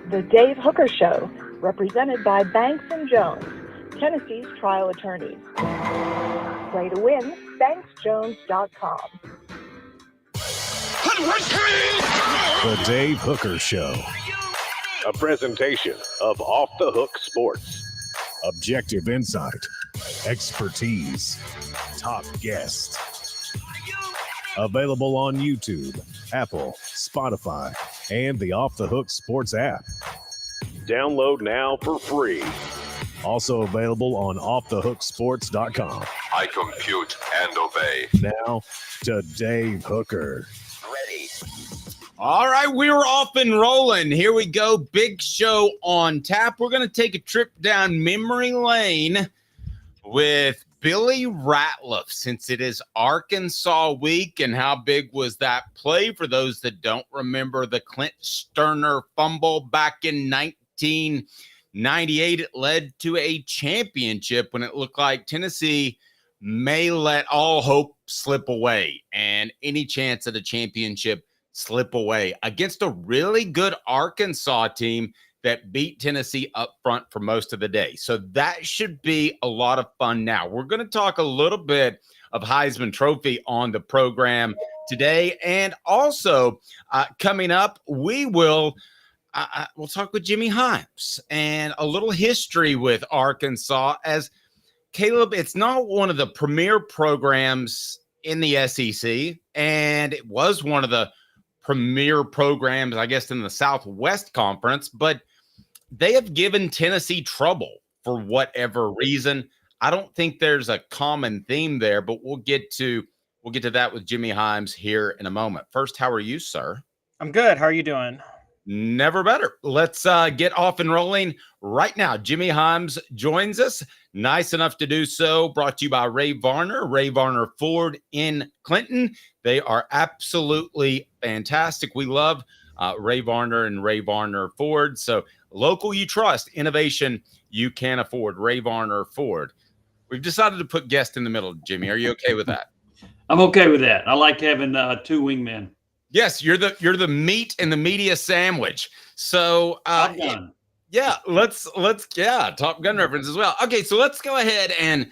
The Dave Hooker Show, represented by Banks & Jones, Tennessee's trial attorneys. Play to win, banksjones.com. The Dave Hooker Show. A presentation of Off the Hook Sports. Objective insight, expertise, top guests. Available on YouTube, Apple, Spotify, and the Off the Hook Sports app. Download now for free. Also available on offthehooksports.com. I compute and obey. Now to Dave Hooker. Ready. All right, we're off and rolling. Here we go. Big show on tap. We're going to take a trip down memory lane with Billy Ratliff, since it is Arkansas week. And how big was that play? For those that don't remember the Clint Sterner fumble back in 1998, it led to a championship when it looked like Tennessee may let all hope slip away and any chance at a championship slip away against a really good Arkansas team that beat Tennessee up front for most of the day. So that should be a lot of fun. Now, we're going to talk a little bit of Heisman Trophy on the program today. And also coming up, we'll talk with Jimmy Hyams and a little history with Arkansas, as Caleb, it's not one of the premier programs in the SEC, and it was one of the premier programs, I guess, in the Southwest Conference, but they have given Tennessee trouble for whatever reason. I don't think there's a common theme there, but we'll get to that with Jimmy Hyams here in a moment. First, how are you, sir? I'm good. How are you doing? Never better. Let's get off and rolling right now. Jimmy Hyams joins us. Nice enough to do so. Brought to you by Ray Varner Ford in Clinton. They are absolutely fantastic. We love Ray Varner and Ray Varner Ford. So local you trust, innovation you can afford. Ray Varner Ford. We've decided to put guest in the middle, Jimmy. Are you okay with that? I'm okay with that. I like having two wingmen. Yes, you're the meat and the media sandwich. So Top Gun. Let's Top Gun reference as well. Okay, so let's go ahead and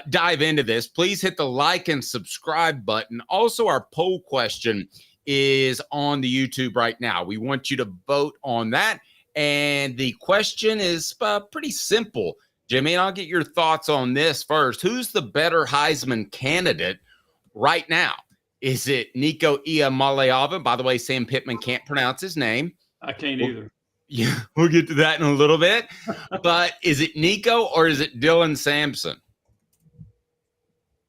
dive into this. Please hit the like and subscribe button. Also, our poll question is on the YouTube right now. We want you to vote on that. And the question is pretty simple, Jimmy, and I'll get your thoughts on this first. Who's the better Heisman candidate right now? Is it Nico Iamaleava? By the way, Sam Pittman can't pronounce his name. I can't either. Yeah, we'll get to that in a little bit. But is it Nico or is it Dylan Sampson?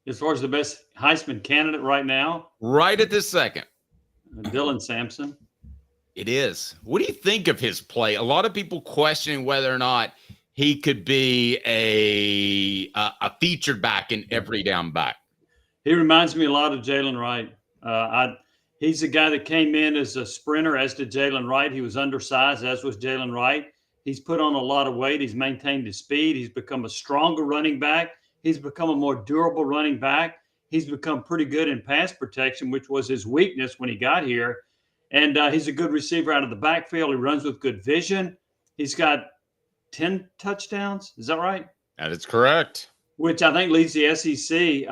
As far as the best Heisman candidate right now? Right at this second. Dylan Sampson. It is. What do you think of his play? A lot of people questioning whether or not he could be a featured back in every down back. He reminds me a lot of Jalen Wright. He's a guy that came in as a sprinter, as did Jalen Wright. He was undersized, as was Jalen Wright. He's put on a lot of weight. He's maintained his speed. He's become a stronger running back. He's become a more durable running back. He's become pretty good in pass protection, which was his weakness when he got here. And he's a good receiver out of the backfield. He runs with good vision. He's got 10 touchdowns. Is that right? That is correct. Which I think leads the SEC.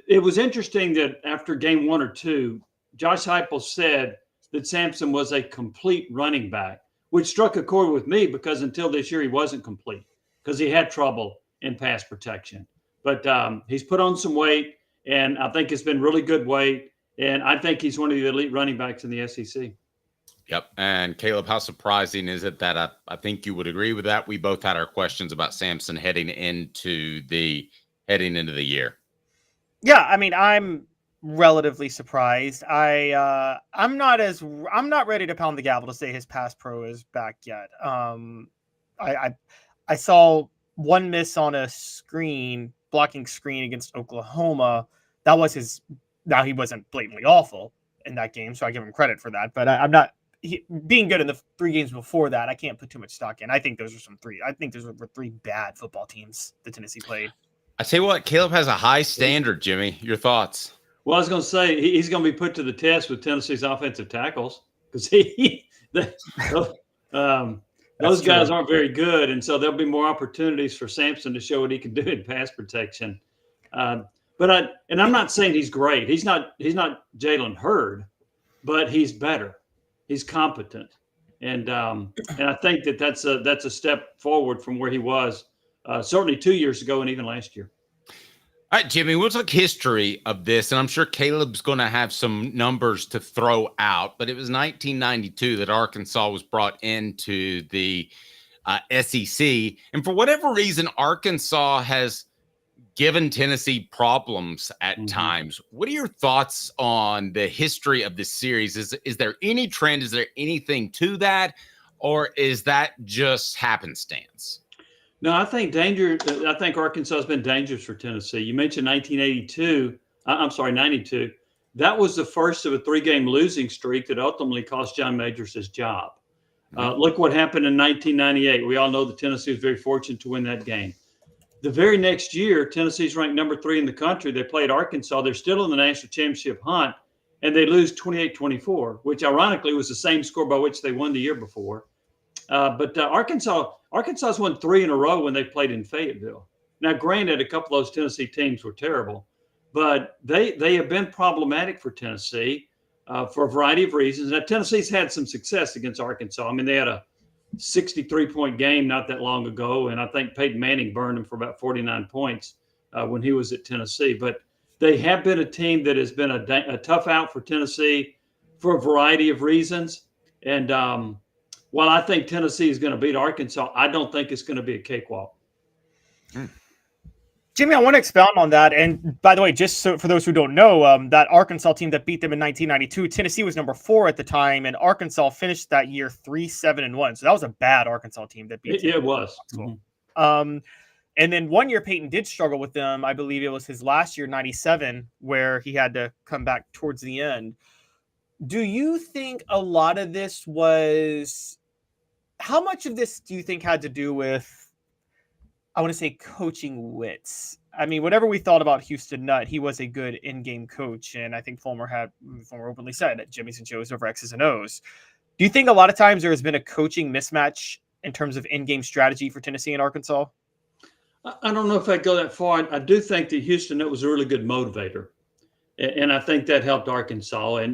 It was interesting that after game 1 or 2, Josh Heupel said that Sampson was a complete running back, which struck a chord with me because until this year he wasn't complete because he had trouble in pass protection. But he's put on some weight, and I think it's been really good weight, and I think he's one of the elite running backs in the SEC. Yep. And Caleb, how surprising is it that I think you would agree with that? We both had our questions about Sampson heading into the year. Yeah, I mean, I'm relatively surprised. I'm not ready to pound the gavel to say his pass pro is back yet. I saw one miss on a blocking screen against Oklahoma. That was his. Now he wasn't blatantly awful in that game, so I give him credit for that. But I'm not being good in the 3 games before that. I can't put too much stock in. I think those were 3 bad football teams that Tennessee played. I tell you what, Caleb has a high standard, Jimmy. Your thoughts? Well, I was going to say he's going to be put to the test with Tennessee's offensive tackles because Those guys aren't very good, and so there'll be more opportunities for Sampson to show what he can do in pass protection. I'm not saying he's great. He's not Jalen Hurd, but he's better. He's competent, and I think that's a step forward from where he was certainly 2 years ago and even last year. All right, Jimmy, we'll talk history of this, and I'm sure Caleb's going to have some numbers to throw out, but it was 1992 that Arkansas was brought into the SEC, and for whatever reason, Arkansas has given Tennessee problems at times. What are your thoughts on the history of this series? Is there any trend? Is there anything to that, or is that just happenstance? No, I think Arkansas has been dangerous for Tennessee. You mentioned 92. That was the first of a 3-game losing streak that ultimately cost John Majors his job. Look what happened in 1998. We all know that Tennessee was very fortunate to win that game. The very next year, Tennessee's ranked number 3 in the country. They played Arkansas. They're still in the national championship hunt, and they lose 28-24, which ironically was the same score by which they won the year before. But Arkansas's won 3 in a row when they played in Fayetteville. Now, granted, a couple of those Tennessee teams were terrible, but they have been problematic for Tennessee for a variety of reasons. Now, Tennessee's had some success against Arkansas. I mean, they had a 63-point game not that long ago, and I think Peyton Manning burned them for about 49 points when he was at Tennessee. But they have been a team that has been a tough out for Tennessee for a variety of reasons. And while I think Tennessee is going to beat Arkansas, I don't think it's going to be a cakewalk. Jimmy, I want to expound on that. And by the way, just so for those who don't know, that Arkansas team that beat them in 1992, Tennessee was number 4 at the time, and Arkansas finished that year 3-7-1. So that was a bad Arkansas team that beat them. It was. And then one year Peyton did struggle with them. I believe it was his last year, 97, where he had to come back towards the end. Do you think a lot of this was – how much of this do you think had to do with, I want to say, coaching wits? I mean, whatever we thought about Houston Nutt, he was a good in-game coach. And I think Fulmer openly said that Jimmy's and Joe's over X's and O's. Do you think a lot of times there has been a coaching mismatch in terms of in-game strategy for Tennessee and Arkansas? I don't know if I'd go that far. I do think that Houston Nutt was a really good motivator. And I think that helped Arkansas.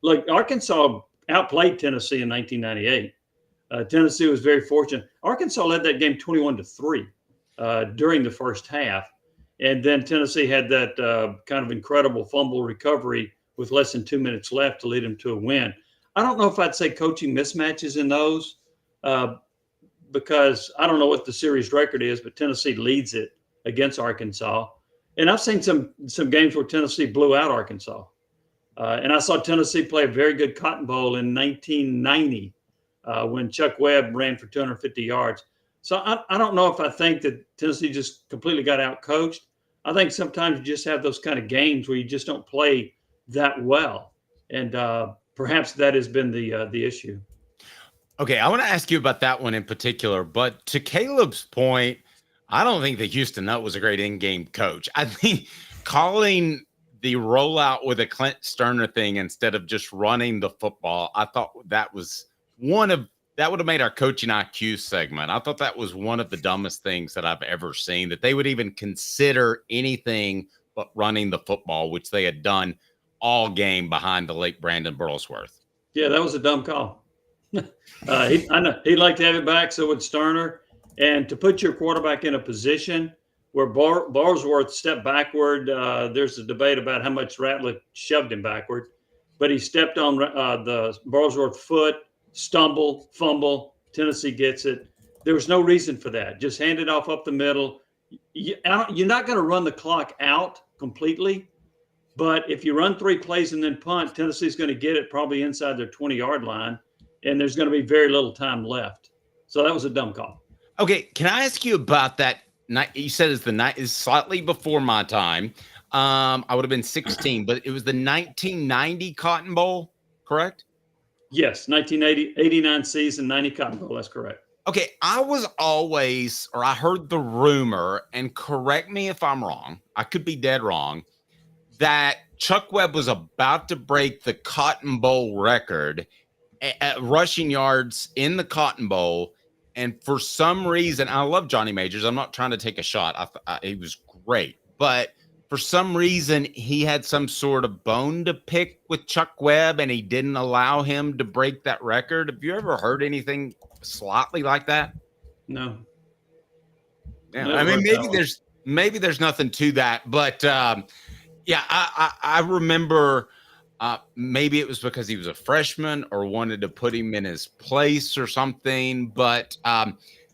Look, Arkansas outplayed Tennessee in 1998. Tennessee was very fortunate. Arkansas led that game 21-3 during the first half. And then Tennessee had that kind of incredible fumble recovery with less than 2 minutes left to lead them to a win. I don't know if I'd say coaching mismatches in those because I don't know what the series record is, but Tennessee leads it against Arkansas. And I've seen some games where Tennessee blew out Arkansas. And I saw Tennessee play a very good Cotton Bowl in 1990 when Chuck Webb ran for 250 yards. So I don't know if I think that Tennessee just completely got out-coached. I think sometimes you just have those kind of games where you just don't play that well. And perhaps that has been the issue. Okay, I want to ask you about that one in particular. But to Caleb's point, I don't think that Houston Nutt was a great in-game coach. I think calling the rollout with a Clint Sterner thing instead of just running the football, I thought that was that would have made our coaching IQ segment. I thought that was one of the dumbest things that I've ever seen, that they would even consider anything but running the football, which they had done all game behind the late Brandon Burlesworth. Yeah, that was a dumb call. I know he'd like to have it back, so would Sterner. And to put your quarterback in a position where Burlesworth stepped backward, there's a debate about how much Ratliff shoved him backward, but he stepped on the Burlesworth foot, stumble, fumble, Tennessee gets it. There was no reason for that. Just hand it off up the middle. You're not going to run the clock out completely, but if you run 3 plays and then punt, Tennessee's going to get it probably inside their 20-yard line, and there's going to be very little time left. So that was a dumb call. Okay, can I ask you about that night? You said it's the night is slightly before my time. I would have been 16, but it was the 1990 Cotton Bowl, correct? Yes, 1989 season, 90 Cotton Bowl. That's correct. Okay, I heard the rumor, and correct me if I'm wrong, I could be dead wrong, that Chuck Webb was about to break the Cotton Bowl record, rushing yards in the Cotton Bowl. And for some reason, I love Johnny Majors. I'm not trying to take a shot. He was great. But for some reason, he had some sort of bone to pick with Chuck Webb, and he didn't allow him to break that record. Have you ever heard anything slightly like that? No. Yeah, I mean, maybe there's nothing to that. But, I remember maybe it was because he was a freshman or wanted to put him in his place or something. But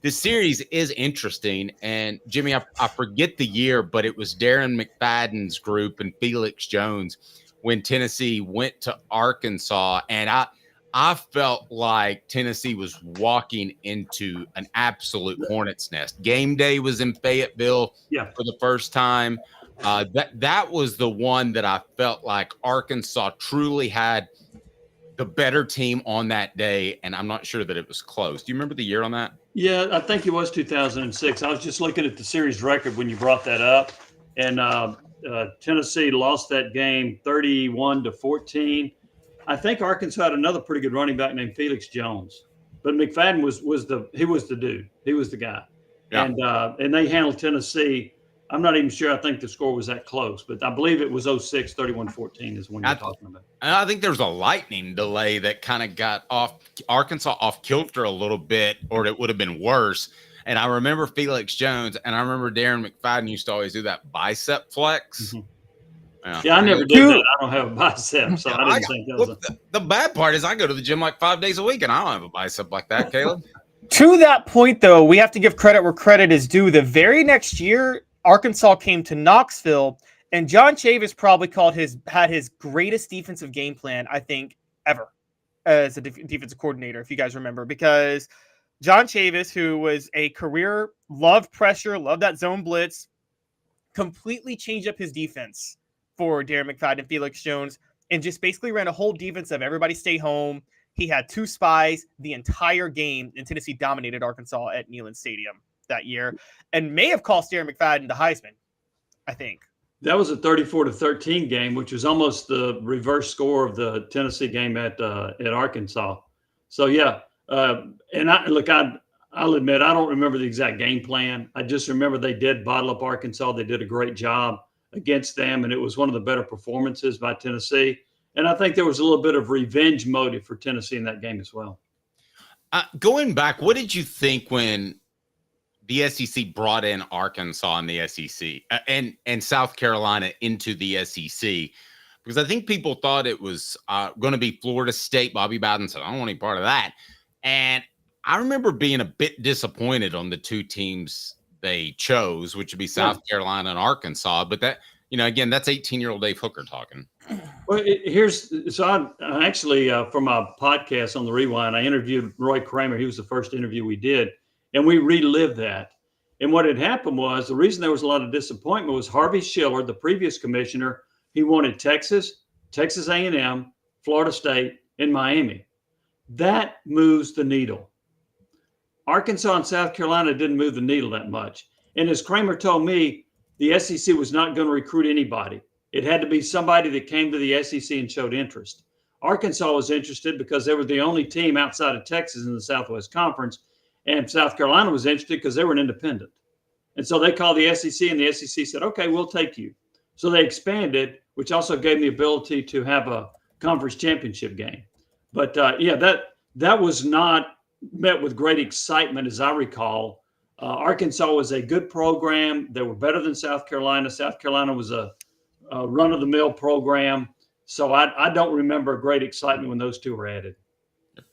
this series is interesting. And Jimmy, I forget the year, but it was Darren McFadden's group and Felix Jones when Tennessee went to Arkansas. And I felt like Tennessee was walking into an absolute hornet's nest. Game day was in Fayetteville for the first time. That was the one that I felt like Arkansas truly had the better team on that day, and I'm not sure that it was close. Do you remember the year on that? Yeah, I think it was 2006. I was just looking at the series record when you brought that up, and Tennessee lost that game 31-14. I think Arkansas had another pretty good running back named Felix Jones, but McFadden was the dude. He was the guy, and they handled Tennessee. I'm not even sure. I think the score was that close, but I believe it was 06, 31-14 is when you're talking about. And I think there was a lightning delay that kind of got Arkansas off kilter a little bit, or it would have been worse. And I remember Felix Jones, and I remember Darren McFadden used to always do that bicep flex. Mm-hmm. Yeah, I never did that. I don't have a bicep, so I didn't think that was the bad part is I go to the gym like 5 days a week, and I don't have a bicep like that, Caleb. To that point, though, we have to give credit where credit is due. The very next year, Arkansas came to Knoxville, and John Chavis probably had his greatest defensive game plan, I think, ever as a defensive coordinator, if you guys remember, because John Chavis, who was a career, loved pressure, loved that zone blitz, completely changed up his defense for Darren McFadden and Felix Jones, and just basically ran a whole defense of everybody stay home. He had 2 spies the entire game, and Tennessee dominated Arkansas at Neyland Stadium that year, and may have cost Darren McFadden the Heisman, I think. That was a 34-13 game, which was almost the reverse score of the Tennessee game at Arkansas. So and I'll admit I don't remember the exact game plan. I just remember they did bottle up Arkansas. They did a great job against them, and it was one of the better performances by Tennessee. And I think there was a little bit of revenge motive for Tennessee in that game as well. Going back, what did you think when the SEC brought in Arkansas and the SEC and South Carolina into the SEC? Because I think people thought it was going to be Florida State. Bobby Bowden said, I don't want any part of that. And I remember being a bit disappointed on the 2 teams they chose, which would be South Carolina and Arkansas. But that, again, that's 18-year-old Dave Hooker talking. Well, I actually, for my podcast on the Rewind, I interviewed Roy Kramer. He was the first interview we did. And we relived that. And what had happened was the reason there was a lot of disappointment was Harvey Schiller, the previous commissioner, he wanted Texas, Texas A&M, Florida State, and Miami. That moves the needle. Arkansas and South Carolina didn't move the needle that much. And as Kramer told me, the SEC was not going to recruit anybody. It had to be somebody that came to the SEC and showed interest. Arkansas was interested because they were the only team outside of Texas in the Southwest Conference. And South Carolina was interested because they were an independent. And so they called the SEC, and the SEC said, okay, we'll take you. So they expanded, which also gave me the ability to have a conference championship game. But, that was not met with great excitement, as I recall. Arkansas was a good program. They were better than South Carolina. South Carolina was a run-of-the-mill program. So I don't remember great excitement when those 2 were added.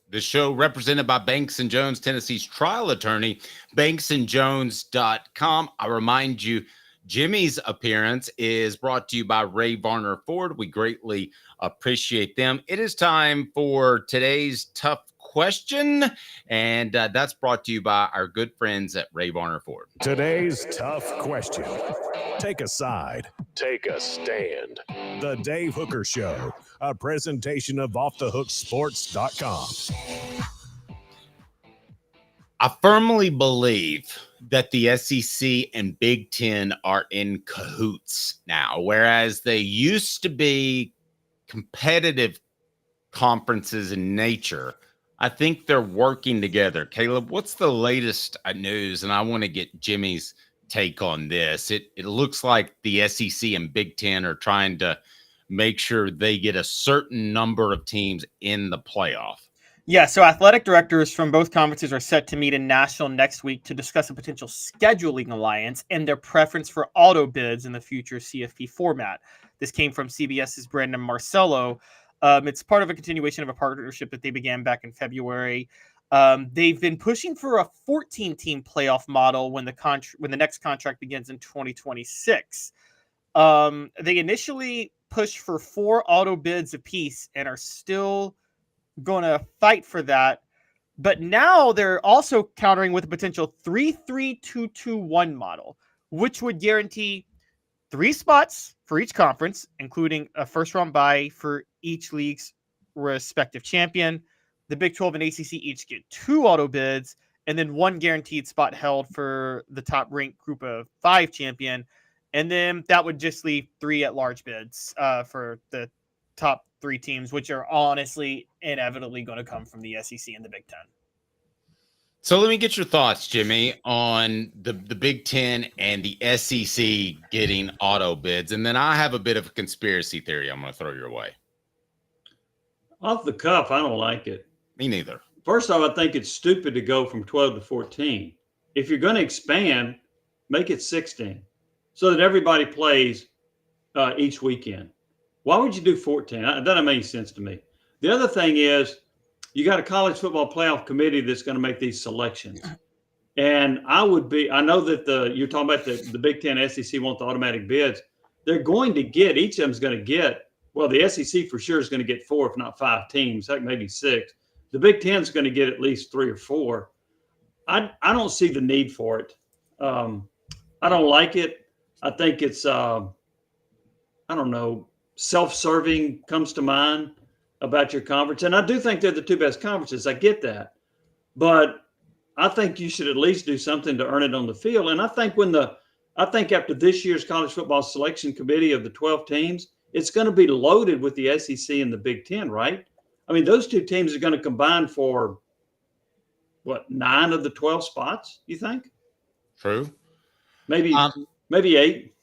The show represented by Banks & Jones, Tennessee's trial attorney, banksandjones.com. I remind you, Jimmy's appearance is brought to you by Ray Varner Ford. We greatly appreciate them. It is time for today's tough question, and that's brought to you by our good friends at Ray Varner Ford. Today's tough question. Take a side. Take a stand. The Dave Hooker Show, a presentation of offthehooksports.com. I firmly believe that the SEC and Big Ten are in cahoots now, whereas they used to be competitive conferences in nature. I think they're working together. Caleb, what's the latest news? And I want to get Jimmy's take on this. It looks like the SEC and Big Ten are trying to make sure they get a certain number of teams in the playoff. Yeah, so athletic directors from both conferences are set to meet in Nashville next week to discuss a potential scheduling alliance and their preference for auto bids in the future CFP format. This came from CBS's Brandon Marcello. It's part of a continuation of a partnership that they began back in February. They've been pushing for a 14-team playoff model when the next contract begins in 2026. They initially pushed for 4 auto bids apiece and are still going to fight for that. But now they're also countering with a potential 3-3-2-2-1 model, which would guarantee 3 spots for each conference, including a first-round bye for each league's respective champion. The Big 12 and ACC each get 2 auto bids, and then 1 guaranteed spot held for the top-ranked group of 5 champion. And then that would just leave 3 at-large bids for the top 3 teams, which are honestly inevitably going to come from the SEC and the Big Ten. So let me get your thoughts, Jimmy, on the Big Ten and the SEC getting auto bids. And then I have a bit of a conspiracy theory I'm going to throw your way. Off the cuff, I don't like it. Me neither. First off, I think it's stupid to go from 12 to 14. If you're going to expand, make it 16 so that everybody plays each weekend. Why would you do 14? That doesn't make any sense to me. The other thing is you got a college football playoff committee that's going to make these selections. And I know that you're talking about the Big Ten, SEC want the automatic bids. They're going to get, each of them's going to get, well, the SEC for sure is going to get 4, if not 5 teams, heck, maybe 6. The Big Ten's going to get at least 3 or 4. I don't see the need for it. I don't like it. I think it's, I don't know, self-serving comes to mind about your conference. And I do think they're the 2 best conferences. I get that. But I think you should at least do something to earn it on the field. And I think after this year's college football selection committee of the 12 teams, it's going to be loaded with the SEC and the Big Ten, right? I mean, those 2 teams are going to combine for, 9 of the 12 spots, you think? True. Maybe 8.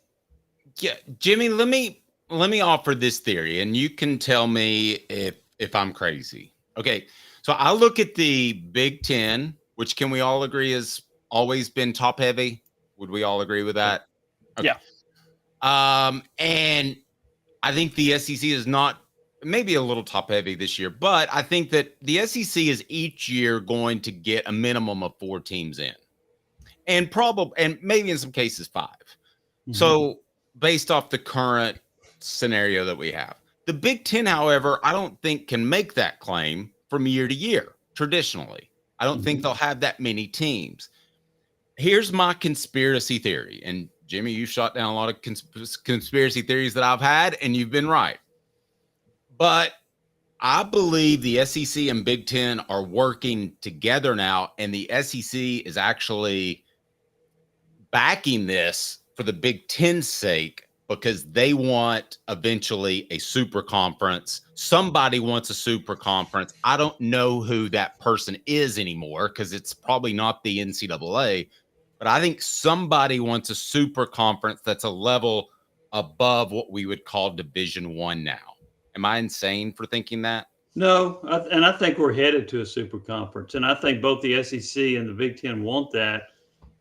Yeah, Jimmy, let me offer this theory, and you can tell me if I'm crazy. Okay, so I look at the Big Ten, which can we all agree has always been top heavy? Would we all agree with that? Okay. Yeah. And I think the SEC is not maybe a little top heavy this year, but I think that the SEC is each year going to get a minimum of 4 teams in, and maybe in some cases 5. Mm-hmm. So based off the current scenario that we have, the Big Ten, however, I don't think can make that claim from year to year. Traditionally, I don't think they'll have that many teams. Here's my conspiracy theory, and Jimmy, you shot down a lot of conspiracy theories that I've had, and you've been right. But I believe the SEC and Big Ten are working together now, and the SEC is actually backing this for the Big Ten's sake because they want eventually a super conference. Somebody wants a super conference. I don't know who that person is anymore because it's probably not the NCAA, but I think somebody wants a super conference that's a level above what we would call Division I now. Am I insane for thinking that? No, and I think we're headed to a super conference, and I think both the SEC and the Big Ten want that.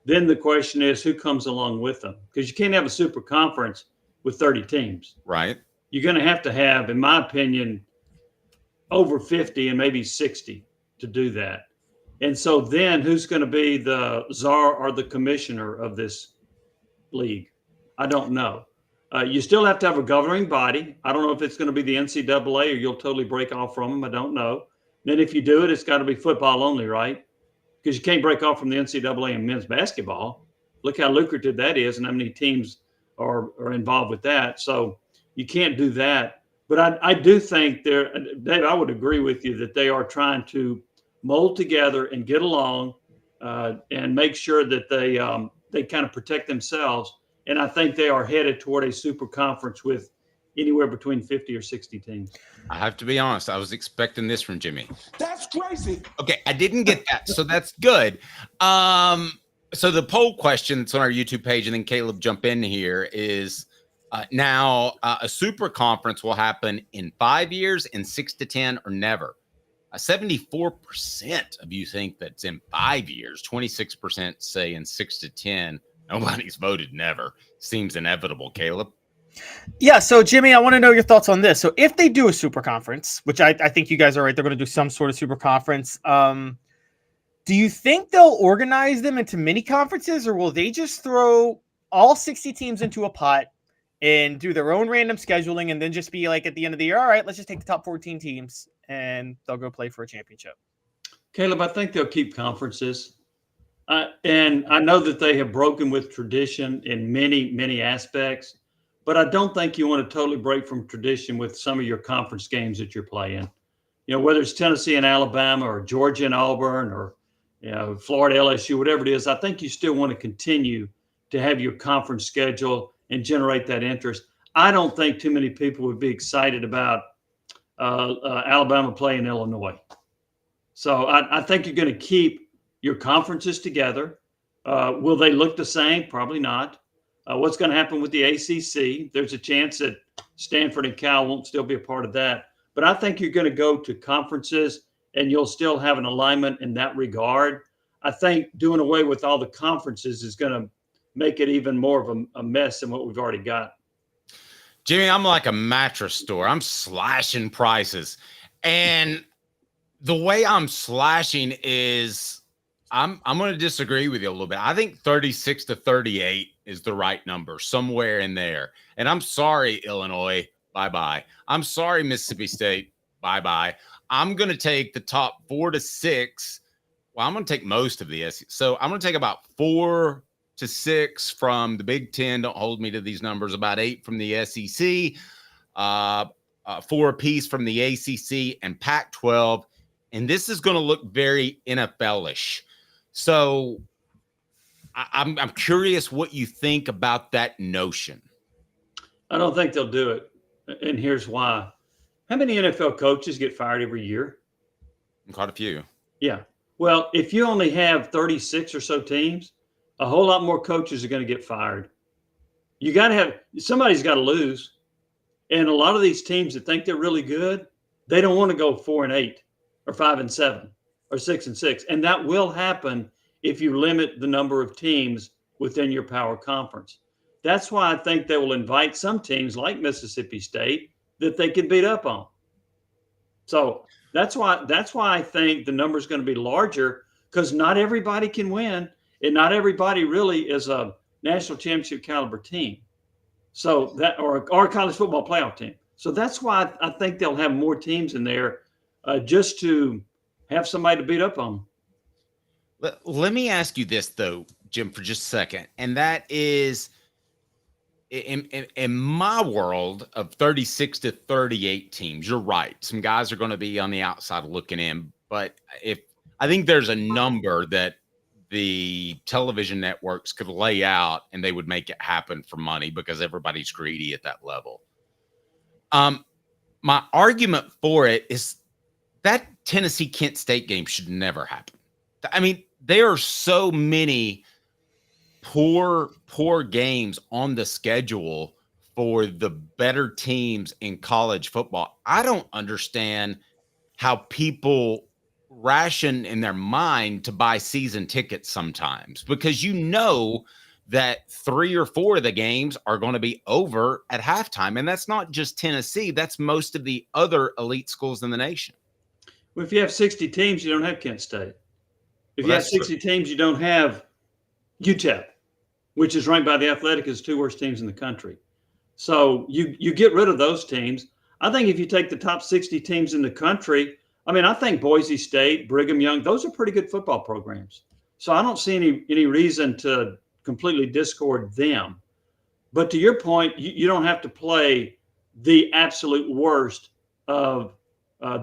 Then the question is who comes along with them, because you can't have a super conference with 30 teams. Right. You're going to have, in my opinion, over 50 and maybe 60 to do that. And so then who's going to be the czar or the commissioner of this league? I don't know. You still have to have a governing body. I don't know if it's going to be the NCAA or you'll totally break off from them. I don't know. Then if you do it, it's got to be football only, right? Because you can't break off from the NCAA in men's basketball. Look how lucrative that is and how many teams are involved with that. So you can't do that. But I do think Dave, I would agree with you that they are trying to mold together and get along and make sure that they kind of protect themselves. And I think they are headed toward a super conference with anywhere between 50 or 60 teams. I have to be honest. I was expecting this from Jimmy. That's crazy. Okay, I didn't get that, so that's good. So the poll question that's on our YouTube page, and then Caleb jump in here, is now a super conference will happen in 5 years, in 6 to 10, or never. 74% of you think that's in 5 years. 26% say in 6 to 10. Nobody's voted never. Seems inevitable, Caleb. Yeah, so Jimmy, I want to know your thoughts on this. So if they do a super conference, which I think you guys are right, they're going to do some sort of super conference. Do you think they'll organize them into mini conferences, or will they just throw all 60 teams into a pot and do their own random scheduling and then just be like at the end of the year, all right, let's just take the top 14 teams and they'll go play for a championship? Caleb, I think they'll keep conferences. And I know that they have broken with tradition in many, many aspects. But I don't think you want to totally break from tradition with some of your conference games that you're playing. You know, whether it's Tennessee and Alabama or Georgia and Auburn or, you know, Florida, LSU, whatever it is, I think you still want to continue to have your conference schedule and generate that interest. I don't think too many people would be excited about Alabama playing Illinois. So I think you're going to keep your conferences together. Will they look the same? Probably not. What's going to happen with the ACC? There's a chance that Stanford and Cal won't still be a part of that. But I think you're going to go to conferences and you'll still have an alignment in that regard. I think doing away with all the conferences is going to make it even more of a mess than what we've already got. Jimmy, I'm like a mattress store. I'm slashing prices. And the way I'm slashing is I'm going to disagree with you a little bit. I think 36 to 38 is the right number, somewhere in there. And I'm sorry, Illinois, bye-bye. I'm sorry, Mississippi State, bye-bye. I'm going to take the top 4 to 6. Well, I'm going to take most of the SEC. So I'm going to take about 4 to 6 from the Big Ten. Don't hold me to these numbers. About 8 from the SEC, 4 apiece from the ACC and Pac-12. And this is going to look very NFL-ish. So I'm curious what you think about that notion. I don't think they'll do it. And here's why. How many NFL coaches get fired every year? Quite a few. Yeah. Well, if you only have 36 or so teams, a whole lot more coaches are going to get fired. You got to have somebody's got to lose. And a lot of these teams that think they're really good, they don't want to go 4-8 or 5-7 or 6-6. And that will happen if you limit the number of teams within your power conference. That's why I think they will invite some teams like Mississippi State that they can beat up on. So that's why I think the number is going to be larger, because not everybody can win, and not everybody really is a national championship caliber team. So that or a college football playoff team. So that's why I think they'll have more teams in there just to have somebody to beat up on. Let me ask you this, though, Jim, for just a second. And that is, in my world of 36 to 38 teams, you're right. Some guys are going to be on the outside looking in. But I think there's a number that the television networks could lay out and they would make it happen for money because everybody's greedy at that level. My argument for it is that Tennessee-Kent State game should never happen. I mean, there are so many poor games on the schedule for the better teams in college football. I don't understand how people ration in their mind to buy season tickets sometimes, because you know that 3 or 4 of the games are going to be over at halftime. And that's not just Tennessee. That's most of the other elite schools in the nation. Well, if you have 60 teams, you don't have Kent State. If you have 60 teams, you don't have UTEP, which is ranked by The Athletic as 2 worst teams in the country. So you get rid of those teams. I think if you take the top 60 teams in the country, I mean, I think Boise State, Brigham Young, those are pretty good football programs. So I don't see any reason to completely discord them. But to your point, you don't have to play the absolute worst of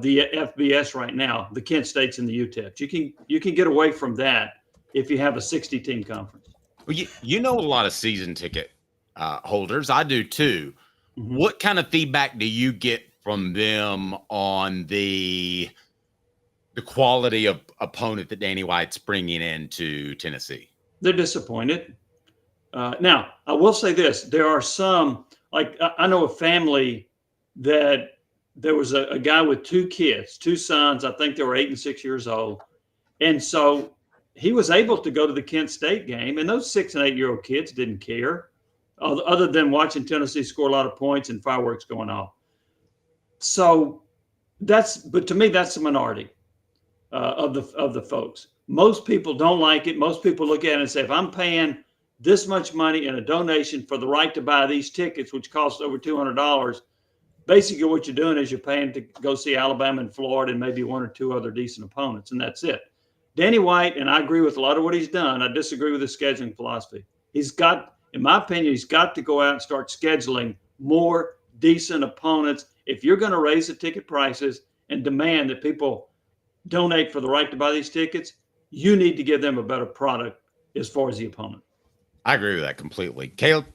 the FBS right now, the Kent States and the UTEPs. You can get away from that if you have a 60-team conference. Well, you know a lot of season ticket holders. I do too. What kind of feedback do you get from them on the quality of opponent that Danny White's bringing into Tennessee? They're disappointed. Now, I will say this. There are some, like I know a family that there was a guy with 2 kids, 2 sons. I think they were 8 and 6 years old. And so he was able to go to the Kent State game, and those 6 and 8-year-old kids didn't care other than watching Tennessee score a lot of points and fireworks going off. So but to me, that's the minority of the folks. Most people don't like it. Most people look at it and say, if I'm paying this much money in a donation for the right to buy these tickets, which cost over $200, basically what you're doing is you're paying to go see Alabama and Florida and maybe 1 or 2 other decent opponents, and that's it. Danny White, and I agree with a lot of what he's done. I disagree with his scheduling philosophy. He's got, in my opinion, he's got to go out and start scheduling more decent opponents. If you're going to raise the ticket prices and demand that people donate for the right to buy these tickets, you need to give them a better product as far as the opponent. I agree with that completely. Caleb?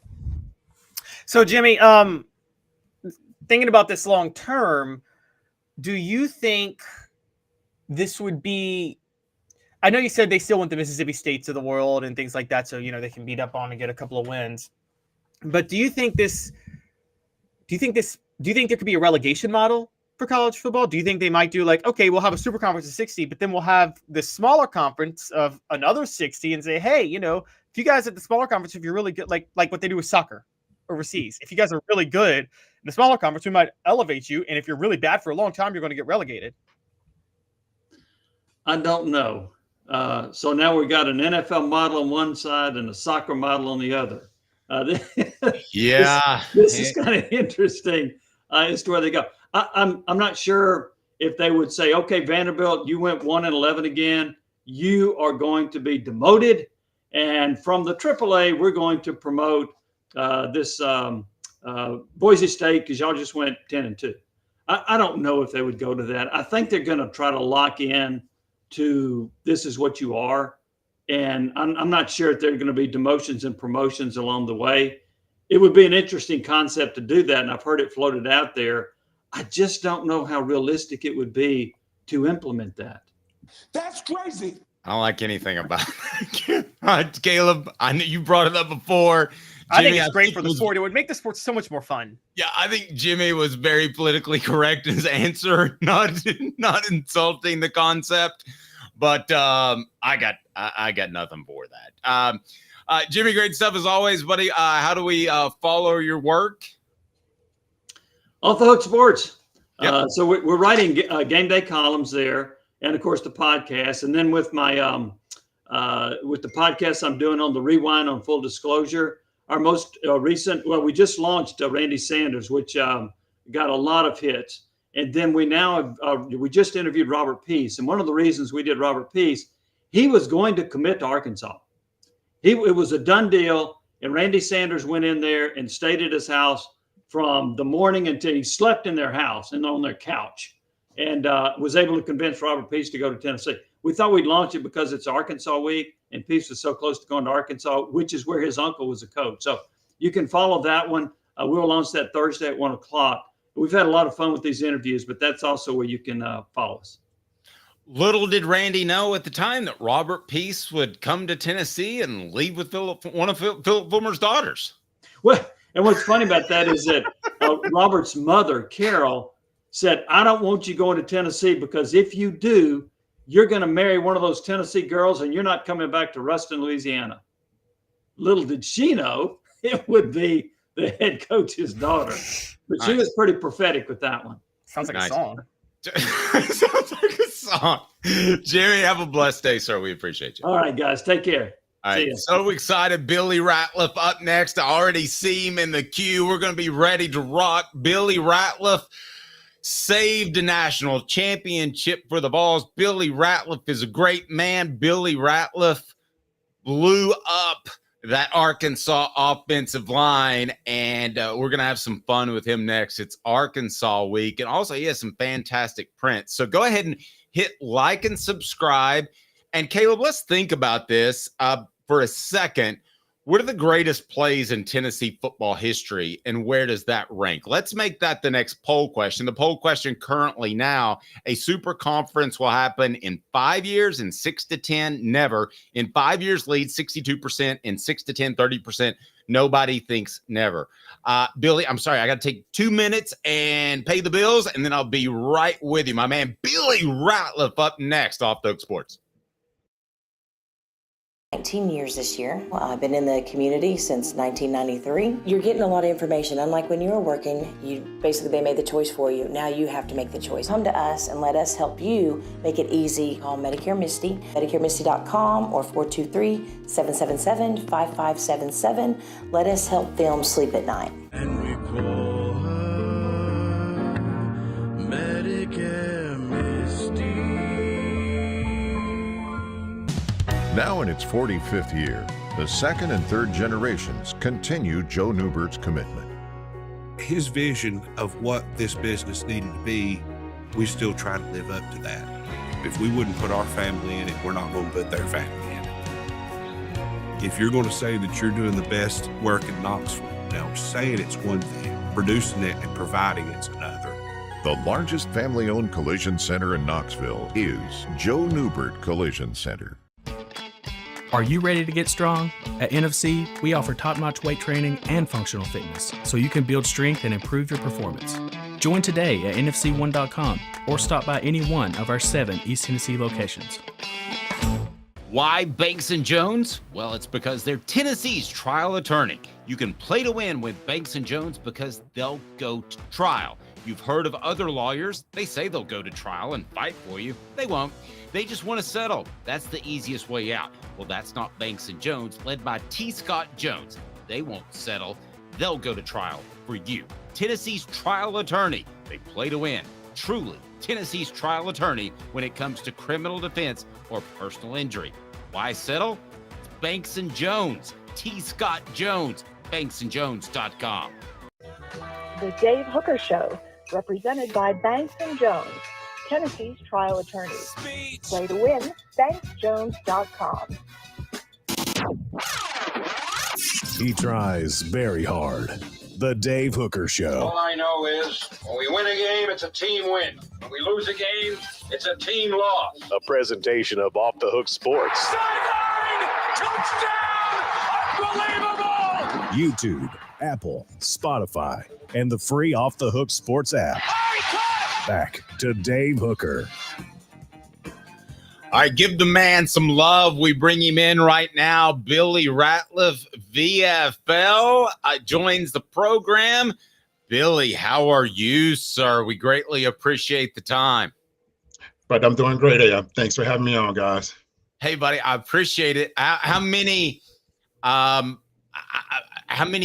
So, Jimmy, thinking about this long term, do you think this would be, I know you said they still want the Mississippi States of the world and things like that, so, they can beat up on and get a couple of wins. But do you think there could be a relegation model for college football? Do you think they might do like, okay, we'll have a super conference of 60, but then we'll have the smaller conference of another 60 and say, hey, if you guys at the smaller conference, if you're really good, like what they do with soccer overseas, if you guys are really good in the smaller conference, we might elevate you. And if you're really bad for a long time, you're going to get relegated. I don't know. So now we've got an NFL model on one side and a soccer model on the other. Yeah. This is kind of interesting as to where they go. I'm not sure if they would say, okay, Vanderbilt, you went 1-11 again. You are going to be demoted. And from the AAA, we're going to promote this Boise State because y'all just went 10-2. I don't know if they would go to that. I think they're going to try to lock in to this is what you are. And I'm not sure if there are going to be demotions and promotions along the way. It would be an interesting concept to do that. And I've heard it floated out there. I just don't know how realistic it would be to implement that. That's crazy. I don't like anything about it. Caleb, I know you brought it up before. I think it's great for the sport. It would make the sport so much more fun. Yeah, I think Jimmy was very politically correct in his answer, not insulting the concept. But I got nothing for that. Jimmy, great stuff as always, buddy. How do we follow your work? Off the Hook Sports. Yep. So we're writing game day columns there, and of course the podcast. And then with my with the podcast I'm doing on the Rewind on Full Disclosure, our most recent. Well, we just launched Randy Sanders, which got a lot of hits. And then we now we just interviewed Robert Peace, and one of the reasons we did Robert Peace, he was going to commit to Arkansas. It was a done deal, and Randy Sanders went in there and stayed at his house from the morning until he slept in their house and on their couch, and was able to convince Robert Peace to go to Tennessee. We thought we'd launch it because it's Arkansas week, and Peace was so close to going to Arkansas, which is where his uncle was a coach. So you can follow that one. We'll launch that Thursday at 1:00. We've had a lot of fun with these interviews, but that's also where you can follow us. Little did Randy know at the time that Robert Peace would come to Tennessee and leave with one of Philip Fulmer's daughters. Well, and what's funny about that is that Robert's mother, Carol, said, I don't want you going to Tennessee because if you do, you're going to marry one of those Tennessee girls and you're not coming back to Ruston, Louisiana. Little did she know it would be the head coach's daughter. But she was pretty prophetic with that one. Sounds like a song. Sounds like a song. Jerry, have a blessed day, sir. We appreciate you. All right, guys. Take care. All right. So excited. Billy Ratliff up next. I already see him in the queue. We're going to be ready to rock. Billy Ratliff saved a national championship for the Vols. Billy Ratliff is a great man. Billy Ratliff blew up that Arkansas offensive line, and we're going to have some fun with him next. It's Arkansas week, and also he has some fantastic prints. So go ahead and hit like and subscribe. And Caleb, let's think about this for a second. What are the greatest plays in Tennessee football history, and where does that rank? Let's make that the next poll question. The poll question currently now, a super conference will happen in 5 years, in 6 to 10, never. In 5 years, lead 62%, in 6 to 10, 30%. Nobody thinks never. Billy, I'm sorry, I got to take 2 minutes and pay the bills, and then I'll be right with you. My man, Billy Ratliff, up next off the Hook Sports. 19 years this year. I've been in the community since 1993. You're getting a lot of information. Unlike when you were working, they made the choice for you. Now you have to make the choice. Come to us and let us help you make it easy. Call Medicare Misty, MedicareMisty.com or 423-777-5577. Let us help them sleep at night. And we call her Medicare Misty. Now in its 45th year, the second and third generations continue Joe Neubert's commitment. His vision of what this business needed to be, we still try to live up to that. If we wouldn't put our family in it, we're not going to put their family in it. If you're going to say that you're doing the best work in Knoxville, now saying it's one thing, producing it and providing it's another. The largest family-owned collision center in Knoxville is Joe Neubert Collision Center. Are you ready to get strong? At NFC, we offer top-notch weight training and functional fitness, so you can build strength and improve your performance. Join today at NFC1.com or stop by any one of our 7 East Tennessee locations. Why Banks & Jones? Well, it's because they're Tennessee's trial attorney. You can play to win with Banks & Jones because they'll go to trial. You've heard of other lawyers. They say they'll go to trial and fight for you. They won't. They just want to settle. That's the easiest way out. Well, that's not Banks & Jones, led by T. Scott Jones. They won't settle. They'll go to trial for you. Tennessee's trial attorney. They play to win. Truly, Tennessee's trial attorney when it comes to criminal defense or personal injury. Why settle? It's Banks & Jones. T. Scott Jones. BanksandJones.com. The Dave Hooker Show, represented by Banks & Jones, Tennessee's trial attorneys. Play to win, BanksJones.com. He tries very hard. The Dave Hooker Show. All I know is when we win a game, it's a team win. When we lose a game, it's a team loss. A presentation of Off the Hook Sports. Sideline! Touchdown! Unbelievable! YouTube, Apple, Spotify, and the free Off the Hook Sports app. Back to Dave Hooker. All right, give the man some love. We bring him in right now. Billy Ratliff, VFL, joins the program. Billy, how are you, sir? We greatly appreciate the time. But I'm doing great, AM. Thanks for having me on, guys. Hey, buddy, I appreciate it. How many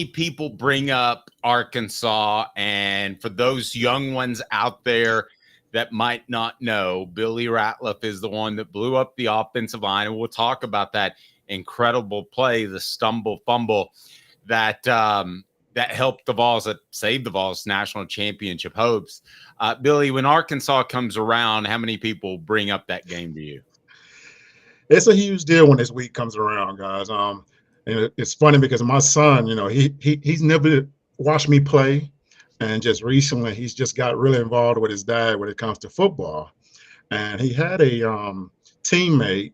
people bring up Arkansas? And for those young ones out there that might not know, Billy Ratliff is the one that blew up the offensive line. And we'll talk about that incredible play, the fumble that helped the Vols, that saved the Vols national championship hopes. Billy, when Arkansas comes around, how many people bring up that game to you? It's a huge deal when this week comes around, guys. And it's funny because my son, he's never watched me play. And just recently, he's just got really involved with his dad when it comes to football. And he had a teammate,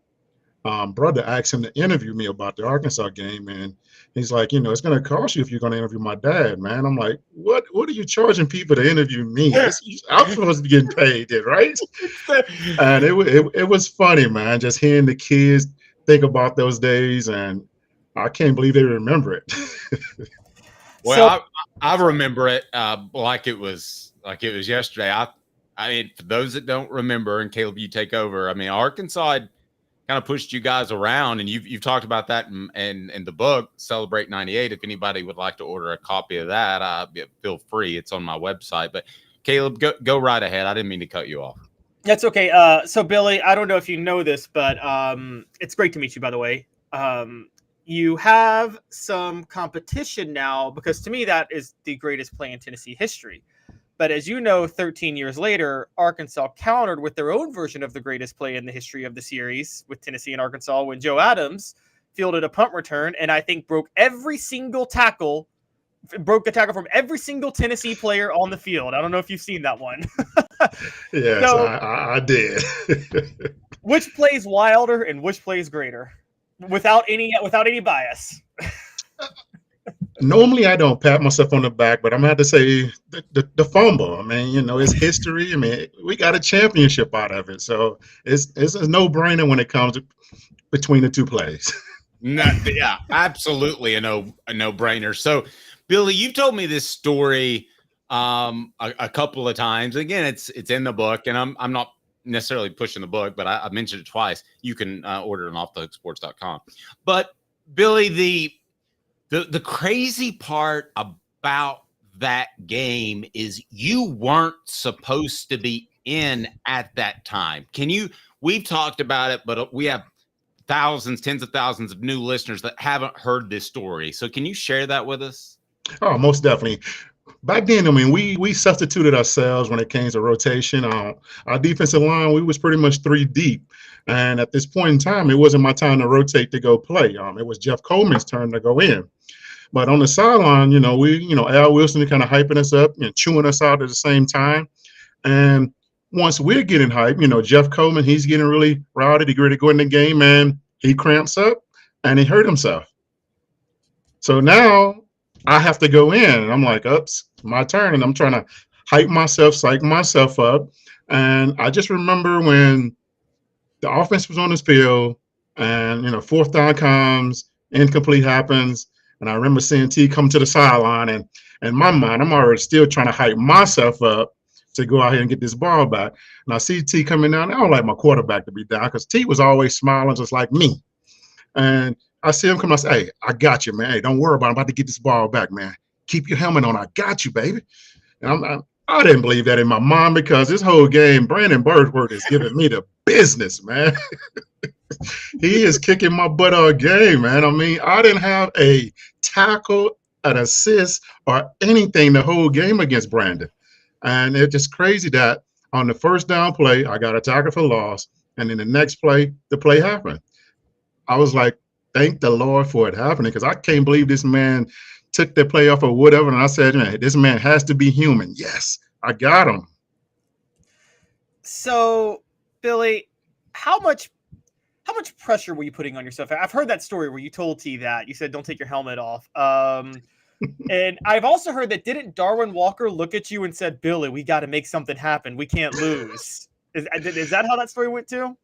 brother, asked him to interview me about the Arkansas game. And he's like, it's going to cost you if you're going to interview my dad, man. I'm like, what are you charging people to interview me? I'm supposed to be getting paid, right? And it was funny, man, just hearing the kids think about those days. And I can't believe they remember it. Well, I remember it like it was yesterday. I mean, for those that don't remember, and Caleb, you take over. I mean, Arkansas had kind of pushed you guys around, and you've talked about that in the book, Celebrate 98. If anybody would like to order a copy of that, feel free. It's on my website. But Caleb, go right ahead. I didn't mean to cut you off. That's okay. So Billy, I don't know if you know this, but it's great to meet you, by the way. You have some competition now, because to me that is the greatest play in Tennessee history. But as you know, 13 years later, Arkansas countered with their own version of the greatest play in the history of the series with Tennessee and Arkansas when Joe Adams fielded a punt return, and I think broke the tackle from every single Tennessee player on the field. I don't know if you've seen that one. Yes, So, I did. which plays wilder and which plays greater, without any bias? Normally, I don't pat myself on the back, but I'm gonna have to say the fumble. I mean, it's history. I mean, we got a championship out of it, so it's a no-brainer when it comes between the two plays. Yeah, absolutely a no-brainer. So, Billy, you've told me this story a couple of times. Again, it's in the book, and I'm not necessarily pushing the book, but I mentioned it twice. You can order it on offthehooksports.com. But Billy, the crazy part about that game is you weren't supposed to be in at that time. We've talked about it, but we have tens of thousands of new listeners that haven't heard this story. So can you share that with us? Oh, most definitely. Back then, I mean, we substituted ourselves when it came to rotation. Our defensive line, we was pretty much 3 deep. And at this point in time, it wasn't my time to rotate to go play. It was Jeff Coleman's turn to go in. But on the sideline, Al Wilson kind of hyping us up and chewing us out at the same time. And once we're getting hyped, Jeff Coleman, he's getting really rowdy, ready to go in the game, and he cramps up and he hurt himself. So now I have to go in, and I'm like, oops, my turn. And I'm trying to hype myself, psych myself up. And I just remember when the offense was on this field and, 4th down comes, incomplete happens. And I remember seeing T come to the sideline, and in my mind, I'm already still trying to hype myself up to go out here and get this ball back. And I see T coming down. I don't like my quarterback to be down because T was always smiling just like me. And I see him come. I say, hey, I got you, man. Hey, don't worry about it. I'm about to get this ball back, man. Keep your helmet on. I got you, baby. And I didn't believe that in my mind because this whole game, Brandon Birdworth is giving me the business, man. He is kicking my butt all game, man. I mean, I didn't have a tackle, an assist, or anything the whole game against Brandon. And it's just crazy that on the first down play, I got a tackle for loss. And then the next play, the play happened. I was like, thank the Lord for it happening because I can't believe this man took the play off or whatever. And I said, man, this man has to be human. Yes, I got him. So, Billy, how much pressure were you putting on yourself? I've heard that story where you told T that. You said, don't take your helmet off. And I've also heard that didn't Darwin Walker look at you and said, Billy, we got to make something happen. We can't lose. Is that how that story went too?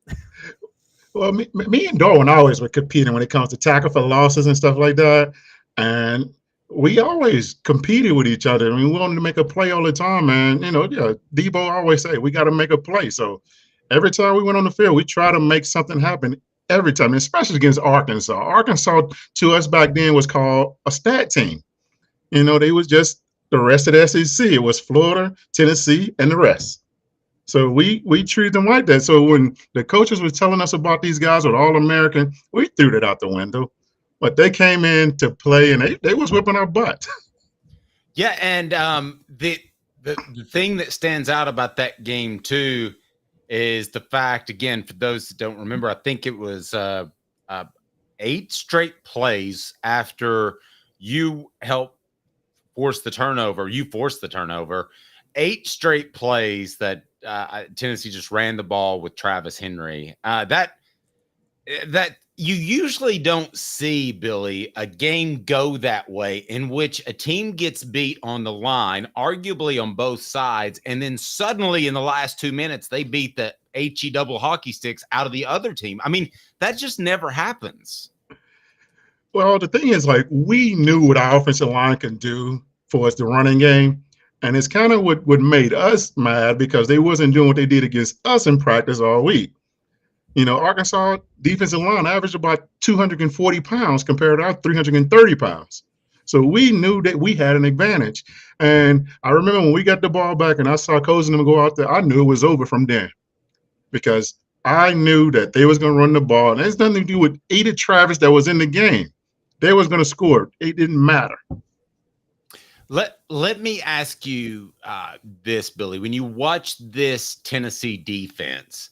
Well, me and Darwin always were competing when it comes to tackle for losses and stuff like that. And we always competed with each other. I mean, we wanted to make a play all the time, man. Debo always say, we got to make a play. So every time we went on the field, we try to make something happen every time, especially against Arkansas. Arkansas, to us back then, was called a stat team. They was just the rest of the SEC. It was Florida, Tennessee, and the rest. So we treated them like that. So when the coaches were telling us about these guys with All-American, we threw that out the window. But they came in to play, and they was whipping our butt. Yeah, and the thing that stands out about that game, too, is the fact, again, for those that don't remember, I think it was 8 straight plays after you helped force the turnover. You forced the turnover. 8 straight plays that Tennessee just ran the ball with Travis Henry. That you usually don't see, Billy, a game go that way in which a team gets beat on the line, arguably on both sides, and then suddenly in the last 2 minutes, they beat the HE double hockey sticks out of the other team. I mean, that just never happens. Well, the thing is, we knew what our offensive line can do for us, the running game. And it's kind of what made us mad because they wasn't doing what they did against us in practice all week. Arkansas defensive line averaged about 240 pounds compared to our 330 pounds. So we knew that we had an advantage. And I remember when we got the ball back and I saw Coach and them go out there, I knew it was over from there because I knew that they was going to run the ball. And it has nothing to do with either Travis that was in the game. They was going to score. It didn't matter. Let me ask you this, Billy. When you watch this Tennessee defense,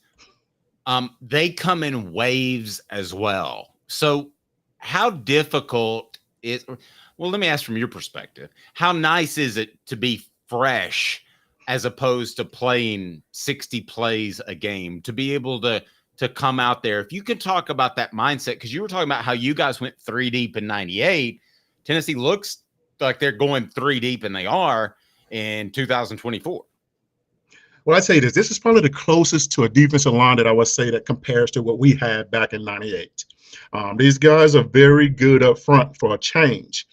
they come in waves as well. So how difficult is, well, let me ask from your perspective, how nice is it to be fresh as opposed to playing 60 plays a game, to be able to come out there? If you could talk about that mindset, because you were talking about how you guys went 3 deep in 98. Tennessee looks like they're going 3 deep, and they are in 2024. Well, I'd say this is probably the closest to a defensive line that I would say that compares to what we had back in 98. These guys are very good up front for a change.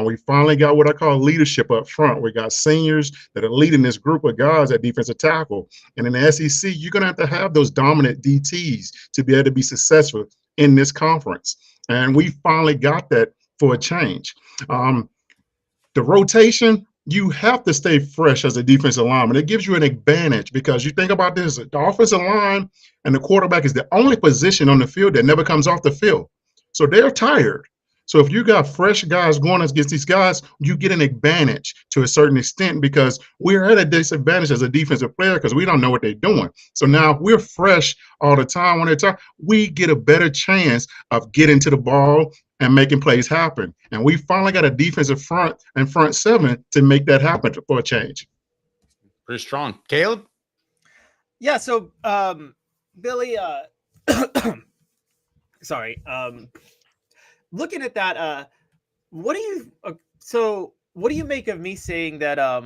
We finally got what I call leadership up front. We got seniors that are leading this group of guys at defensive tackle. And in the SEC, you're going to have those dominant DTs to be able to be successful in this conference. And we finally got that for a change. The rotation, you have to stay fresh as a defensive lineman. It gives you an advantage because you think about this, the offensive line and the quarterback is the only position on the field that never comes off the field. So they're tired. So if you got fresh guys going against these guys, you get an advantage to a certain extent because we're at a disadvantage as a defensive player because we don't know what they're doing. So now if we're fresh all the time when they're tired, we get a better chance of getting to the ball and making plays happen. And we finally got a defensive front and front seven to make that happen for a change. Pretty strong. Caleb? Yeah, so Billy, sorry. Looking at that, what do you make of me saying that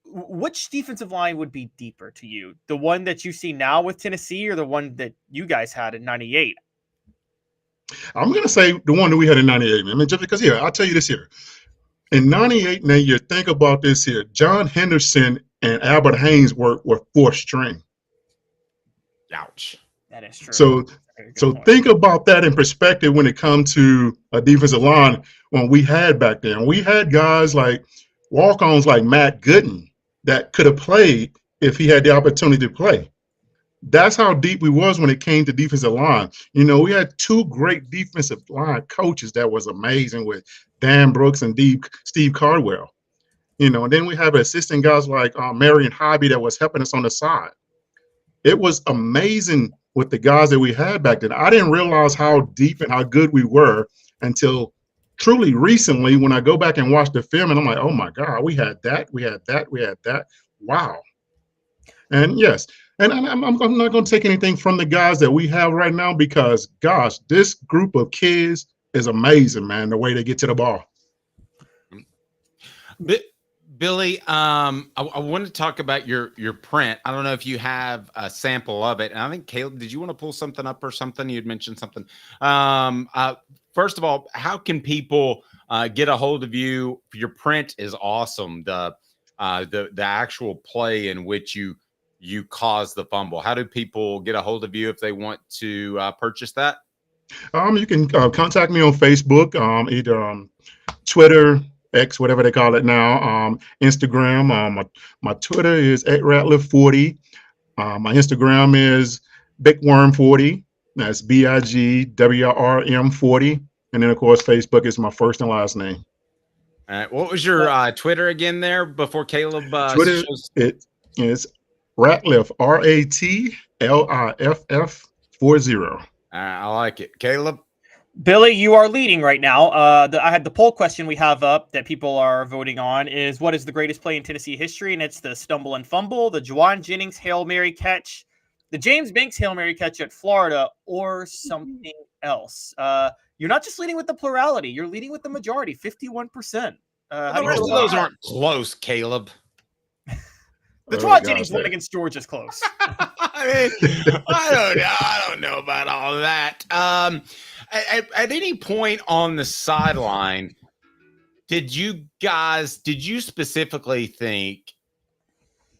which defensive line would be deeper to you? The one that you see now with Tennessee or the one that you guys had in 98? I'm going to say the one that we had in 98. I mean, just because here, I'll tell you this here. In 98, now you think about this here. John Henderson and Albert Haynes were fourth string. Ouch. That is true. So think about that in perspective when it comes to a defensive line when we had back then. We had guys like walk-ons like Matt Gooden that could have played if he had the opportunity to play. That's how deep we was when it came to defensive line. You know, we had two great defensive line coaches that was amazing with Dan Brooks and Steve Cardwell. You know, and then we have assistant guys like Marion Hobby that was helping us on the side. It was amazing with the guys that we had back then. I didn't realize how deep and how good we were until truly recently when I go back and watch the film and I'm like, oh my God, we had that, we had that, we had that. Wow. And yes, and I'm not going to take anything from the guys that we have right now because, gosh, this group of kids is amazing, man, the way they get to the ball. Billy, I want to talk about your print. I don't know if you have a sample of it. And I think, Caleb, did you want to pull something up or something? You'd mentioned something. First of all, how can people get a hold of you? Your print is awesome. The actual play in which you caused the fumble. How do people get a hold of you if they want to purchase that? You can contact me on Facebook, either Twitter, X, whatever they call it now, Instagram. My Twitter is @Ratliff40. My Instagram is BigWorm40. That's BIGWRM40. And then, of course, Facebook is my first and last name. All right. What was your Twitter again there before Caleb? Twitter, it is Ratliff, RATLIFF40. I like it. Caleb? Billy, you are leading right now. I had the poll question we have up that people are voting on is what is the greatest play in Tennessee history? And it's the stumble and fumble, the Juwan Jennings Hail Mary catch, the James Banks Hail Mary catch at Florida, or something else. You're not just leading with the plurality. You're leading with the majority, 51%. The rest of those aren't close, Caleb. The Juwan Jennings one against George is close. I don't know about all of that. At any point on the sideline, did you specifically think,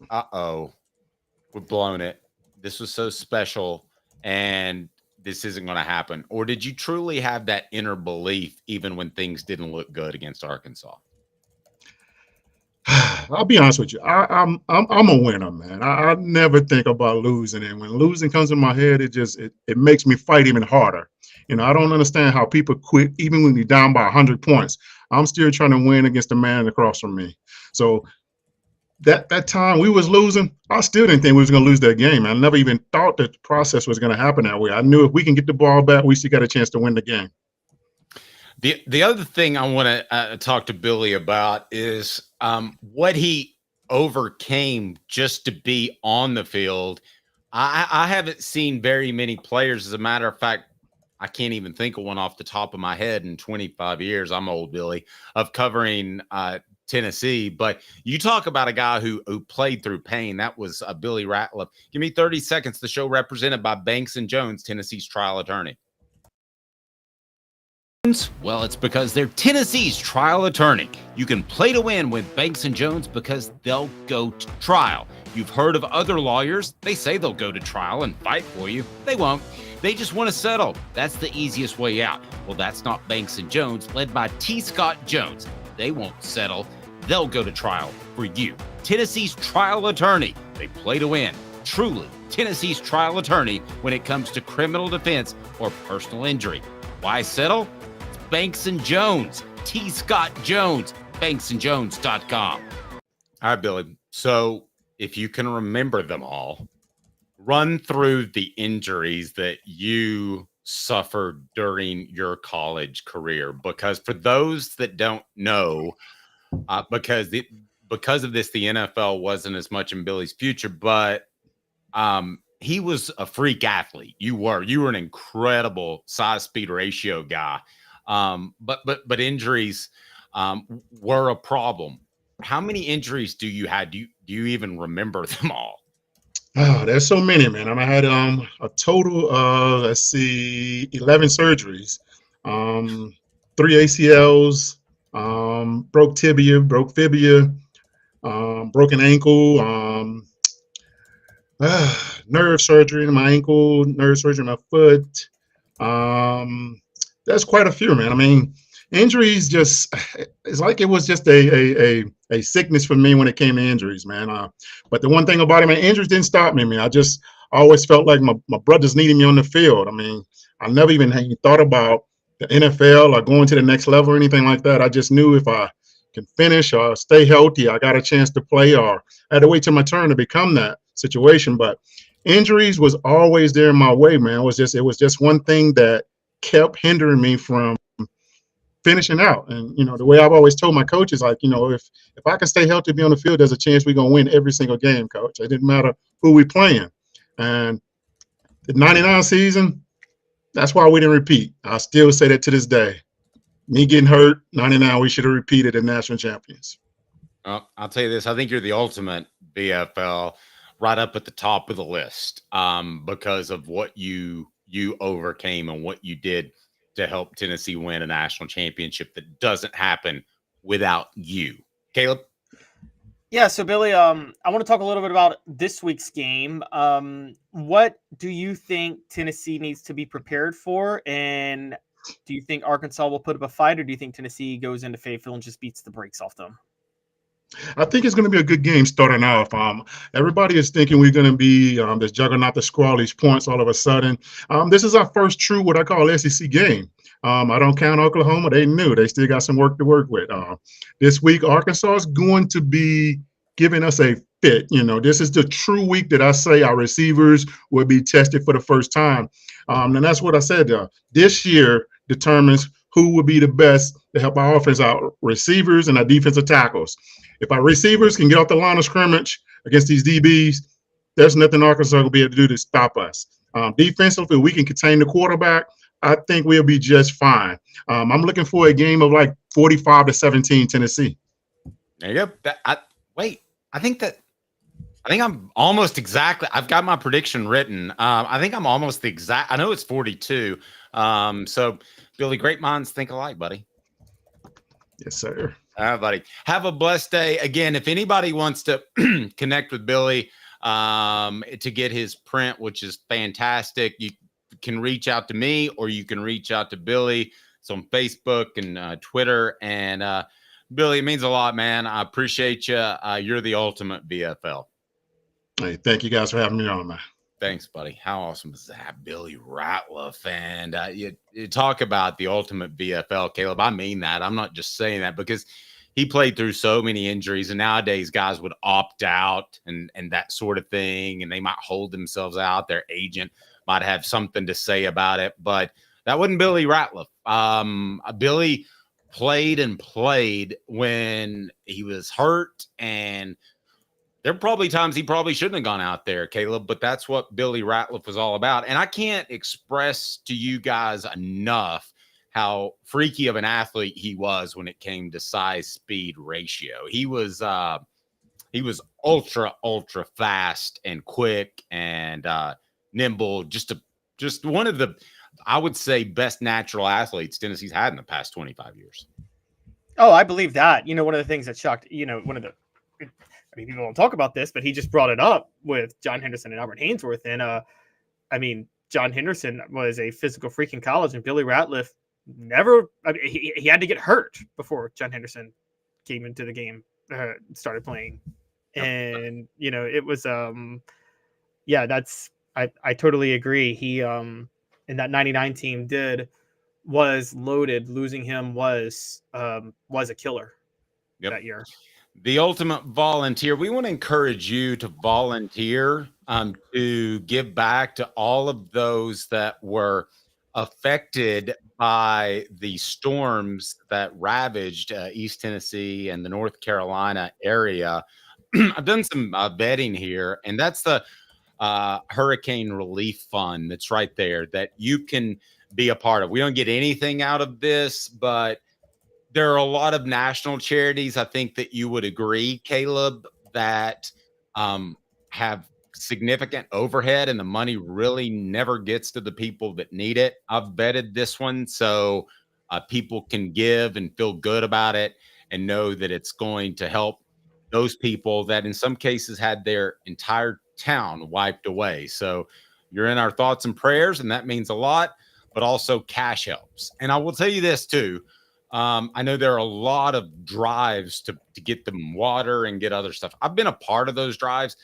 we've blown it. This was so special and this isn't going to happen? Or did you truly have that inner belief even when things didn't look good against Arkansas? I'll be honest with you. I'm a winner, man. I never think about losing, and when losing comes in my head, it makes me fight even harder. You know, I don't understand how people quit even when you're down by 100 points. I'm still trying to win against the man across from me. So that time we was losing, I still didn't think we was going to lose that game. I never even thought that the process was going to happen that way. I knew if we can get the ball back, we still got a chance to win the game. The other thing I want to talk to Billy about is what he overcame just to be on the field. I haven't seen very many players. As a matter of fact, I can't even think of one off the top of my head in 25 years. I'm old, Billy, of covering Tennessee. But you talk about a guy who played through pain. That was Billy Ratliff. Give me 30 seconds. The show represented by Banks and Jones, Tennessee's trial attorney. Well, it's because they're Tennessee's trial attorney. You can play to win with Banks and Jones because they'll go to trial. You've heard of other lawyers. They say they'll go to trial and fight for you. They won't. They just want to settle. That's the easiest way out. Well, that's not Banks and Jones, led by T. Scott Jones. They won't settle. They'll go to trial for you. Tennessee's trial attorney. They play to win. Truly, Tennessee's trial attorney when it comes to criminal defense or personal injury. Why settle? It's Banks and Jones. T. Scott Jones. BanksandJones.com. All right, Billy. So if you can remember them all, run through the injuries that you suffered during your college career, because for those that don't know, because of this, the NFL wasn't as much in Billy's future, but he was a freak athlete. You were an incredible size speed ratio guy. But injuries were a problem. How many injuries do you have? Do you even remember them all? Oh, there's so many, man. I had a total of 11 surgeries, 3 ACLs, broke tibia, broke fibula, broken ankle, nerve surgery in my ankle, nerve surgery in my foot. That's quite a few, man. I mean, injuries it's like it was just a sickness for me when it came to injuries, man. But the one thing about it, man, injuries didn't stop me, man. I always felt like my brothers needed me on the field. I mean, I never even thought about the NFL or going to the next level or anything like that. I just knew if I can finish or stay healthy, I got a chance to play, or I had to wait till my turn to become that situation. But injuries was always there in my way, man. It was just one thing that kept hindering me from finishing out. And the way I've always told my coaches, like, if I can stay healthy, be on the field, there's a chance we're gonna win every single game, coach. It didn't matter who we playing. And the 99 season, that's why we didn't repeat. I still say that to this day. Me getting hurt, 99, we should have repeated as national champions. I'll tell you this, I think you're the ultimate BFL, right up at the top of the list, because of what you overcame and what you did to help Tennessee win a national championship that doesn't happen without you. Caleb? Yeah, so Billy, I want to talk a little bit about this week's game. What do you think Tennessee needs to be prepared for? And do you think Arkansas will put up a fight, or do you think Tennessee goes into Fayetteville and just beats the brakes off them? I think it's going to be a good game starting off. Everybody is thinking we're going to be this juggernaut to score all these points all of a sudden. This is our first true, what I call SEC game. I don't count Oklahoma. They knew. They still got some work to work with. This week, Arkansas is going to be giving us a fit. This is the true week that I say our receivers will be tested for the first time. And that's what I said. This year determines who will be the best to help our offense out, receivers and our defensive tackles. If our receivers can get off the line of scrimmage against these DBs, there's nothing Arkansas will be able to do to stop us. Defensively, we can contain the quarterback. I think we'll be just fine. I'm looking for a game of like 45-17 Tennessee. There you go. I think I'm almost exactly. I've got my prediction written. I think I'm almost the exact. I know it's 42. So, Billy, great minds think alike, buddy. Yes, sir. All right, buddy. Have a blessed day. Again, if anybody wants to connect with Billy to get his print, which is fantastic, you can reach out to me or you can reach out to Billy. It's on Facebook and Twitter. And Billy, it means a lot, man. I appreciate you. You're the ultimate BFL. Hey, thank you guys for having me on, man. Thanks, buddy. How awesome is that? Billy Ratliff. And you talk about the ultimate BFL, Caleb. I mean that. I'm not just saying that because he played through so many injuries, and nowadays guys would opt out and that sort of thing, and they might hold themselves out. Their agent might have something to say about it. But That wasn't Billy Ratliff. Billy played and played when he was hurt, and there are probably times he probably shouldn't have gone out there, Caleb, but that's what Billy Ratliff was all about. And I can't express to you guys enough how freaky of an athlete he was when it came to size-speed ratio. He was ultra fast and quick and nimble. Just one of the, I would say, best natural athletes Tennessee's had in the past 25 years. Oh, I believe that. One of the things that shocked, people don't talk about this, but he just brought it up with John Henderson and Albert Haynesworth. And John Henderson was a physical freak in college, and Billy Ratliff he had to get hurt before John Henderson came into the game, started playing. And, it was, I totally agree. He, in that 99 team was loaded. Losing him was a killer that year. The ultimate volunteer. We want to encourage you to volunteer, to give back to all of those that were affected by the storms that ravaged East Tennessee and the North Carolina area. I've done some vetting here, and that's the Hurricane Relief Fund that's right there that you can be a part of. We don't get anything out of this, but there are a lot of national charities, I think that you would agree, Caleb, that have significant overhead and the money really never gets to the people that need it. I've vetted this one so people can give and feel good about it and know that it's going to help those people that in some cases had their entire town wiped away. So you're in our thoughts and prayers, and that means a lot, but also cash helps. And I will tell you this too. I know there are a lot of drives to get them water and get other stuff. I've been a part of those drives,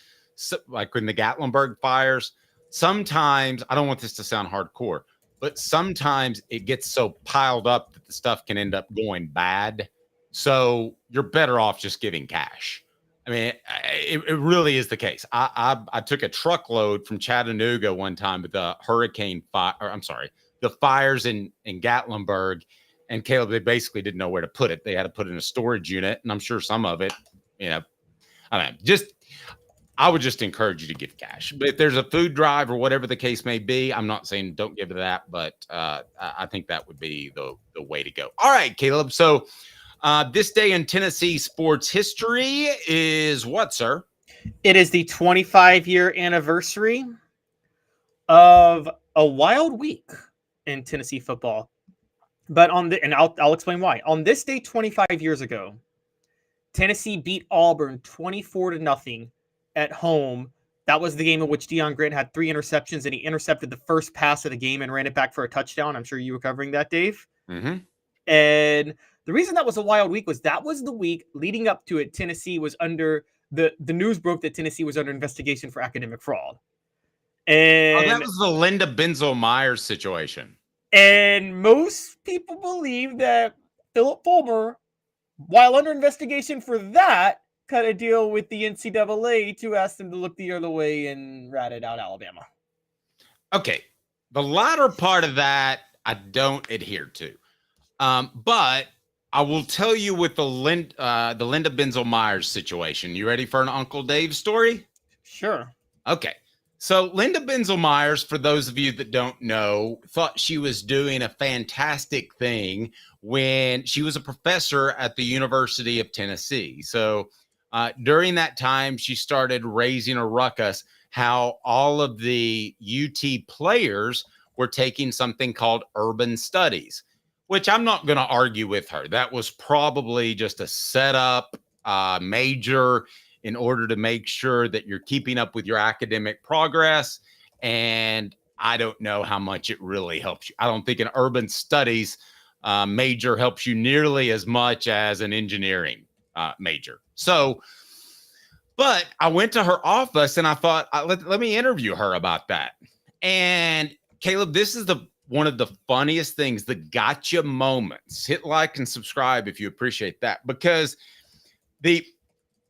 like when the Gatlinburg fires. Sometimes, I don't want this to sound hardcore, but sometimes it gets so piled up that the stuff can end up going bad. So you're better off just giving cash. I mean, it really is the case. I took a truckload from Chattanooga one time with the the fires in Gatlinburg. And Caleb, they basically didn't know where to put it. They had to put it in a storage unit. And I'm sure some of it, I would just encourage you to give cash. But if there's a food drive or whatever the case may be, I'm not saying don't give to that, but I think that would be the way to go. All right, Caleb. So this day in Tennessee sports history is what, sir? It is the 25-year anniversary of a wild week in Tennessee football. But I'll explain why. On this day 25 years ago, Tennessee beat Auburn 24-0 at home. That was the game in which Deion Grant had 3 interceptions, and he intercepted the first pass of the game and ran it back for a touchdown. I'm sure you were covering that, Dave. Mm-hmm. And the reason that was a wild week was that was the week leading up to it. Tennessee was under the news broke that Tennessee was under investigation for academic fraud. And that was the Linda Benzel-Myers situation. And most people believe that Philip Fulmer, while under investigation for that, cut a deal with the NCAA to ask them to look the other way and ratted out Alabama. Okay. The latter part of that, I don't adhere to. But I will tell you with the Linda Benzel-Myers situation. You ready for an Uncle Dave story? Sure. Okay. So Linda Benzel-Myers, for those of you that don't know, thought she was doing a fantastic thing when she was a professor at the University of Tennessee. So during that time, she started raising a ruckus how all of the UT players were taking something called urban studies, which I'm not going to argue with her. That was probably just a setup major in order to make sure that you're keeping up with your academic progress. And I don't know how much it really helps you. I don't think an urban studies major helps you nearly as much as an engineering major. So, but I went to her office and I thought, let me interview her about that. And Caleb, this is one of the funniest things, the gotcha moments. Hit like and subscribe if you appreciate that, because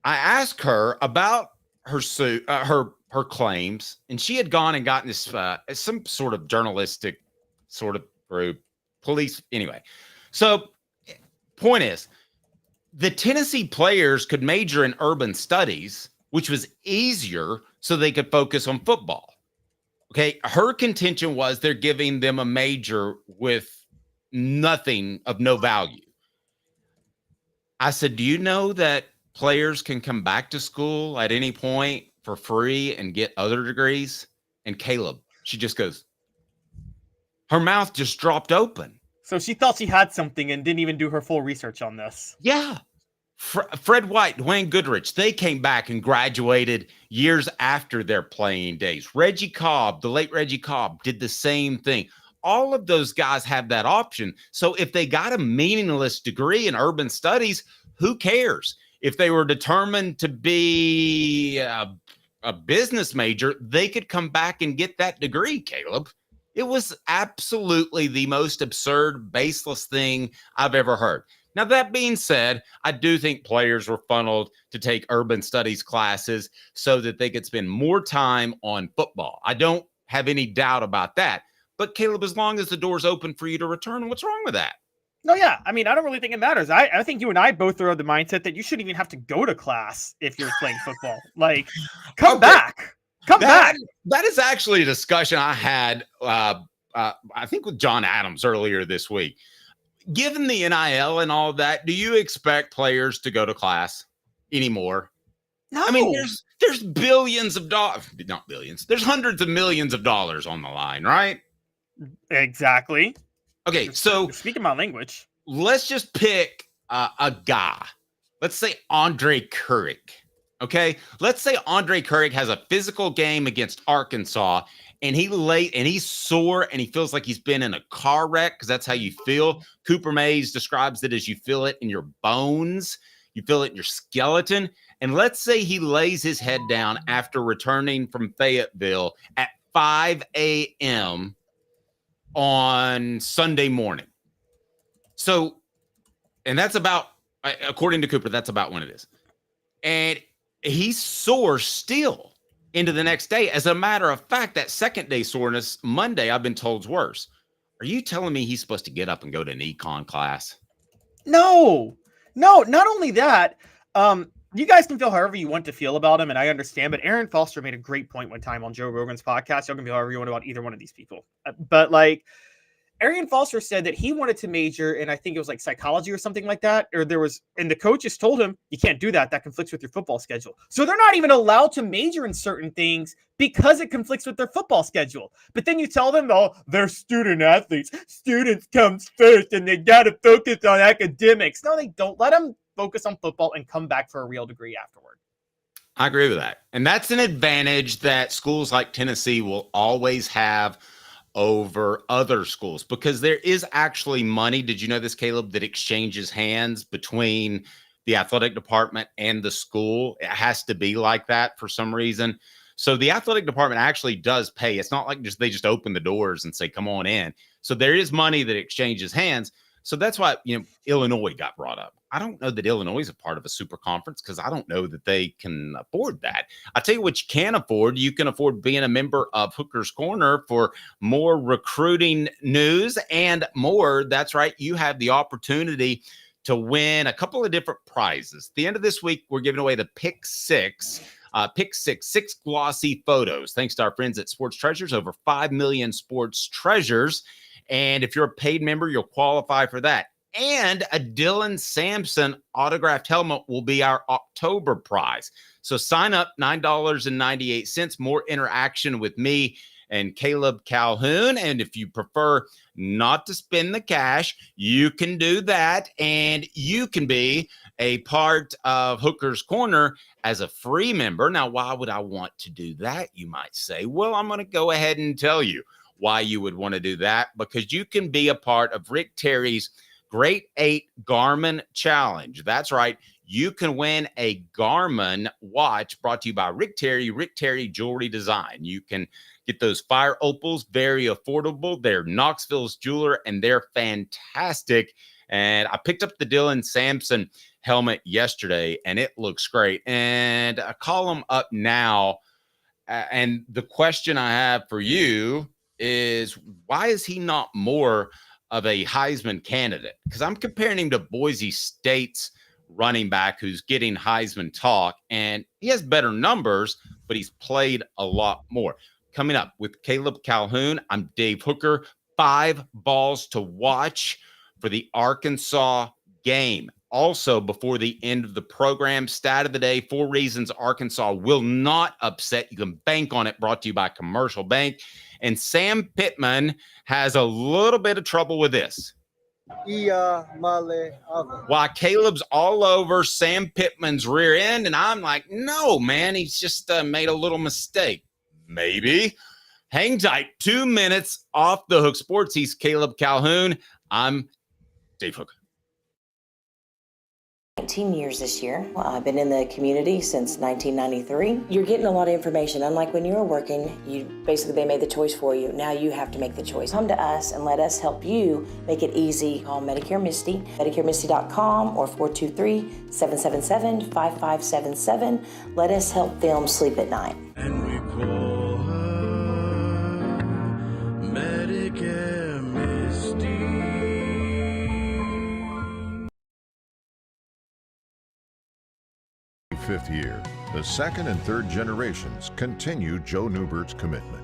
I asked her about her suit, her claims, and she had gone and gotten this some sort of journalistic sort of through police. Anyway, so point is, the Tennessee players could major in urban studies, which was easier so they could focus on football. Okay. Her contention was they're giving them a major with nothing of no value. I said, do you know that players can come back to school at any point for free and get other degrees? And Caleb, she just goes, her mouth just dropped open. So she thought she had something and didn't even do her full research on this. Yeah. Fred White, Dwayne Goodrich, they came back and graduated years after their playing days. Reggie Cobb, the late Reggie Cobb, did the same thing. All of those guys have that option. So if they got a meaningless degree in urban studies, who cares? If they were determined to be a business major, they could come back and get that degree, Caleb. It was absolutely the most absurd, baseless thing I've ever heard. Now, that being said, I do think players were funneled to take urban studies classes so that they could spend more time on football. I don't have any doubt about that. But Caleb, as long as the door's open for you to return, what's wrong with that? No, yeah. I mean, I don't really think it matters. I think you and I both are of the mindset that you shouldn't even have to go to class if you're playing football. Like, come back. Come back. That is actually a discussion I had, I think, with John Adams earlier this week. Given the NIL and all of that, do you expect players to go to class anymore? No. I mean, there's billions of dollars, not billions. There's hundreds of millions of dollars on the line, right? Exactly. Okay, so speaking my language, let's just pick a guy. Let's say Andre Couric. Okay, let's say Andre Couric has a physical game against Arkansas, and he's sore, and he feels like he's been in a car wreck because that's how you feel. Cooper Mays describes it as you feel it in your bones, you feel it in your skeleton. And let's say he lays his head down after returning from Fayetteville at 5 a.m. on Sunday morning. So, and that's about, according to Cooper, that's about when it is. And he's sore still into the next day. As a matter of fact, that second day soreness, Monday, I've been told is worse. Are you telling me he's supposed to get up and go to an econ class? No, not only that, you guys can feel however you want to feel about him, and I understand, but Aaron Foster made a great point one time on Joe Rogan's podcast. Y'all can feel however you want about either one of these people. But like, Arian Foster said that he wanted to major in, I think it was like psychology or something like that. And the coaches told him, you can't do that. That conflicts with your football schedule. So they're not even allowed to major in certain things because it conflicts with their football schedule. But then you tell them, oh, they're student athletes. Students comes first and they got to focus on academics. No, they don't. Let them focus on football and come back for a real degree afterward. I agree with that. And that's an advantage that schools like Tennessee will always have over other schools, because there is actually money. Did you know this, Caleb, that exchanges hands between the athletic department and the school? It has to be like that for some reason. So the athletic department actually does pay. It's not like they just open the doors and say, come on in. So there is money that exchanges hands. So that's why, Illinois got brought up. I don't know that Illinois is a part of a super conference because I don't know that they can afford that. I'll tell you what you can afford. You can afford being a member of Hooker's Corner for more recruiting news and more. That's right. You have the opportunity to win a couple of different prizes. At the end of this week, we're giving away the Pick Six. Six glossy photos. Thanks to our friends at Sports Treasures, over 5 million sports treasures. And if you're a paid member, you'll qualify for that. And a Dylan Sampson autographed helmet will be our October prize. So sign up, $9.98, more interaction with me and Caleb Calhoun. And if you prefer not to spend the cash, you can do that. And you can be a part of Hooker's Corner as a free member. Now, why would I want to do that, you might say? Well, I'm going to go ahead and tell you why you would want to do that, because you can be a part of Rick Terry's Great 8 Garmin Challenge. That's right. You can win a Garmin watch brought to you by Rick Terry Jewelry Design. You can get those Fire Opals, very affordable. They're Knoxville's jeweler, and they're fantastic. And I picked up the Dylan Sampson helmet yesterday, and it looks great. And I call them up now. And the question I have for you is why is he not more of a Heisman candidate? Because I'm comparing him to Boise State's running back who's getting Heisman talk, and he has better numbers, but he's played a lot more. Coming up with Caleb Calhoun, I'm Dave Hooker. 5 balls to watch for the Arkansas game. Also, before the end of the program, stat of the day, 4 reasons Arkansas will not upset. You can bank on it, brought to you by Commercial Bank. And Sam Pittman has a little bit of trouble with this. Iamaleava. While Caleb's all over Sam Pittman's rear end, and I'm like, no, man, he's just made a little mistake. Maybe. Hang tight. 2 minutes off the hook sports. He's Caleb Calhoun. I'm Dave Hooker. 19 years this year. I've been in the community since 1993. You're getting a lot of information. Unlike when you were working, they made the choice for you. Now you have to make the choice. Come to us and let us help you make it easy. Call Medicare Misty, MedicareMisty.com or 423-777-5577. Let us help them sleep at night. And we call her Medicare Misty. 5th year, the second and third generations continue Joe Neubert's commitment.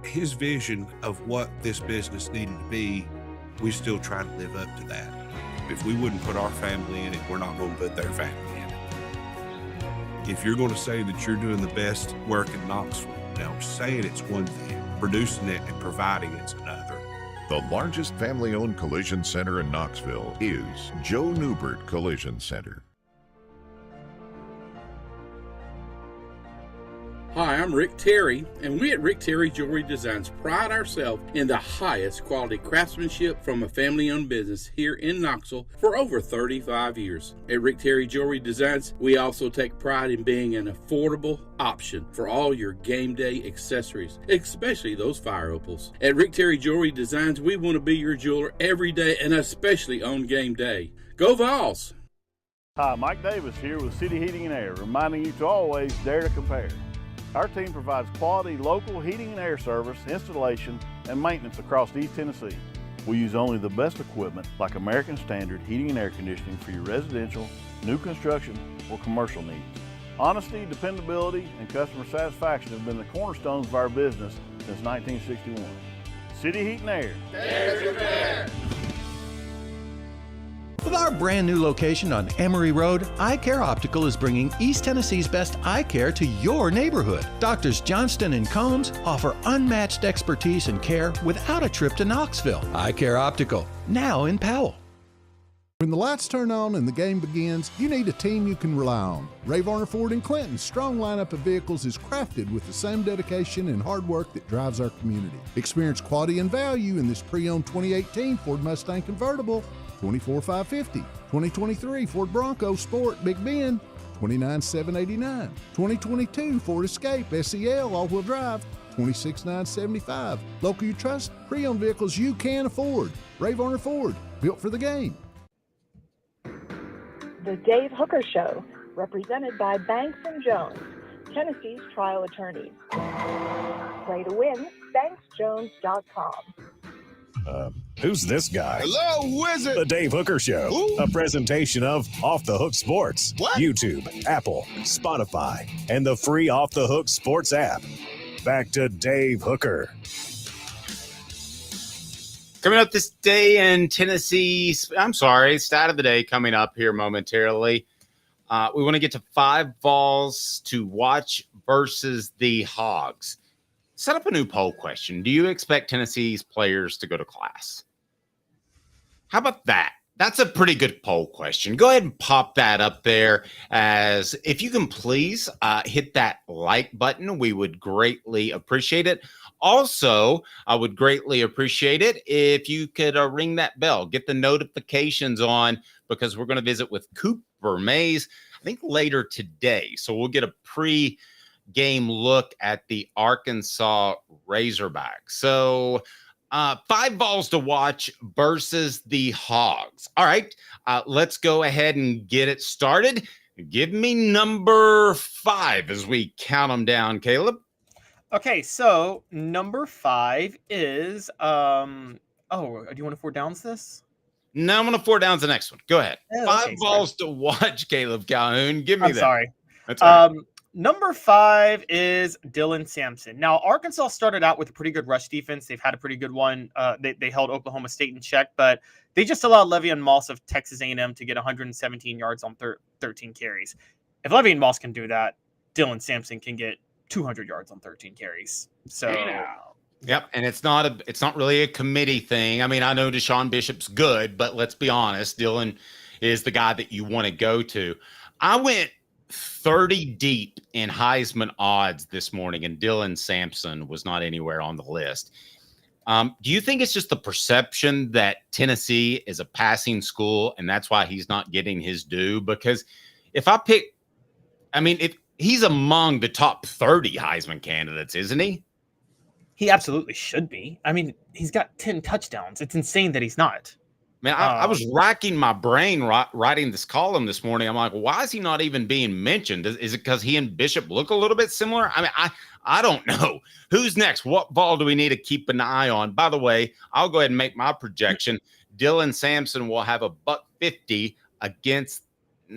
His vision of what this business needed to be, we still try to live up to that. If we wouldn't put our family in it, we're not going to put their family in it. If you're going to say that you're doing the best work in Knoxville, now saying it's one thing, producing it and providing it's another. The largest family-owned collision center in Knoxville is Joe Neubert Collision Center. Hi, I'm Rick Terry, and we at Rick Terry Jewelry Designs pride ourselves in the highest quality craftsmanship from a family-owned business here in Knoxville for over 35 years. At Rick Terry Jewelry Designs, we also take pride in being an affordable option for all your game day accessories, especially those fire opals. At Rick Terry Jewelry Designs, we want to be your jeweler every day and especially on game day. Go Vols! Hi, Mike Davis here with City Heating and Air, reminding you to always dare to compare. Our team provides quality local heating and air service, installation, and maintenance across East Tennessee. We use only the best equipment like American Standard heating and air conditioning for your residential, new construction, or commercial needs. Honesty, dependability, and customer satisfaction have been the cornerstones of our business since 1961. City Heat and Air. Dare to compare. With our brand new location on Emory Road, Eye Care Optical is bringing East Tennessee's best eye care to your neighborhood. Doctors Johnston and Combs offer unmatched expertise and care without a trip to Knoxville. Eye Care Optical, now in Powell. When the lights turn on and the game begins, you need a team you can rely on. Ray Varner Ford in Clinton's strong lineup of vehicles is crafted with the same dedication and hard work that drives our community. Experience quality and value in this pre-owned 2018 Ford Mustang convertible, $24,550, 2023 Ford Bronco Sport Big Bend, $29,789, 2022 Ford Escape SEL all-wheel drive, $26,975. Local you trust, pre-owned vehicles you can afford. Ray Varner Ford, built for the game. The Dave Hooker Show, represented by Banks & Jones, Tennessee's trial attorneys. Play to win, banksjones.com. Who's this guy? Hello, wizard. The Dave Hooker Show, a presentation of Off the Hook Sports, YouTube, Apple, Spotify, and the free Off the Hook Sports app. Back to Dave Hooker. Coming up this day in Tennessee, stat of the day coming up here momentarily. We want to get to 5 balls to watch versus the Hogs. Set up a new poll question. Do you expect Tennessee's players to go to class? How about that? That's a pretty good poll question. Go ahead and pop that up there. As if you can please hit that like button, we would greatly appreciate it. Also, I would greatly appreciate it if you could ring that bell, get the notifications on, because we're going to visit with Cooper Mays, I think later today. So we'll get a pre-game look at the Arkansas Razorbacks. So 5 balls to watch versus the Hogs. All right, let's go ahead and get it started. Give me number 5 as we count them down, Caleb. Okay, so number 5 is do you want to 4 downs this? No, I'm going to 4 downs the next one. Go ahead. Oh, 5 okay, balls to watch, Caleb Calhoun. Give me I'm that. sorry. That's all right. Number 5 is Dylan Sampson. Now, Arkansas started out with a pretty good rush defense. They've had a pretty good one. They held Oklahoma State in check, but they just allowed Le'Veon Moss of Texas A&M to get 117 yards on 13 carries. If Le'Veon Moss can do that, Dylan Sampson can get 200 yards on 13 carries. So, yep, and it's not really a committee thing. I mean, I know Deshaun Bishop's good, but let's be honest, Dylan is the guy that you want to go to. I went 30 deep in Heisman odds this morning, and Dylan Sampson was not anywhere on the list. Do you think it's just the perception that Tennessee is a passing school, and that's why he's not getting his due? Because if he's among the top 30 Heisman candidates, isn't he? He absolutely should be. I mean, he's got 10 touchdowns. It's insane that he's not. Man, I was racking my brain writing this column this morning. I'm like, why is he not even being mentioned? Is it because he and Bishop look a little bit similar? I mean, I don't know. Who's next? What ball do we need to keep an eye on? By the way, I'll go ahead and make my projection. Dylan Sampson will have a $150 against the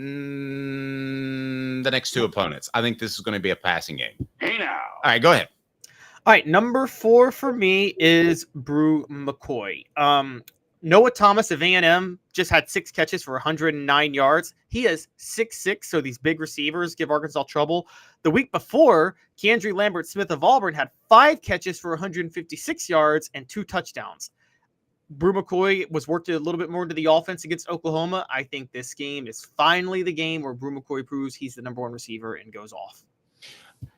next 2 opponents. I think this is going to be a passing game. Hey now. All right, go ahead. All right, number 4 for me is Brew McCoy. Noah Thomas of A&M just had 6 catches for 109 yards. He is 6'6", so these big receivers give Arkansas trouble. The week before, Keandre Lambert-Smith of Auburn had 5 catches for 156 yards and 2 touchdowns. Brew McCoy was worked a little bit more into the offense against Oklahoma. I think this game is finally the game where Brew McCoy proves he's the number 1 receiver and goes off.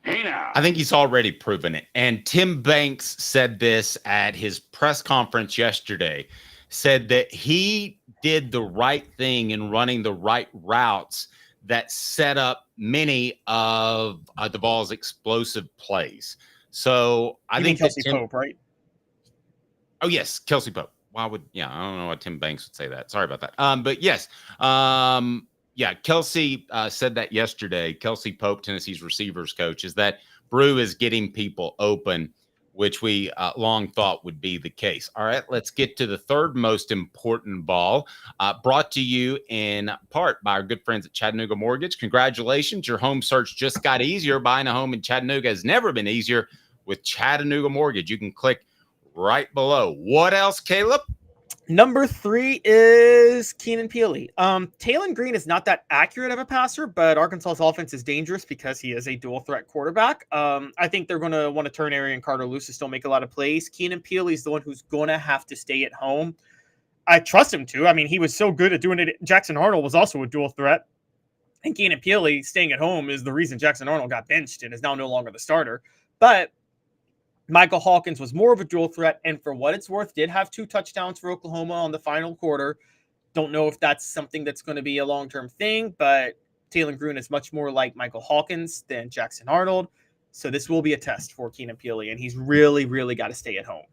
Hey now. I think he's already proven it. And Tim Banks said this at his press conference yesterday, said that he did the right thing in running the right routes that set up many of the Vols' explosive plays. So I think Kelsey Pope, right? Oh, yes, Kelsey Pope. I don't know why Tim Banks would say that. Sorry about that. But yes, Kelsey said that yesterday. Kelsey Pope, Tennessee's receivers coach, is that Brew is getting people open, which we long thought would be the case. All right, let's get to the third most important ball, brought to you in part by our good friends at Chattanooga Mortgage. Congratulations, your home search just got easier. Buying a home in Chattanooga has never been easier with Chattanooga Mortgage. You can click right below. What else, Caleb? Number 3 is Keenan Peely. Taylon Green is not that accurate of a passer, but Arkansas's offense is dangerous because he is a dual threat quarterback. I think they're going to want to turn Arian Carter loose to still make a lot of plays. Keenan Peely is the one who's going to have to stay at home. I trust him to. I mean, he was so good at doing it. Jackson Arnold was also a dual threat. And Keenan Peely staying at home is the reason Jackson Arnold got benched and is now no longer the starter. But Michael Hawkins was more of a dual threat, and for what it's worth, did have 2 touchdowns for Oklahoma on the final quarter. Don't know if that's something that's going to be a long-term thing, but Taylon Green is much more like Michael Hawkins than Jackson Arnold. So this will be a test for Keenan Peely, and he's really, really got to stay at home.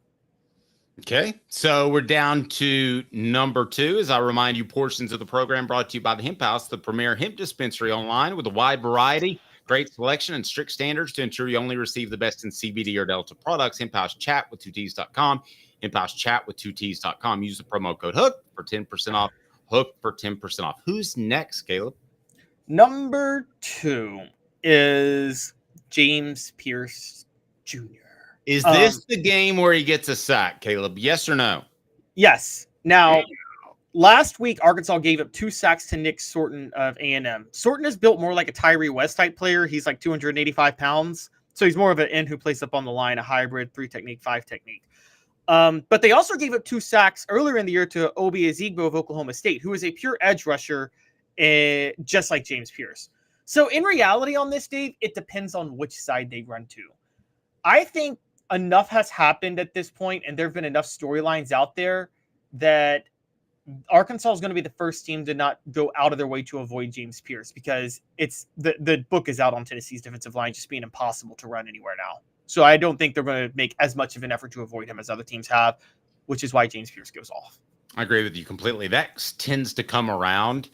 Okay, so we're down to number 2. As I remind you, portions of the program brought to you by the Hemp House, the premier hemp dispensary online with a wide variety, great selection, and strict standards to ensure you only receive the best in CBD or Delta products. Hemp House Chat with 2Ts.com. Hemp House Chat with 2Ts.com. Use the promo code HOOK for 10% off. HOOK for 10% off. Who's next, Caleb? Number 2 is James Pierce Jr. Is this the game where he gets a sack, Caleb? Yes or no? Yes. Now, last week, Arkansas gave up 2 sacks to Nick Sorton of A&M. Sorton is built more like a Tyree West type player. He's like 285 pounds. So he's more of an end who plays up on the line, a hybrid 3 technique, 5 technique. But they also gave up 2 sacks earlier in the year to Obi Ezigbo of Oklahoma State, who is a pure edge rusher, just like James Pierce. So in reality on this, Dave, it depends on which side they run to. I think enough has happened at this point, and there have been enough storylines out there that Arkansas is going to be the first team to not go out of their way to avoid James Pierce, because it's the book is out on Tennessee's defensive line just being impossible to run anywhere now. So I don't think they're going to make as much of an effort to avoid him as other teams have, which is why James Pierce goes off. I agree with you completely. That tends to come around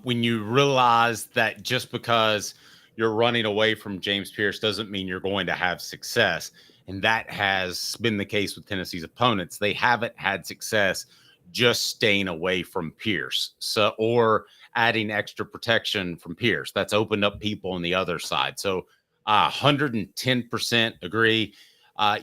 when you realize that just because you're running away from James Pierce doesn't mean you're going to have success. And that has been the case with Tennessee's opponents. They haven't had success just staying away from Pierce, or adding extra protection from Pierce. That's opened up people on the other side. So 110% agree.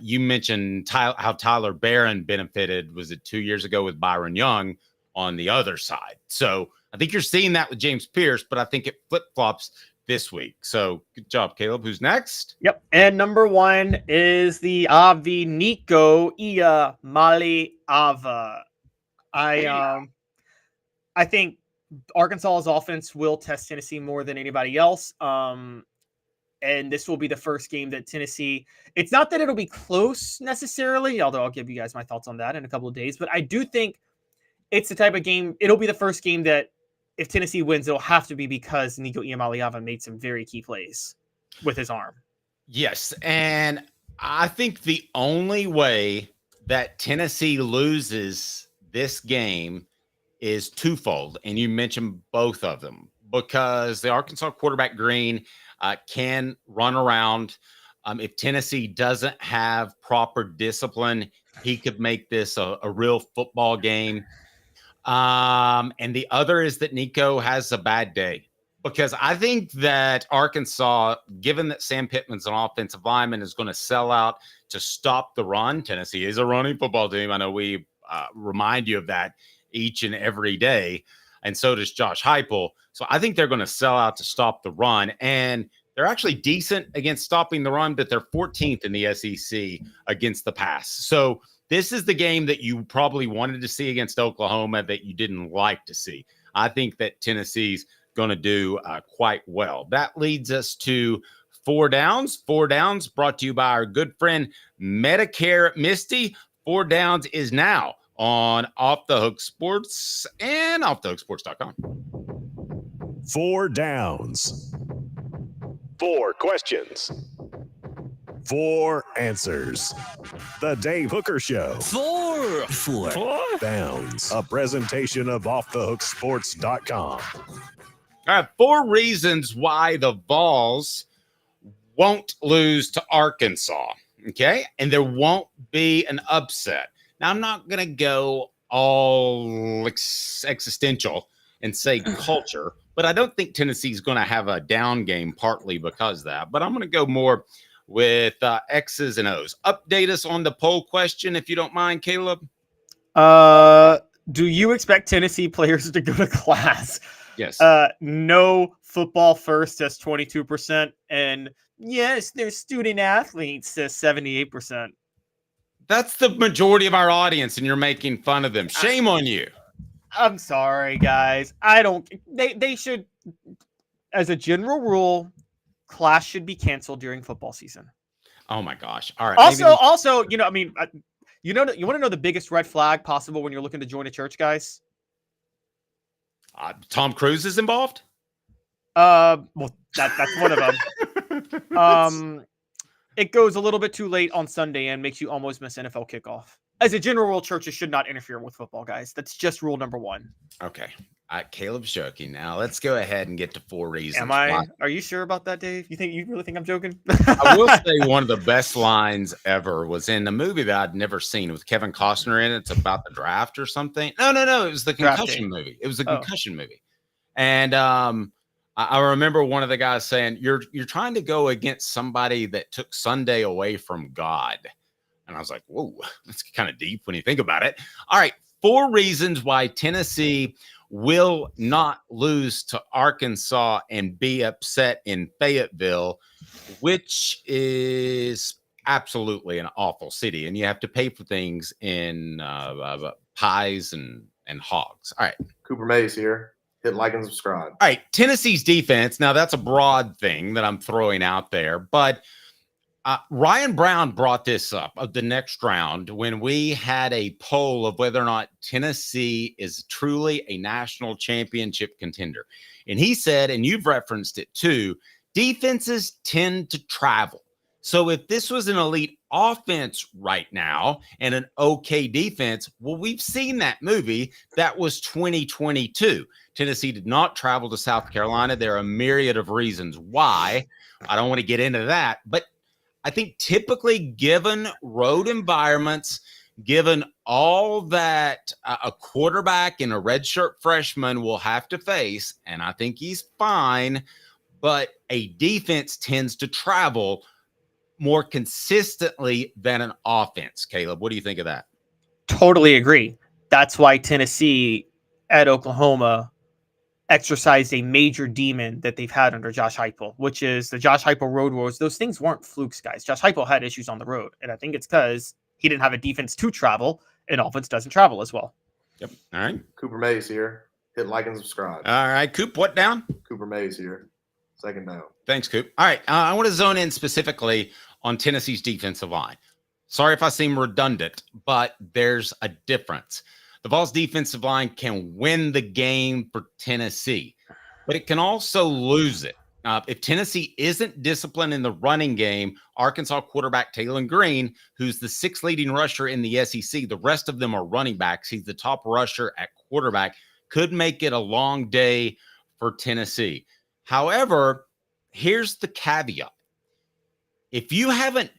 You mentioned how Tyler Barron benefited, was it 2 years ago with Byron Young on the other side? So I think you're seeing that with James Pierce, but I think it flip-flops this week. So good job, Caleb. Who's next? Yep. And number 1 is the Avi Nico Iamaleava. I think Arkansas's offense will test Tennessee more than anybody else. And this will be the first game that Tennessee, it's not that it'll be close necessarily, although I'll give you guys my thoughts on that in a couple of days, but I do think it's the type of game, it'll be the first game that if Tennessee wins, it'll have to be because Nico Iamaleava made some very key plays with his arm. Yes. And I think the only way that Tennessee loses this game is twofold. And you mentioned both of them, because the Arkansas quarterback Green can run around. If Tennessee doesn't have proper discipline, he could make this a real football game. And the other is that Nico has a bad day, because I think that Arkansas, given that Sam Pittman's an offensive lineman, is going to sell out to stop the run. Tennessee is a running football team. I know we remind you of that each and every day. And so does Josh Heupel. So I think they're going to sell out to stop the run. And they're actually decent against stopping the run, but they're 14th in the SEC against the pass. So this is the game that you probably wanted to see against Oklahoma that you didn't like to see. I think that Tennessee's going to do quite well. That leads us to 4 Downs. 4 Downs brought to you by our good friend Medicare Misty. 4 Downs is now on Off the Hook Sports and offthehooksports.com. 4 Downs. 4 questions. 4 answers. The Dave Hooker Show. 4 Downs. A presentation of offthehooksports.com. All right, 4 reasons why the Vols won't lose to Arkansas. Okay, and there won't be an upset. Now, I'm not going to go all existential and say culture, but I don't think Tennessee's going to have a down game partly because of that. But I'm going to go more with X's and O's. Update us on the poll question, if you don't mind, Caleb. Do you expect Tennessee players to go to class? Yes. No football first says 22%. And yes, there's student athletes says 78%. That's the majority of our audience, and you're making fun of them. Shame on you. I'm sorry, guys. They should, as a general rule, class should be canceled during football season. Oh my gosh. All right. Also, you want to know the biggest red flag possible when you're looking to join a church, guys? Tom Cruise is involved? Well, that's one of them. It goes a little bit too late on Sunday and makes you almost miss NFL kickoff. As a general rule, churches should not interfere with football, guys. That's just rule number 1. Okay. Caleb's joking. Now let's go ahead and get to 4 reasons. Are you sure about that, Dave? You really think I'm joking? I will say one of the best lines ever was in a movie that I'd never seen with Kevin Costner in it. It's about the draft or something. No. It was the concussion movie. It was the concussion movie. And I remember one of the guys saying, you're trying to go against somebody that took Sunday away from God. And I was like, whoa, that's kind of deep when you think about it. All right, 4 reasons why Tennessee will not lose to Arkansas and be upset in Fayetteville, which is absolutely an awful city. And you have to pay for things in pies and hogs. All right. Cooper Mays here. Hit like and subscribe. All right, Tennessee's defense. Now, that's a broad thing that I'm throwing out there, but Ryan Brown brought this up of the next round when we had a poll of whether or not Tennessee is truly a national championship contender. And he said, and you've referenced it too, defenses tend to travel. So if this was an elite offense right now and an okay defense, well, we've seen that movie. That was 2022. Tennessee did not travel to South Carolina. There are a myriad of reasons why. I don't want to get into that. But I think typically given road environments, given all that a quarterback and a redshirt freshman will have to face, and I think he's fine, but a defense tends to travel more consistently than an offense. Caleb, what do you think of that? Totally agree. That's why Tennessee at Oklahoma exercised a major demon that they've had under Josh Heupel, which is the Josh Heupel road wars. Those things weren't flukes, guys. Josh Heupel had issues on the road, and I think it's because he didn't have a defense to travel, and offense doesn't travel as well. Yep. All right. Cooper Mays here. Hit like and subscribe. All right. Coop, what down? Cooper Mays here. Second down. Thanks, Coop. All right. I want to zone in specifically on Tennessee's defensive line. Sorry if I seem redundant, but there's a difference. The Vols defensive line can win the game for Tennessee, but it can also lose it. If Tennessee isn't disciplined in the running game, Arkansas quarterback Taylor Green, who's the sixth leading rusher in the SEC, the rest of them are running backs. He's the top rusher at quarterback, could make it a long day for Tennessee. However, here's the caveat. If you haven't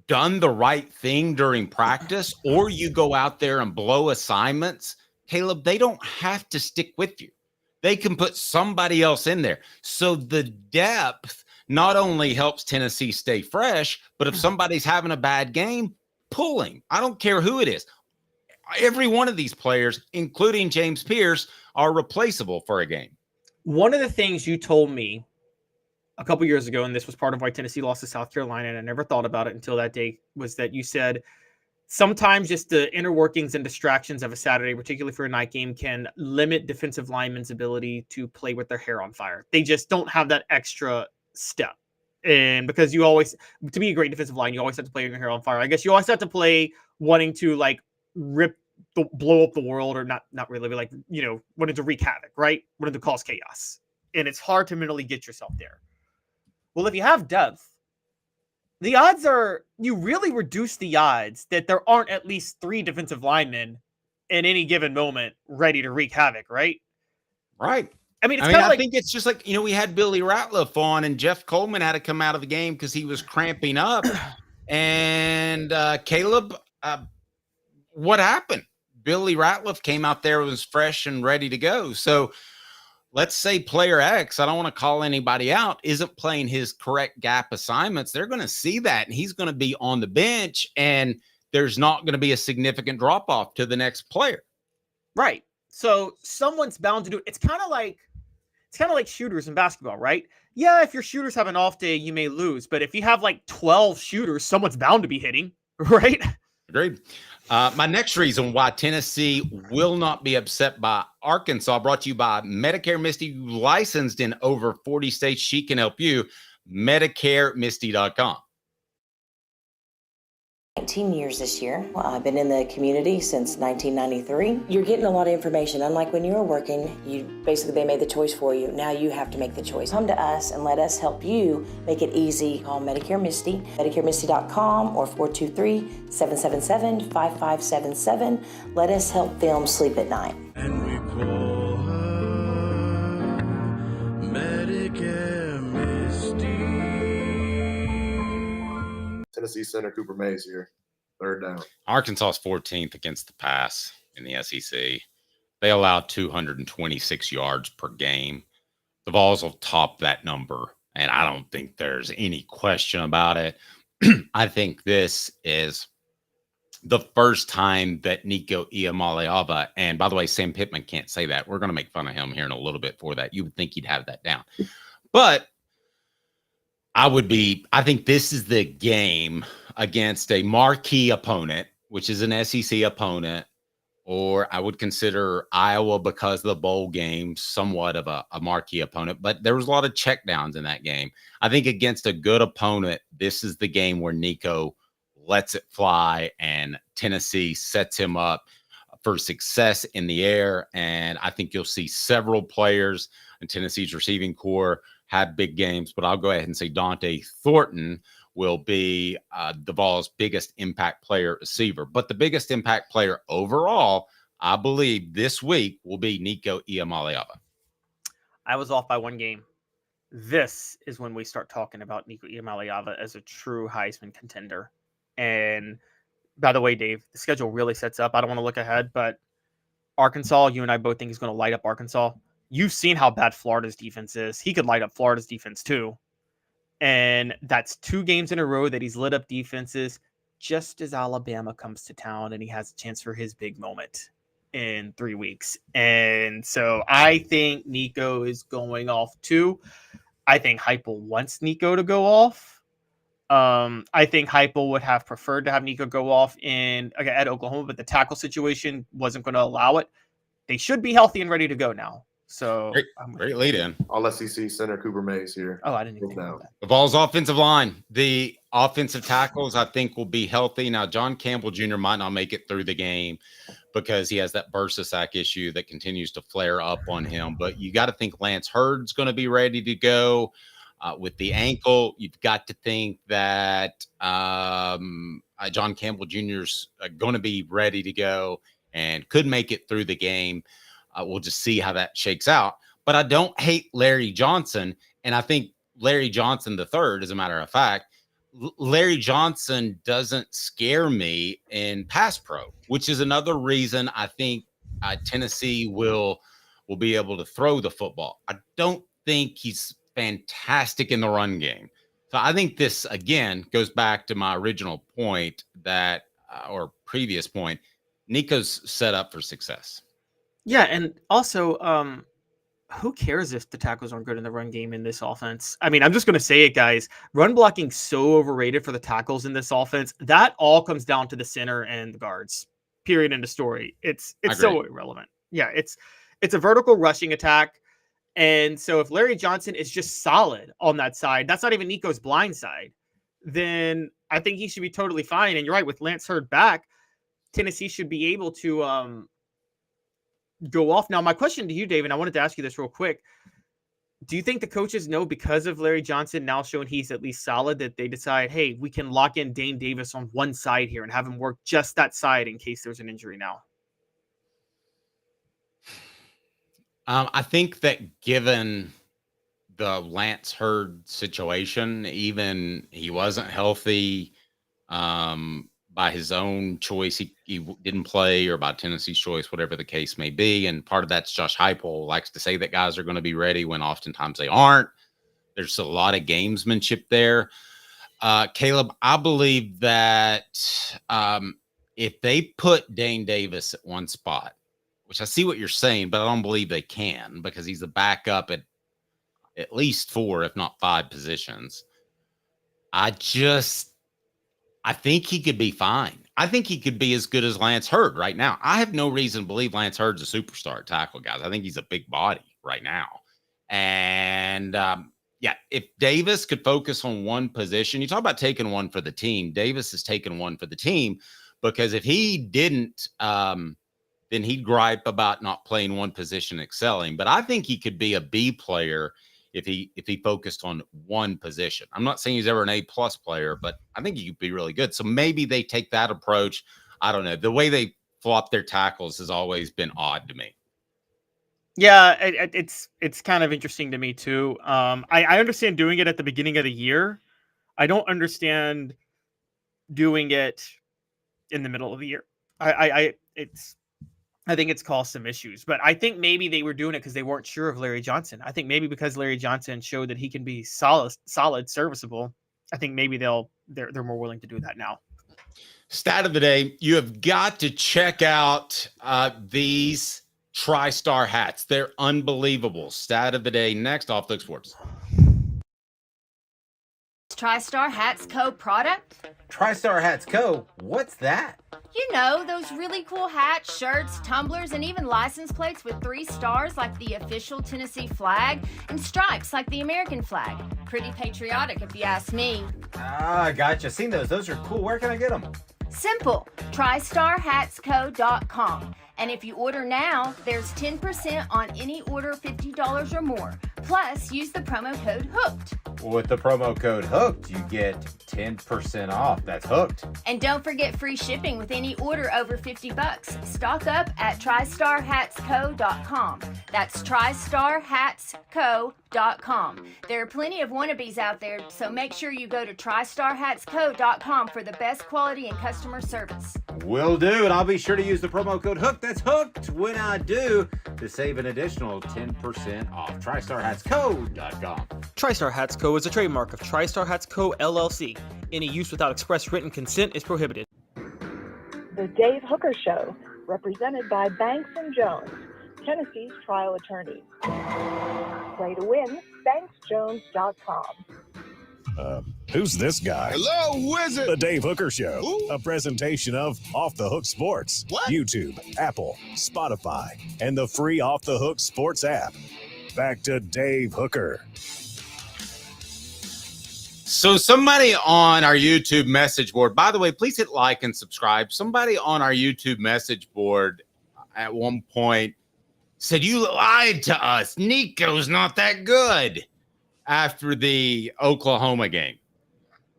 done the right thing during practice, or you go out there and blow assignments, Caleb, they don't have to stick with you. They can put somebody else in there. So the depth not only helps Tennessee stay fresh, but if somebody's having a bad game, pull him. I don't care who it is. Every one of these players, including James Pierce, are replaceable for a game. One of the things you told me a couple years ago, and this was part of why Tennessee lost to South Carolina, and I never thought about it until that day, was that you said sometimes just the inner workings and distractions of a Saturday, particularly for a night game, can limit defensive linemen's ability to play with their hair on fire. They just don't have that extra step. And because you always, to be a great defensive line, you always have to play with your hair on fire. I guess you always have to play wanting to like blow up the world, or not really, but like, you know, wanting to wreak havoc, right? Wanting to cause chaos. And it's hard to mentally get yourself there. Well, if you have depth, the odds are, you really reduce the odds that there aren't at least 3 defensive linemen in any given moment ready to wreak havoc, right? Right. I mean, I think it's just like, you know, we had Billy Ratliff on, and Jeff Coleman had to come out of the game because he was cramping up. And Caleb, what happened? Billy Ratliff came out there, was fresh and ready to go. So let's say player X, I don't want to call anybody out, isn't playing his correct gap assignments. They're going to see that, and he's going to be on the bench, and there's not going to be a significant drop off to the next player. Right. So someone's bound to do it. It's kind of like shooters in basketball, right? Yeah, if your shooters have an off day, you may lose. But if you have like 12 shooters, someone's bound to be hitting, right? Agreed. My next reason why Tennessee will not be upset by Arkansas, brought to you by Medicare Misty, licensed in over 40 states. She can help you. MedicareMisty.com. 19 years this year. I've been in the community since 1993. You're getting a lot of information. Unlike when you were working, they made the choice for you. Now you have to make the choice. Come to us and let us help you make it easy. Call Medicare Misty, MedicareMisty.com, or 423-777-5577. Let us help them sleep at night. And we call her Medicare Misty. Tennessee center Cooper Mays here. Third down. Arkansas's 14th against the pass in the SEC. They allow 226 yards per game. The Vols will top that number, and I don't think there's any question about it. I think this is the first time that Nico Iamaleava, and by the way, Sam Pittman can't say that. We're going to make fun of him here in a little bit for that. You would think he'd have that down. But I think this is the game against a marquee opponent, which is an SEC opponent, or I would consider Iowa, because of the bowl game, somewhat of a marquee opponent. But there was a lot of checkdowns in that game. I think against a good opponent, this is the game where Nico lets it fly and Tennessee sets him up for success in the air. And I think you'll see several players in Tennessee's receiving core have big games, but I'll go ahead and say Dante Thornton will be the Vols' biggest impact player receiver. But the biggest impact player overall, I believe, this week will be Nico Iamaleava. I was off by 1 game. This is when we start talking about Nico Iamaleava as a true Heisman contender. And by the way, Dave, the schedule really sets up. I don't want to look ahead, but Arkansas, you and I both think he's going to light up Arkansas. You've seen how bad Florida's defense is. He could light up Florida's defense too. And that's 2 games in a row that he's lit up defenses just as Alabama comes to town and he has a chance for his big moment in 3 weeks. And so I think Nico is going off too. I think Heupel wants Nico to go off. I think Heupel would have preferred to have Nico go off at Oklahoma, but the tackle situation wasn't going to allow it. They should be healthy and ready to go now. So great lead in. All SEC center Cooper Mays here. Oh, I didn't even think about that. The Vols' offensive line, the offensive tackles, I think will be healthy. Now, John Campbell Jr. might not make it through the game because he has that bursa sack issue that continues to flare up on him. But you got to think Lance Heard's going to be ready to go with the ankle. You've got to think that John Campbell Jr.'s going to be ready to go and could make it through the game. We'll just see how that shakes out. But I don't hate Larry Johnson. And I think Larry Johnson III, as a matter of fact, Larry Johnson doesn't scare me in pass pro, which is another reason I think Tennessee will be able to throw the football. I don't think he's fantastic in the run game. So I think this, again, goes back to my original point that, or previous point, Nico's set up for success. Yeah, and also, who cares if the tackles aren't good in the run game in this offense? I mean, I'm just going to say it, guys. Run blocking so overrated for the tackles in this offense. That all comes down to the center and the guards. Period. End of story. It's so irrelevant. Yeah, it's a vertical rushing attack. And so if Larry Johnson is just solid on that side, that's not even Nico's blind side, then I think he should be totally fine. And you're right, with Lance Heard back, Tennessee should be able to go off. Now, my question to you, David, I wanted to ask you this real quick. Do you think the coaches know, because of Larry Johnson now showing he's at least solid, that they decide, hey, we can lock in Dane Davis on one side here and have him work just that side in case there's an injury now? I think that given the Lance Heard situation, even he wasn't healthy, by his own choice, he didn't play, or by Tennessee's choice, whatever the case may be. And part of that's Josh Heupel likes to say that guys are going to be ready when oftentimes they aren't. There's a lot of gamesmanship there. Caleb, I believe that if they put Dane Davis at one spot, which I see what you're saying, but I don't believe they can, because he's a backup at least 4, if not 5 positions. I think he could be fine. I think he could be as good as Lance Heard right now. I have no reason to believe Lance Heard's a superstar at tackle, guys. I think he's a big body right now. And, if Davis could focus on one position, you talk about taking one for the team. Davis has taken one for the team, because if he didn't, then he'd gripe about not playing one position, excelling. But I think he could be a B player if he focused on one position. I'm not saying he's ever an A+ player, but I think he could be really good. So maybe they take that approach. I don't know. The way they flop their tackles has always been odd to me. Yeah, it's kind of interesting to me too. I understand doing it at the beginning of the year. I don't understand doing it in the middle of the year. I think it's caused some issues, but I think maybe they were doing it because they weren't sure of Larry Johnson. I think maybe because Larry Johnson showed that he can be solid, serviceable. I think maybe they're more willing to do that now. Stat of the day: you have got to check out these TriStar hats. They're unbelievable. Stat of the day next. Off the Sports. TriStar Hats Co. product? TriStar Hats Co. What's that? You know, those really cool hats, shirts, tumblers, and even license plates with 3 stars like the official Tennessee flag and stripes like the American flag. Pretty patriotic if you ask me. Ah, gotcha. Seen those. Those are cool. Where can I get them? Simple. TriStarHatsCo.com. And if you order now, there's 10% on any order $50 or more. Plus, use the promo code HOOKED. With the promo code HOOKED, you get 10% off. That's hooked. And don't forget free shipping with any order over $50. Stock up at TristarHatsCo.com. That's TristarHatsCo.com. There are plenty of wannabes out there, so make sure you go to TristarHatsCo.com for the best quality and customer service. Will do, and I'll be sure to use the promo code HOOKED. That's hooked when I do to save an additional 10% off. TristarHatsCo.com. TriStar Hats Co. is a trademark of TriStar Hats Co. LLC. Any use without express written consent is prohibited. The Dave Hooker Show, represented by Banks and Jones, Tennessee's trial attorneys. Play to win, banksjones.com. Who's this guy? Hello, wizard. The Dave Hooker Show, Who? a presentation of Off the Hook Sports, What? YouTube, Apple, Spotify, and the free Off the Hook Sports app. Back to Dave Hooker. So somebody on our YouTube message board, by the way, please hit like and subscribe. Somebody on our YouTube message board at one point said, "You lied to us. Nico's not that good," after the Oklahoma game.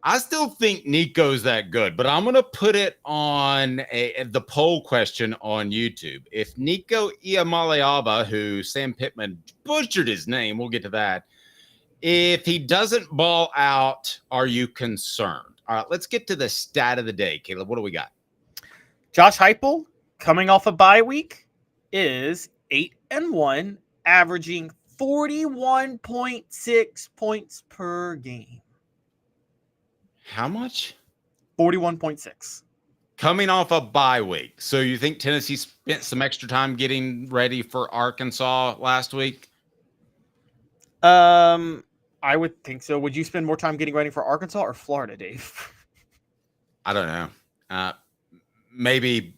I still think Nico's that good, but I'm going to put it on the poll question on YouTube. If Nico Iamaleava, who Sam Pittman butchered his name, we'll get to that. If he doesn't ball out, are you concerned? All right, let's get to the stat of the day. Caleb, what do we got? Josh Heupel, coming off a bye week, is 8-1, averaging 41.6 points per game. How much? 41.6. Coming off a bye week. So you think Tennessee spent some extra time getting ready for Arkansas last week? I would think so. Would you spend more time getting ready for Arkansas or Florida, Dave? I don't know. Maybe.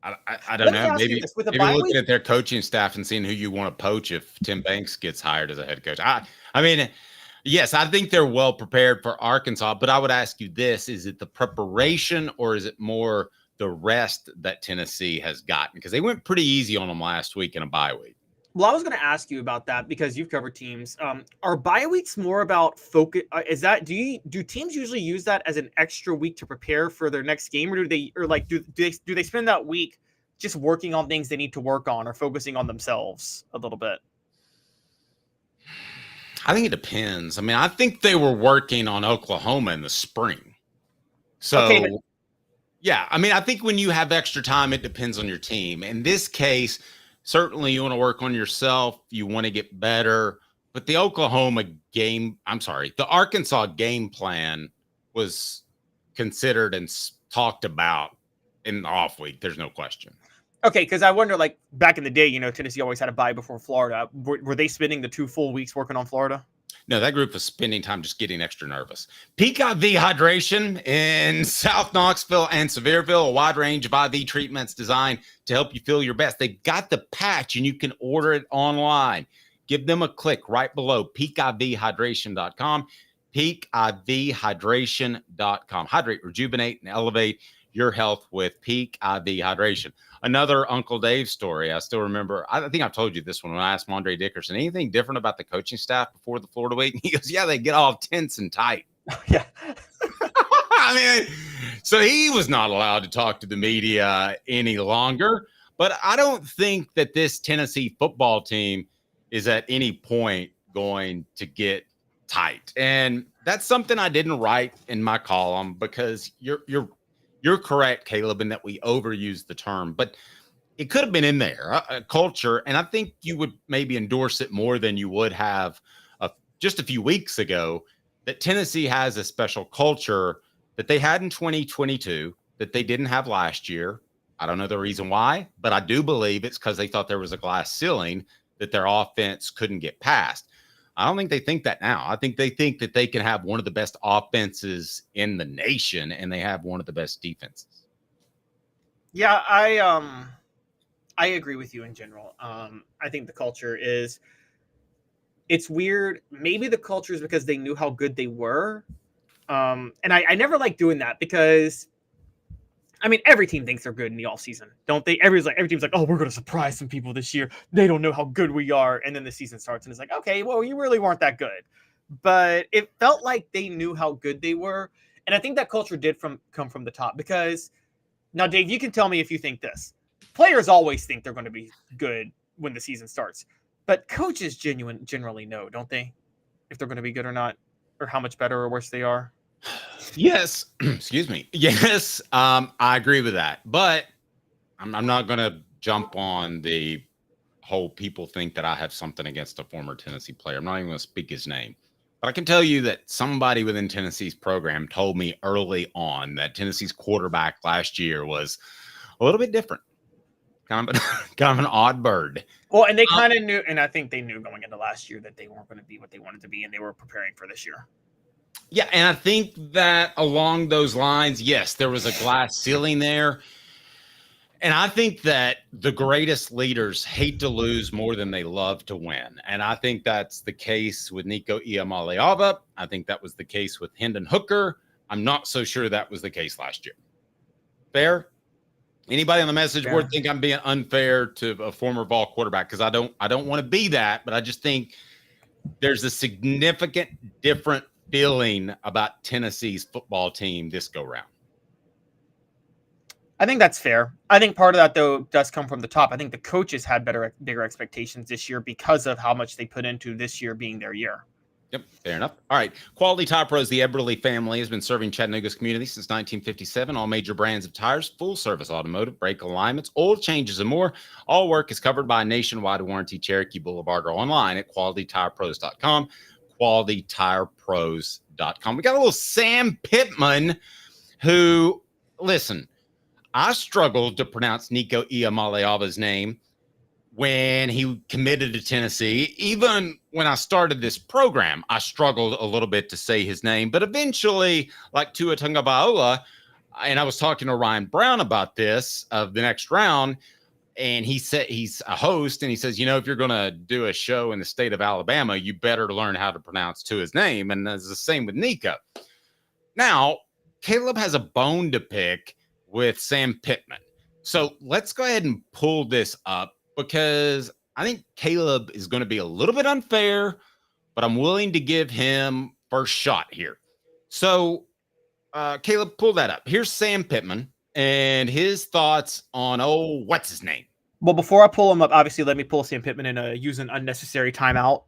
I don't know. Maybe looking at their coaching staff and seeing who you want to poach if Tim Banks gets hired as a head coach. I mean, yes, I think they're well prepared for Arkansas, but I would ask you this: is it the preparation or is it more the rest that Tennessee has gotten? Because they went pretty easy on them last week in a bye week. Well, I was going to ask you about that because you've covered teams. Are bye weeks more about focus? Do teams usually use that as an extra week to prepare for their next game, or do they spend that week just working on things they need to work on or focusing on themselves a little bit? I think it depends. I mean, I think they were working on Oklahoma in the spring. So, okay, yeah, I mean, I think when you have extra time, it depends on your team. In this case, certainly you want to work on yourself. You want to get better. But the the Arkansas game plan was considered and talked about in the off week. There's no question. Okay, because I wonder, like, back in the day, Tennessee always had a bye before Florida. Were they spending the 2 full weeks working on Florida? No, that group was spending time just getting extra nervous. Peak IV Hydration in South Knoxville and Sevierville, a wide range of IV treatments designed to help you feel your best. They've got the patch, and you can order it online. Give them a click right below, peakivhydration.com, peakivhydration.com. Hydrate, rejuvenate, and elevate your health with Peak IV Hydration. Another Uncle Dave story. I still remember, I think I've told you this one when I asked Mondre Dickerson, anything different about the coaching staff before the Florida week? He goes, yeah, they get all tense and tight. Yeah. I mean, so he was not allowed to talk to the media any longer. But I don't think that this Tennessee football team is at any point going to get tight. And that's something I didn't write in my column because you're correct, Caleb, in that we overuse the term, but it could have been in there, a culture. And I think you would maybe endorse it more than you would have just a few weeks ago, that Tennessee has a special culture that they had in 2022 that they didn't have last year. I don't know the reason why, but I do believe it's because they thought there was a glass ceiling that their offense couldn't get past. I don't think they think that now. I think they think that they can have one of the best offenses in the nation, and they have one of the best defenses. Yeah, I agree with you in general. I think the culture it's weird. Maybe the culture is because they knew how good they were. And I never like doing that because, I mean, every team thinks they're good in the offseason, don't they? Every team's like, oh, we're going to surprise some people this year. They don't know how good we are. And then the season starts and it's like, okay, well, you really weren't that good. but it felt like they knew how good they were. And I think that culture did come from the top, because now, Dave, you can tell me if you think this. Players always think they're going to be good when the season starts, but coaches generally know, don't they, if they're going to be good or not, or how much better or worse they are? Yes. Excuse me. Yes. I agree with that, but I'm not going to jump on the whole people think that I have something against a former Tennessee player. I'm not even going to speak his name, but I can tell you that somebody within Tennessee's program told me early on that Tennessee's quarterback last year was a little bit different. Kind of an odd bird. Well, and they kind of knew, and I think they knew going into last year that they weren't going to be what they wanted to be, and they were preparing for this year. Yeah, and I think that along those lines, yes, there was a glass ceiling there. And I think that the greatest leaders hate to lose more than they love to win. And I think that's the case with Nico Iamaleava. I think that was the case with Hendon Hooker. I'm not so sure that was the case last year. Fair? Anybody on the message board think I'm being unfair to a former Vol quarterback? Because I don't want to be that, but I just think there's a significant different feeling about Tennessee's football team this go round. I think that's fair. I think part of that, though, does come from the top. I think the coaches had bigger expectations this year because of how much they put into this year being their year. Yep, fair enough. All right. Quality Tire Pros, the Eberle family, has been serving Chattanooga's community since 1957. All major brands of tires, full service automotive, brake alignments, oil changes, and more. All work is covered by a nationwide warranty. Cherokee Blvd or online at qualitytirepros.com. qualitytirepros.com. We got a little Sam Pittman who, listen, I struggled to pronounce Nico Iamaleava's name when he committed to Tennessee. Even when I started this program, I struggled a little bit to say his name. But eventually, like Tua Tagovailoa, and I was talking to Ryan Brown about this of the next round, and he said he's a host, and he says, you know, if you're going to do a show in the state of Alabama, you better learn how to pronounce Tua's name. And it's the same with Nico. Now, Caleb has a bone to pick with Sam Pittman. So let's go ahead and pull this up, because I think Caleb is going to be a little bit unfair, but I'm willing to give him first shot here. So Caleb, pull that up. Here's Sam Pittman and his thoughts on, what's his name? Well, before I pull him up, obviously let me pull Sam Pittman and use an unnecessary timeout,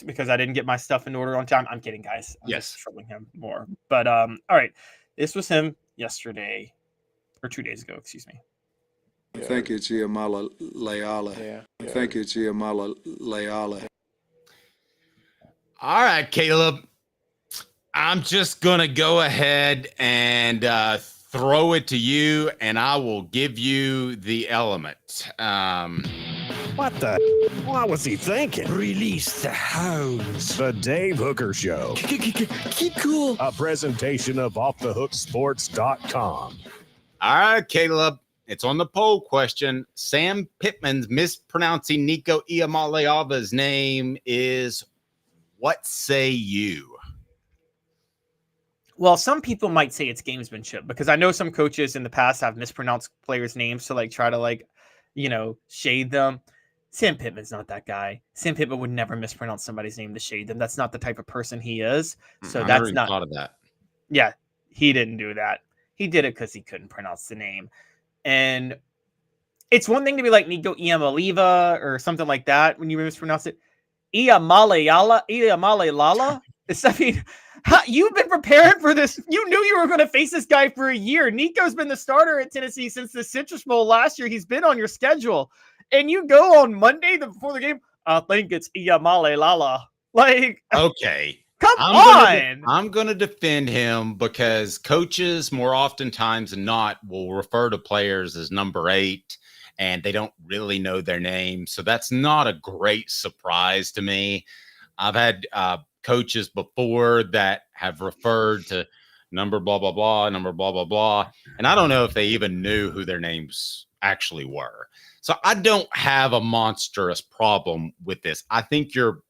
because I didn't get my stuff in order on time. I'm kidding, guys. I'm just troubling him more. But all right, this was him yesterday, or 2 days ago, excuse me. I think it's Iamaleava. Yeah. I think it's Iamaleava. All right, Caleb. I'm just going to go ahead and throw it to you, and I will give you the element. What the? What was he thinking? Release the hounds. The Dave Hooker Show. Keep cool. A presentation of OffTheHookSports.com. All right, Caleb. It's on the poll question. Sam Pittman's mispronouncing Nico Iamaleava's name is, what say you? Well, some people might say it's gamesmanship, because I know some coaches in the past have mispronounced players' names to try to shade them. Sam Pittman's not that guy. Sam Pittman would never mispronounce somebody's name to shade them. That's not the type of person he is. So I that's never not thought of that. Yeah, he didn't do that. He did it because he couldn't pronounce the name. And it's one thing to be like Nico Iamaleava or something like that when you mispronounce it. Iamaleava. You've been preparing for this. You knew you were going to face this guy for a year. Nico's been the starter at Tennessee since the Citrus Bowl last year. He's been on your schedule. And you go on Monday before the game, I think it's Iamaleava. Okay. Come on. I'm going to defend him, because coaches more oftentimes than not will refer to players as number 8, and they don't really know their name. So that's not a great surprise to me. I've had coaches before that have referred to number blah, blah, blah, number blah, blah, blah. And I don't know if they even knew who their names actually were. So I don't have a monstrous problem with this. I think you're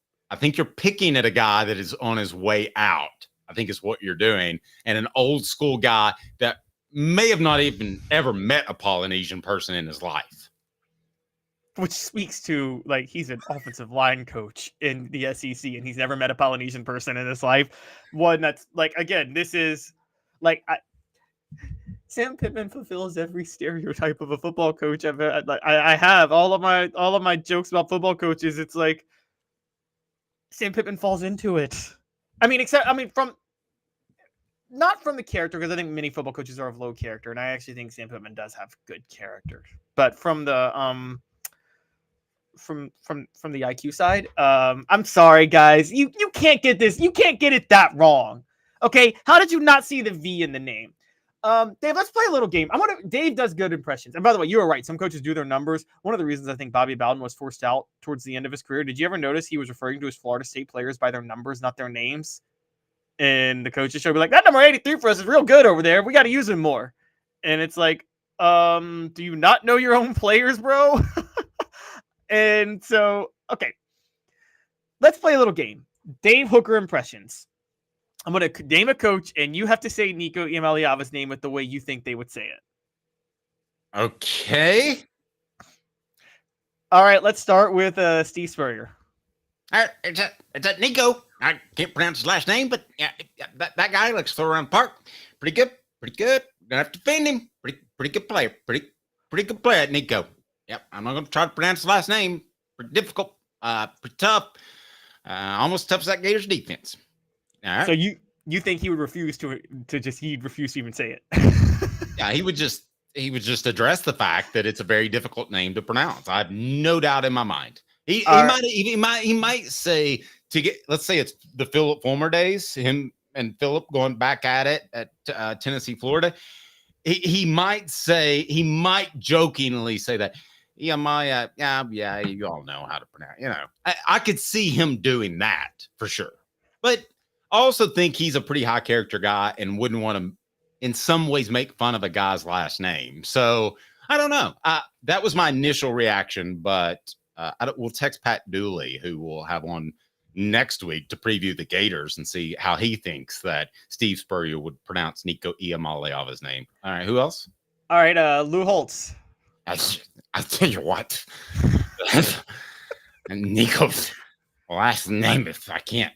picking at a guy that is on his way out, I think is what you're doing. And an old school guy that may have not even ever met a Polynesian person in his life. which speaks to like he's an offensive line coach in the SEC and he's never met a Polynesian person in his life. One that's like, again, this is like Sam Pittman fulfills every stereotype of a football coach I've had. Like I have all of my jokes about football coaches. It's like Sam Pittman falls into it. Not from the character, because I think many football coaches are of low character, and I actually think Sam Pittman does have good character. But from the from the IQ side, I'm sorry guys, you can't get this, you can't get it that wrong. Okay, how did you not see the V in the name? Dave, let's play a little game. Dave does good impressions, and by the way, you were right. Some coaches do their numbers. One of the reasons I think Bobby Bowden was forced out towards the end of his career. Did you ever notice he was referring to his Florida State players by their numbers, not their names? And the coaches show be like, that number 83 for us is real good over there. We got to use him more. And it's like, do you not know your own players, bro? And so, okay, let's play a little game. Dave Hooker impressions. I'm going to name a coach, and you have to say Nico Iamaleava's name with the way you think they would say it. Okay. All right, let's start with Steve Spurrier. It's a Nico. I can't pronounce his last name, but yeah, that guy likes to throw around the park. Pretty good. Gonna have to defend him. Pretty good player. Pretty good player, Nico. Yep, I'm not gonna try to pronounce his last name. Pretty difficult. Pretty tough. Almost tough as that Gators defense. All right. So you think he would refuse he'd refuse to even say it? Yeah, he would just address the fact that it's a very difficult name to pronounce. I have no doubt in my mind. He might say, to get, let's say it's the Philip Fulmer days, him and Philip going back at it at Tennessee, Florida. He might jokingly say that. Yeah, you all know how to pronounce. You know, I could see him doing that for sure. But I also think he's a pretty high character guy and wouldn't want to, in some ways, make fun of a guy's last name. So I don't know. That was my initial reaction, but we'll text Pat Dooley, who we'll have on next week to preview the Gators and see how he thinks that Steve Spurrier would pronounce Nico Iamaleava's name. All right, who else? All right, Lou Holtz. I tell you what, Nico's last name, if I can't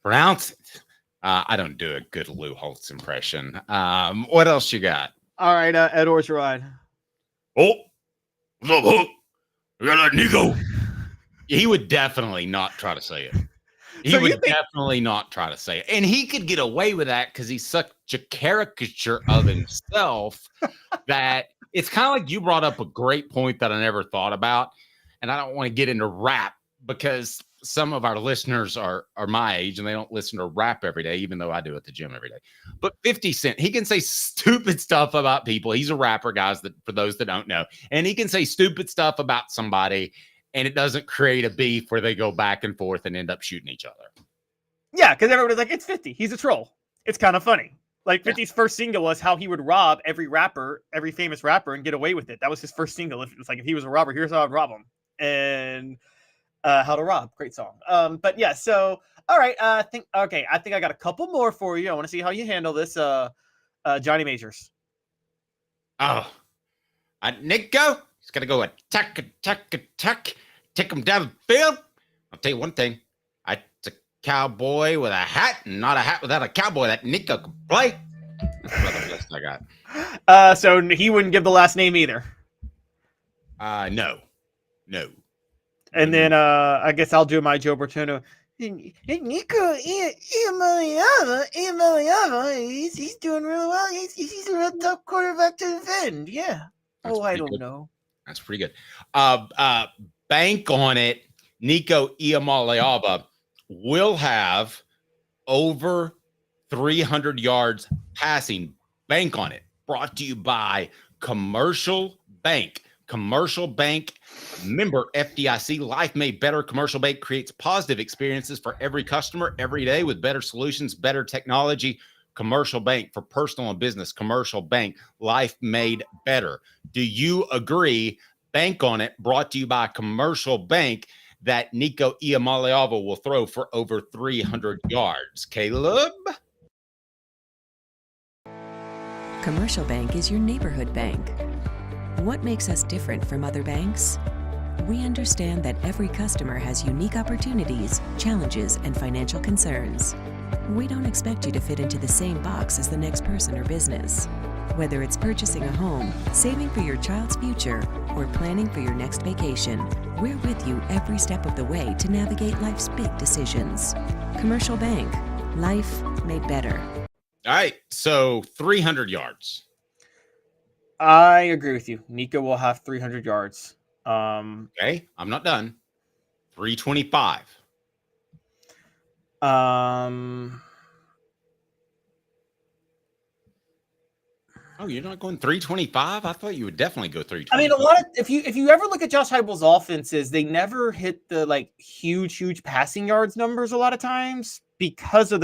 pronounce it, I don't do a good Lou Holtz impression. What else you got? All right, Ed Orgeron. Oh, what's up, Hook? We got that Nico. He would definitely not try to say it. He would definitely not try to say it. And he could get away with that because he's such a caricature of himself that it's kind of like you brought up a great point that I never thought about. And I don't want to get into rap because some of our listeners are my age and they don't listen to rap every day, even though I do at the gym every day. But 50 Cent, he can say stupid stuff about people. He's a rapper, guys, that for those that don't know. And he can say stupid stuff about somebody and it doesn't create a beef where they go back and forth and end up shooting each other. Yeah, because everybody's like, it's 50. He's a troll. It's kind of funny. Like 50's first single was how he would rob every famous rapper and get away with it. That was his first single. It's like, if he was a robber, here's how I'd rob him. And How to Rob, great song. But yeah, so all right. I think I got a couple more for you. I want to see how you handle this. Johnny Majors. Oh, Nico, he's gonna go attack, take him down the field. I'll tell you one thing. It's a cowboy with a hat, and not a hat without a cowboy. That Nico can play. That's about the list I got. So he wouldn't give the last name either. No. And then I guess I'll do my Joe Bertino. Nico Iamaleava, he's doing really well. He's a real tough quarterback to defend. Yeah. I don't know. That's pretty good. Bank on it. Nico Iamaleava will have over 300 yards passing. Bank on it. Brought to you by Commercial Bank. Commercial Bank, member FDIC, life made better. Commercial Bank creates positive experiences for every customer every day with better solutions, better technology. Commercial Bank for personal and business. Commercial Bank, life made better. Do you agree? Bank on it. Brought to you by Commercial Bank that Nico Iamaleava will throw for over 300 yards. Caleb? Commercial Bank is your neighborhood bank. What makes us different from other banks? We understand that every customer has unique opportunities, challenges, and financial concerns. We don't expect you to fit into the same box as the next person or business. Whether it's purchasing a home, saving for your child's future, or planning for your next vacation, we're with you every step of the way to navigate life's big decisions. Commercial Bank. Life made better. All right, so 300 yards. I agree with you. Nico will have 300 yards. Okay, I'm not done. 325. Oh, you're not going 325? I thought you would definitely go 325. I mean, a lot of if you ever look at Josh Heupel's offenses, they never hit the like huge passing yards numbers a lot of times because of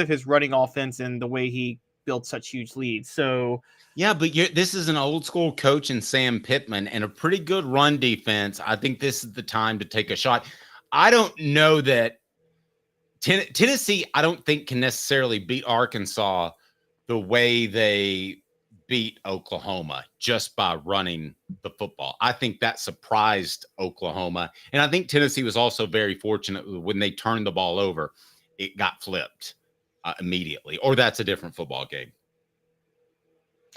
his running offense and the way he built such huge leads. So yeah, but this is an old school coach in Sam Pittman and a pretty good run defense. I think this is the time to take a shot. I don't know that Tennessee, I don't think can necessarily beat Arkansas the way they beat Oklahoma just by running the football. I think that surprised Oklahoma. And I think Tennessee was also very fortunate when they turned the ball over, it got flipped immediately. Or that's a different football game.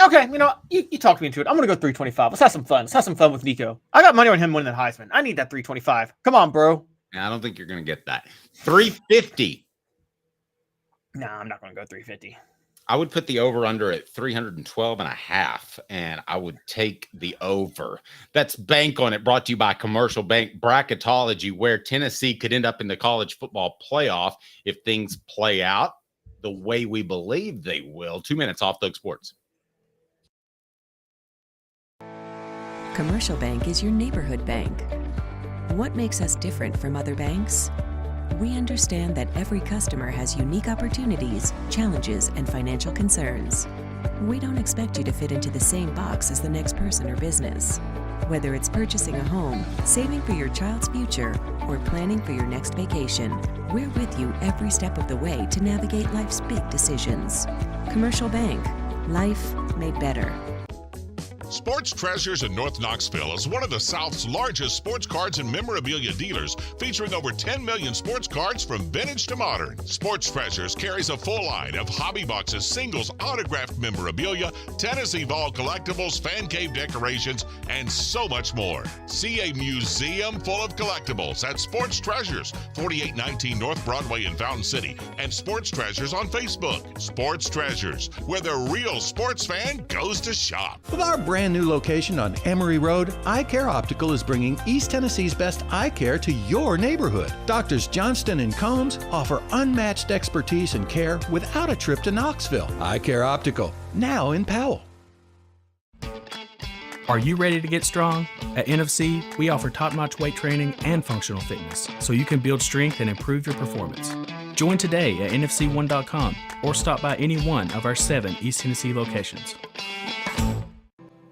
Okay, you talked me into it. I'm going to go 325. Let's have some fun. Let's have some fun with Nico. I got money on him winning the Heisman. I need that 325. Come on, bro. I don't think you're going to get that. 350. No, I'm not going to go 350. I would put the over-under at 312.5, and I would take the over. That's Bank on It, brought to you by Commercial Bank Bracketology, where Tennessee could end up in the college football playoff if things play out the way we believe they will. 2 minutes off Thug Sports. Commercial Bank is your neighborhood bank. What makes us different from other banks? We understand that every customer has unique opportunities, challenges, and financial concerns. We don't expect you to fit into the same box as the next person or business. Whether it's purchasing a home, saving for your child's future, or planning for your next vacation, we're with you every step of the way to navigate life's big decisions. Commercial Bank. Life made better. Sports Treasures in North Knoxville is one of the South's largest sports cards and memorabilia dealers, featuring over 10 million sports cards from vintage to modern. Sports Treasures carries a full line of hobby boxes, singles, autographed memorabilia, Tennessee Vol collectibles, fan cave decorations, and so much more. See a museum full of collectibles at Sports Treasures, 4819 North Broadway in Fountain City, and Sports Treasures on Facebook. Sports Treasures, where the real sports fan goes to shop. With our brand new location on Emory Road, Eye Care Optical is bringing East Tennessee's best eye care to your neighborhood. Doctors Johnston and Combs offer unmatched expertise and care without a trip to Knoxville. Eye Care Optical, now in Powell. Are you ready to get strong? At NFC, we offer top-notch weight training and functional fitness, so you can build strength and improve your performance. Join today at nfc1.com or stop by any one of our 7 East Tennessee locations.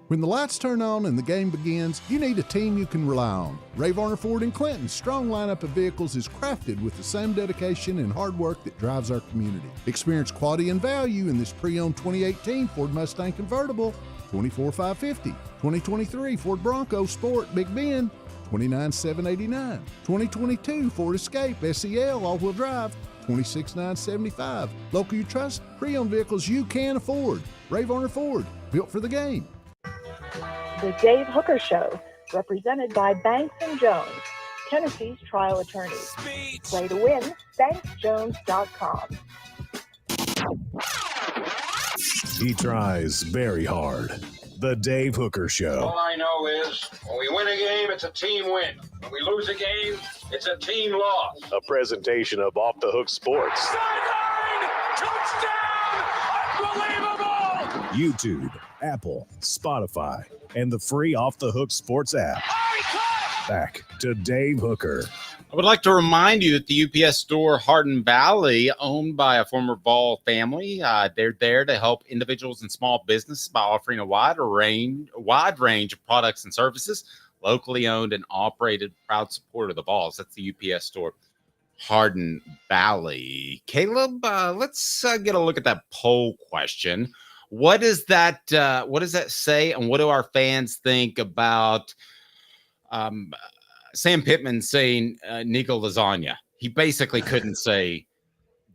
When the lights turn on and the game begins, you need a team you can rely on. Ray Varner Ford in Clinton's strong lineup of vehicles is crafted with the same dedication and hard work that drives our community. Experience quality and value in this pre-owned 2018 Ford Mustang convertible, $24,550, 2023 Ford Bronco Sport Big Bend, $29,789, 2022 Ford Escape SEL all-wheel drive, $26,975. Local you trust, pre-owned vehicles you can afford. Ray Varner Ford, built for the game. The Dave Hooker Show, represented by Banks & Jones, Tennessee's trial attorneys. Play to win, banksjones.com. He tries very hard. The Dave Hooker Show. All I know is when we win a game, it's a team win. When we lose a game, it's a team loss. A presentation of Off the Hook Sports. YouTube, Apple, Spotify, and the free Off the Hook Sports app. Back to Dave Hooker. I would like to remind you that the UPS store Hardin Valley, owned by a former Vol family, they're there to help individuals and small businesses by offering a wide range of products and services. Locally owned and operated, proud supporter of the Vols. That's the UPS store Hardin Valley. Caleb, let's get a look at that poll question. What does that say, and what do our fans think about Sam Pittman saying Nico Lasagna. He basically couldn't say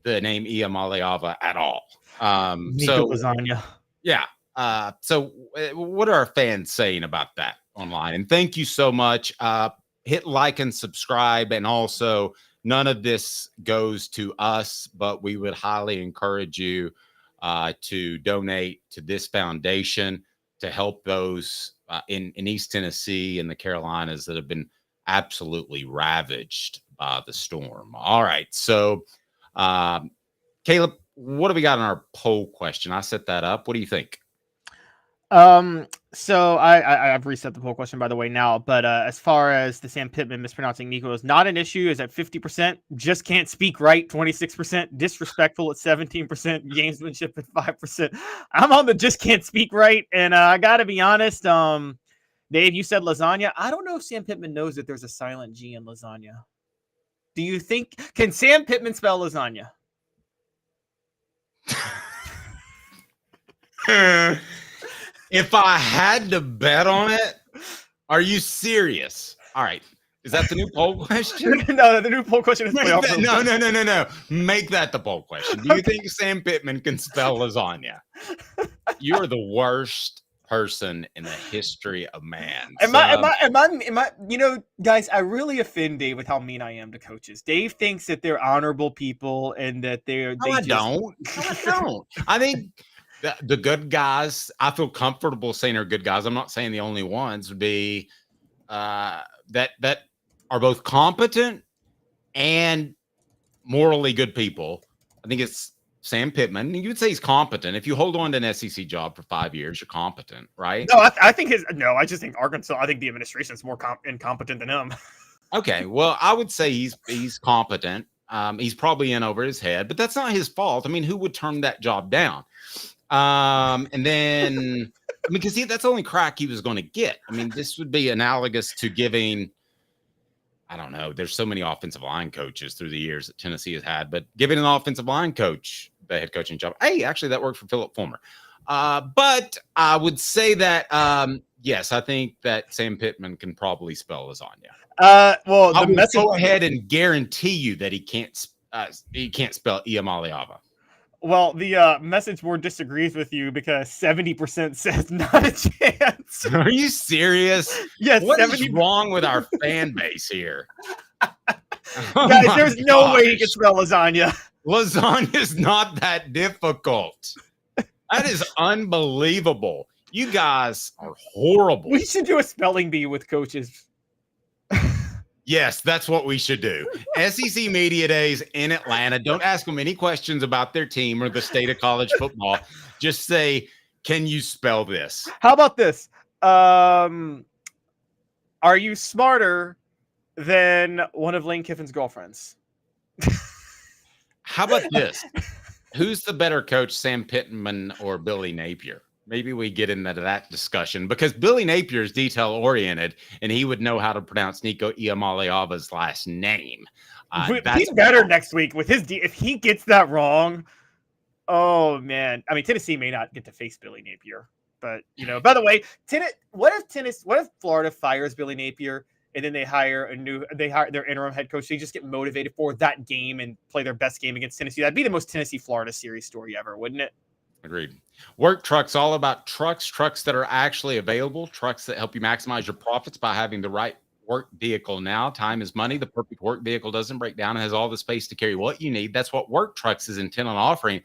the name Iamaleava at all. Nico Lasagna. Yeah. So what are our fans saying about that online? And thank you so much. Hit like and subscribe. And also, none of this goes to us, but we would highly encourage you to donate to this foundation to help those in East Tennessee and the Carolinas that have been absolutely ravaged by the storm. All right. So, Caleb, what do we got on our poll question? I set that up. What do you think? So I've reset the poll question, by the way, now, but as far as the Sam Pittman mispronouncing Nico is not an issue, is at 50%, just can't speak right, 26%, disrespectful at 17%, gamesmanship at 5%. I'm on the just can't speak right, and I gotta be honest, Dave, you said lasagna. I don't know if Sam Pittman knows that there's a silent G in lasagna. Do you think, can Sam Pittman spell lasagna? If I had to bet on it, are you serious? All right. Is that the new poll question? No, the new poll question is playoff. No. Make that the poll question. Do you think Sam Pittman can spell lasagna? You're the worst person in the history of man. Am I, you know, guys, I really offend Dave with how mean I am to coaches. Dave thinks that they're honorable people and that I don't. I think the good guys, I feel comfortable saying are good guys. I'm not saying the only ones would be that are both competent and morally good people. I think it's Sam Pittman. You would say he's competent. If you hold on to an SEC job for 5 years, you're competent, right? No, I just think Arkansas. I think the administration is more incompetent than him. Okay, well, I would say he's competent. He's probably in over his head, but that's not his fault. I mean, who would turn that job down? And then, because that's the only crack he was going to get. I mean, this would be analogous to giving, I don't know, there's so many offensive line coaches through the years that Tennessee has had, but giving an offensive line coach the head coaching job. Hey, actually, that worked for Philip Fulmer. But I would say that, yes, I think that Sam Pittman can probably spell lasagna. Well, I will go ahead and guarantee you that he can't spell Iamaleava. Well, the message board disagrees with you because 70% says not a chance. Are you serious? Yes. What is wrong with our fan base here? Guys, there's no way you can spell lasagna. Lasagna is not that difficult. That is unbelievable. You guys are horrible. We should do a spelling bee with coaches. Yes, that's what we should do. SEC Media Days in Atlanta. Don't ask them any questions about their team or the state of college football. Just say, can you spell this? How about this? Are you smarter than one of Lane Kiffin's girlfriends? How about this? Who's the better coach, Sam Pittman or Billy Napier? Maybe we get into that discussion because Billy Napier is detail-oriented, and he would know how to pronounce Nico Iamaleava's last name. He's better next week with his if he gets that wrong. Oh man, I mean Tennessee may not get to face Billy Napier, but you know. By the way, what if Florida fires Billy Napier and then they hire their interim head coach? They just get motivated for that game and play their best game against Tennessee. That'd be the most Tennessee-Florida series story ever, wouldn't it? Agreed. Work Trucks, all about trucks that are actually available, trucks that help you maximize your profits by having the right work vehicle now. Time is money. The perfect work vehicle doesn't break down and has all the space to carry what you need. That's what Work Trucks is intent on offering.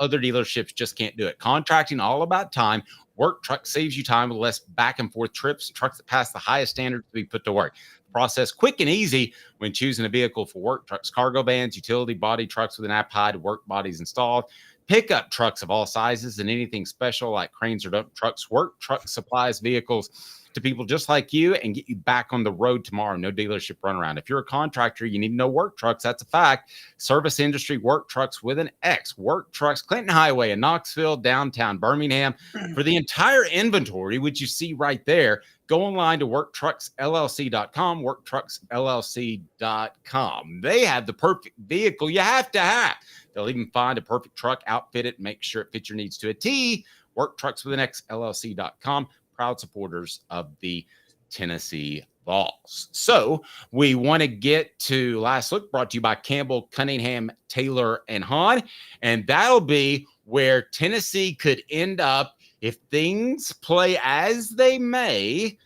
Other dealerships just can't do it. Contracting, all about time. Work Truck saves you time with less back and forth trips. Trucks that pass the highest standards to be put to work. Process quick and easy when choosing a vehicle for Work Trucks. Cargo vans, utility body trucks with an app hide, work bodies installed. Pickup trucks of all sizes and anything special like cranes or dump trucks. Work Truck supplies vehicles to people just like you and get you back on the road tomorrow. No dealership runaround. If you're a contractor, you need to know Work Trucks. That's a fact. Service industry Work Trucks with an X. Work Trucks, Clinton Highway in Knoxville, downtown Birmingham. For the entire inventory, which you see right there, go online to worktrucksllc.com, worktrucksllc.com. They have the perfect vehicle you have to have. They'll even find a perfect truck, outfit it, make sure it fits your needs to a T. Work Trucks with an X, LLC.com. Proud supporters of the Tennessee Vols. So we want to get to Last Look, brought to you by Campbell, Cunningham, Taylor, and Hahn. And that'll be where Tennessee could end up if things play as they may,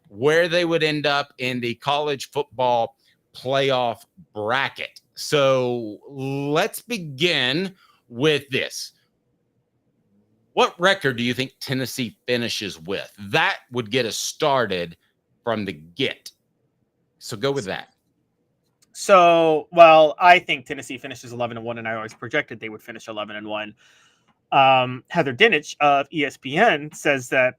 where they would end up in the college football playoff bracket. So let's begin with this. What record do you think Tennessee finishes with? That would get us started from the get. So go with that. So, well, I think Tennessee finishes 11-1, and I always projected they would finish 11-1. Heather Dinich of ESPN says that,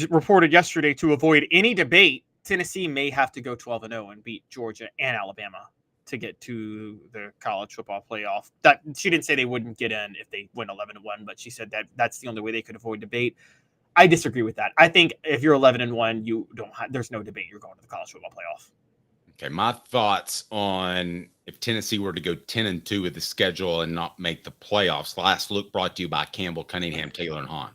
reported yesterday, to avoid any debate, Tennessee may have to go 12-0 and beat Georgia and Alabama to get to the college football playoff. That she didn't say they wouldn't get in if they win 11-1, but she said that that's the only way they could avoid debate. I disagree with that. I think if you're 11-1, you don't have, there's no debate you're going to the college football playoff. Okay, my thoughts on if Tennessee were to go 10-2 with the schedule and not make the playoffs. Last Look brought to you by Campbell, Cunningham, Taylor, and Hahn.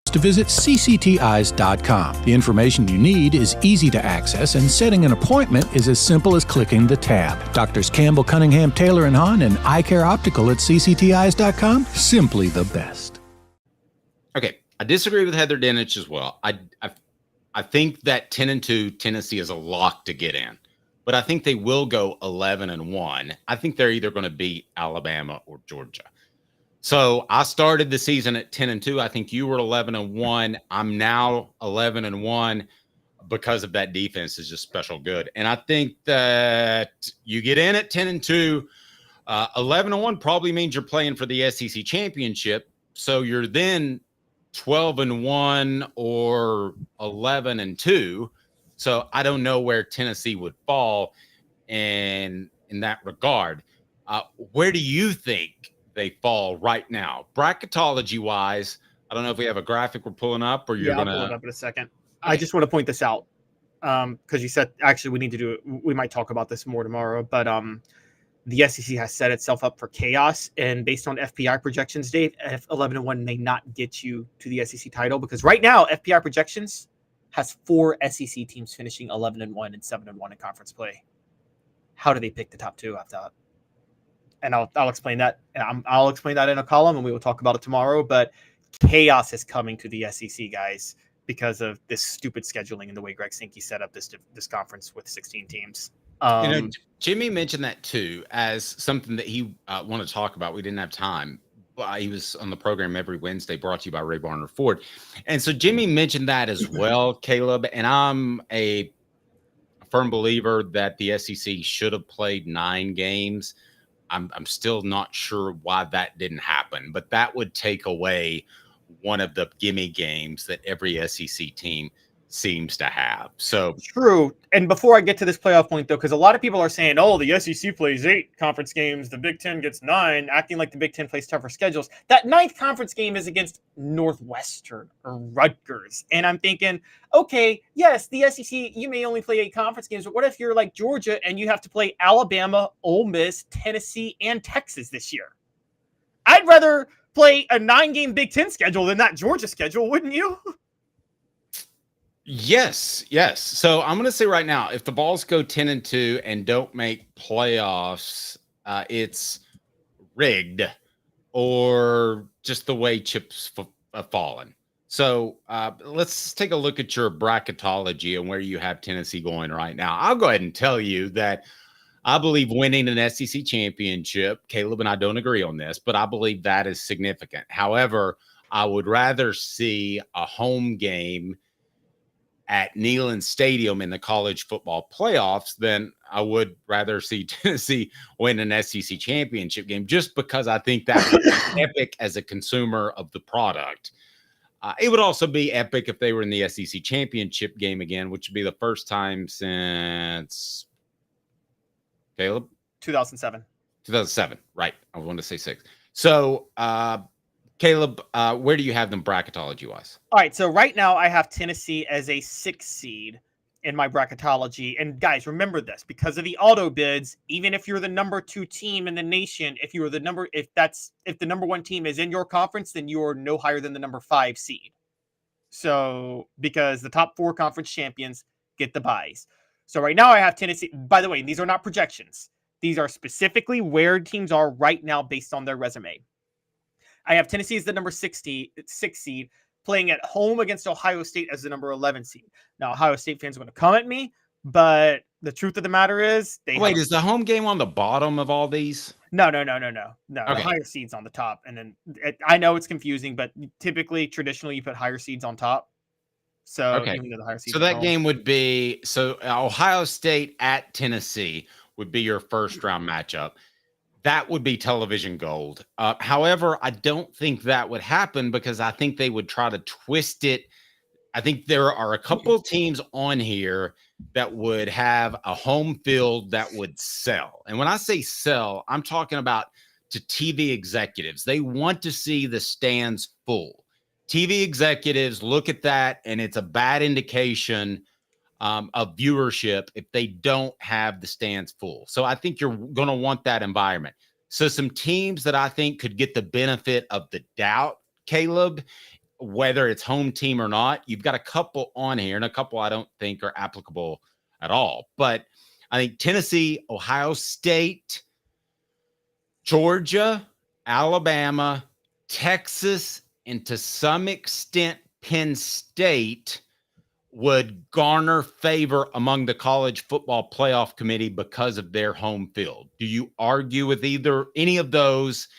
To visit ccteyes.com. The information you need is easy to access, and setting an appointment is as simple as clicking the tab. Doctors Campbell, Cunningham, Taylor, and Hahn, and Eye Care Optical at ccteyes.com. Simply the best. Okay, I disagree with Heather Dinich as well. I think that 10-2 Tennessee is a lock to get in, but I think they will go 11-1. I think they're either going to beat Alabama or Georgia. So I started the season at 10-2. I think you were 11-1. I'm now 11-1 because of that defense is just special good. And I think that you get in at 10-2. 11-1 probably means you're playing for the SEC championship. So you're then 12-1 or 11-2. So I don't know where Tennessee would fall in that regard. Where do you think they fall right now, bracketology wise? I don't know if we have a graphic we're pulling up, or you're I'll pull it up in a second. I just want to point this out because you said actually we need to do it. We might talk about this more tomorrow, but the SEC has set itself up for chaos, and based on FPI projections, Dave, 11-1 may not get you to the SEC title, because right now FPI projections has 4 SEC teams finishing 11-1 and 7-1 in conference play. How do they pick the top 2 after that? And I'll explain that. I'll explain that in a column, and we will talk about it tomorrow. But chaos is coming to the SEC, guys, because of this stupid scheduling and the way Greg Sankey set up this conference with 16 teams. Jimmy mentioned that too as something that he wanted to talk about. We didn't have time. He was on the program every Wednesday, brought to you by Ray Barner Ford. And so Jimmy mentioned that as well, Caleb. And I'm a firm believer that the SEC should have played 9 games. I'm still not sure why that didn't happen, but that would take away one of the gimme games that every SEC team seems to have. So true. And before I get to this playoff point, though, because a lot of people are saying, oh, the SEC plays 8 conference games, the Big Ten gets 9, acting like the Big Ten plays tougher schedules. That 9th conference game is against Northwestern or Rutgers. And I'm thinking, okay, yes, the SEC, you may only play 8 conference games, but what if you're like Georgia and you have to play Alabama, Ole Miss, Tennessee, and Texas this year? I'd rather play a 9-game Big Ten schedule than that Georgia schedule, wouldn't you? Yes. So I'm going to say right now, if the Vols go 10-2 and don't make playoffs, it's rigged, or just the way chips have fallen. So let's take a look at your bracketology and where you have Tennessee going right now. I'll go ahead and tell you that I believe winning an SEC championship, Caleb and I don't agree on this, but I believe that is significant. However, I would rather see a home game at Neyland Stadium in the college football playoffs than I would rather see Tennessee win an SEC championship game, just because I think that would be epic as a consumer of the product. It would also be epic if they were in the SEC championship game again, which would be the first time since Caleb? 2007. 2007, right. I wanted to say 6. So, Caleb, where do you have them bracketology-wise? All right, so right now I have Tennessee as a 6 seed in my bracketology. And guys, remember this, because of the auto bids, even if you're the number 2 team in the nation, if the number 1 team is in your conference, then you are no higher than the number 5 seed. So because the top 4 conference champions get the buys. So right now I have Tennessee. By the way, these are not projections. These are specifically where teams are right now based on their resume. I have Tennessee as the number 6 seed, playing at home against Ohio State as the number 11 seed. Now, Ohio State fans are going to come at me, but the truth of the matter is Wait, is the home game on the bottom of all these? No. Okay. The higher seeds on the top. And then I know it's confusing, but typically, traditionally, you put higher seeds on top. So even though the higher seeds so that game would be Ohio State at Tennessee would be your first round matchup. That would be television gold. However, I don't think that would happen because I think they would try to twist it. I think there are a couple of teams on here that would have a home field that would sell. And when I say sell, I'm talking about to TV executives. They want to see the stands full. TV executives look at that, and it's a bad indication of viewership if they don't have the stands full. So I think you're going to want that environment. So some teams that I think could get the benefit of the doubt, Caleb, whether it's home team or not, you've got a couple on here and a couple I don't think are applicable at all. But I think Tennessee, Ohio State, Georgia, Alabama, Texas, and to some extent Penn State would garner favor among the college football playoff committee because of their home field. Do you argue with any of those?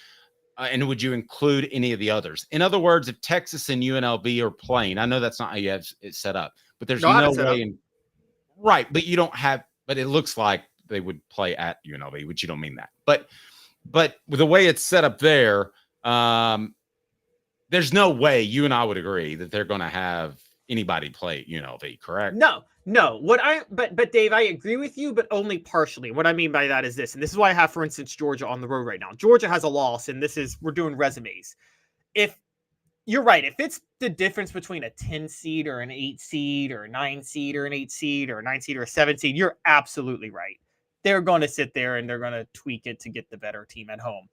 And would you include any of the others? In other words, if Texas and UNLV are playing, I know that's not how you have it set up, but there's no way right. But you don't have, but it looks like they would play at UNLV, which you don't mean that. But with the way it's set up there, there's no way you and I would agree that they're going to have anybody play at UNLV, correct? No. But Dave, I agree with you, but only partially. What I mean by that is this, and this is why I have, for instance, Georgia on the road right now. Georgia has a loss, and we're doing resumes. If you're right, if it's the difference between a 10 seed or an 8 seed or a 9 seed or an 8 seed or a 9 seed or a 7 seed, you're absolutely right. They're going to sit there and they're going to tweak it to get the better team at home.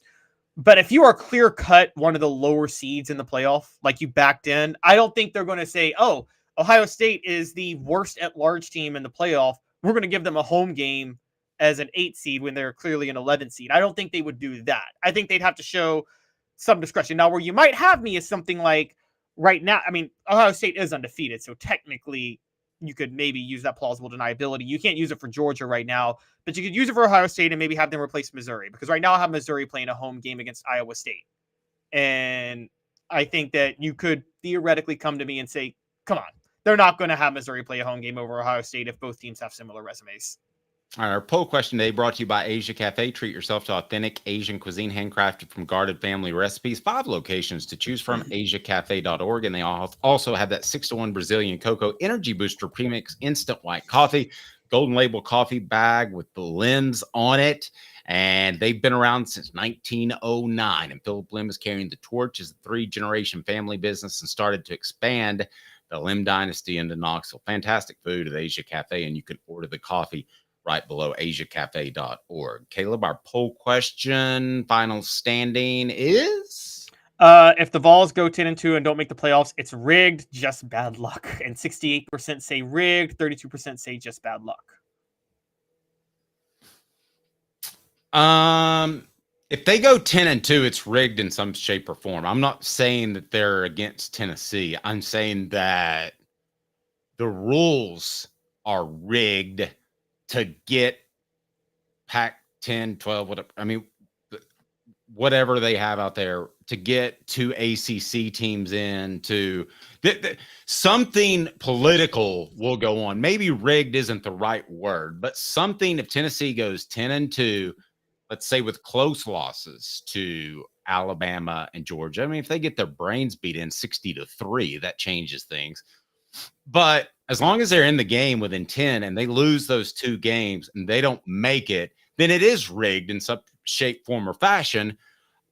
But if you are clear cut one of the lower seeds in the playoff, like you backed in, I don't think they're going to say, oh, Ohio State is the worst at large team in the playoff. We're going to give them a home game as an 8 seed when they're clearly an 11 seed. I don't think they would do that. I think they'd have to show some discretion. Now, where you might have me is something like right now. I mean, Ohio State is undefeated, so technically you could maybe use that plausible deniability. You can't use it for Georgia right now, but you could use it for Ohio State and maybe have them replace Missouri, because right now I have Missouri playing a home game against Iowa State. And I think that you could theoretically come to me and say, come on, they're not going to have Missouri play a home game over Ohio State if both teams have similar resumes. All right, our poll question today brought to you by Asia Cafe. Treat yourself to authentic Asian cuisine handcrafted from guarded family recipes. 5 locations to choose from, asiacafe.org. And they also have that 6-to-1 Brazilian cocoa energy booster premix instant white coffee, golden label coffee bag with the lens on it. And they've been around since 1909. And Philip Lim is carrying the torch as a 3-generation family business and started to expand the Lim dynasty into Knoxville. Fantastic food at Asia Cafe, and you can order the coffee right below asiacafe.org. Caleb, our poll question, final standing is? If the Vols go 10-2 and don't make the playoffs, it's rigged, just bad luck. And 68% say rigged, 32% say just bad luck. If they go 10-2, it's rigged in some shape or form. I'm not saying that they're against Tennessee. I'm saying that the rules are rigged to get Pac-10, 12, whatever. I mean, whatever they have out there to get 2 ACC teams in to something political will go on. Maybe rigged isn't the right word, but something, if Tennessee goes 10-2, let's say with close losses to Alabama and Georgia. I mean, if they get their brains beat in 60-3, that changes things. But as long as they're in the game within 10 and they lose those 2 games and they don't make it, then it is rigged in some shape, form, or fashion,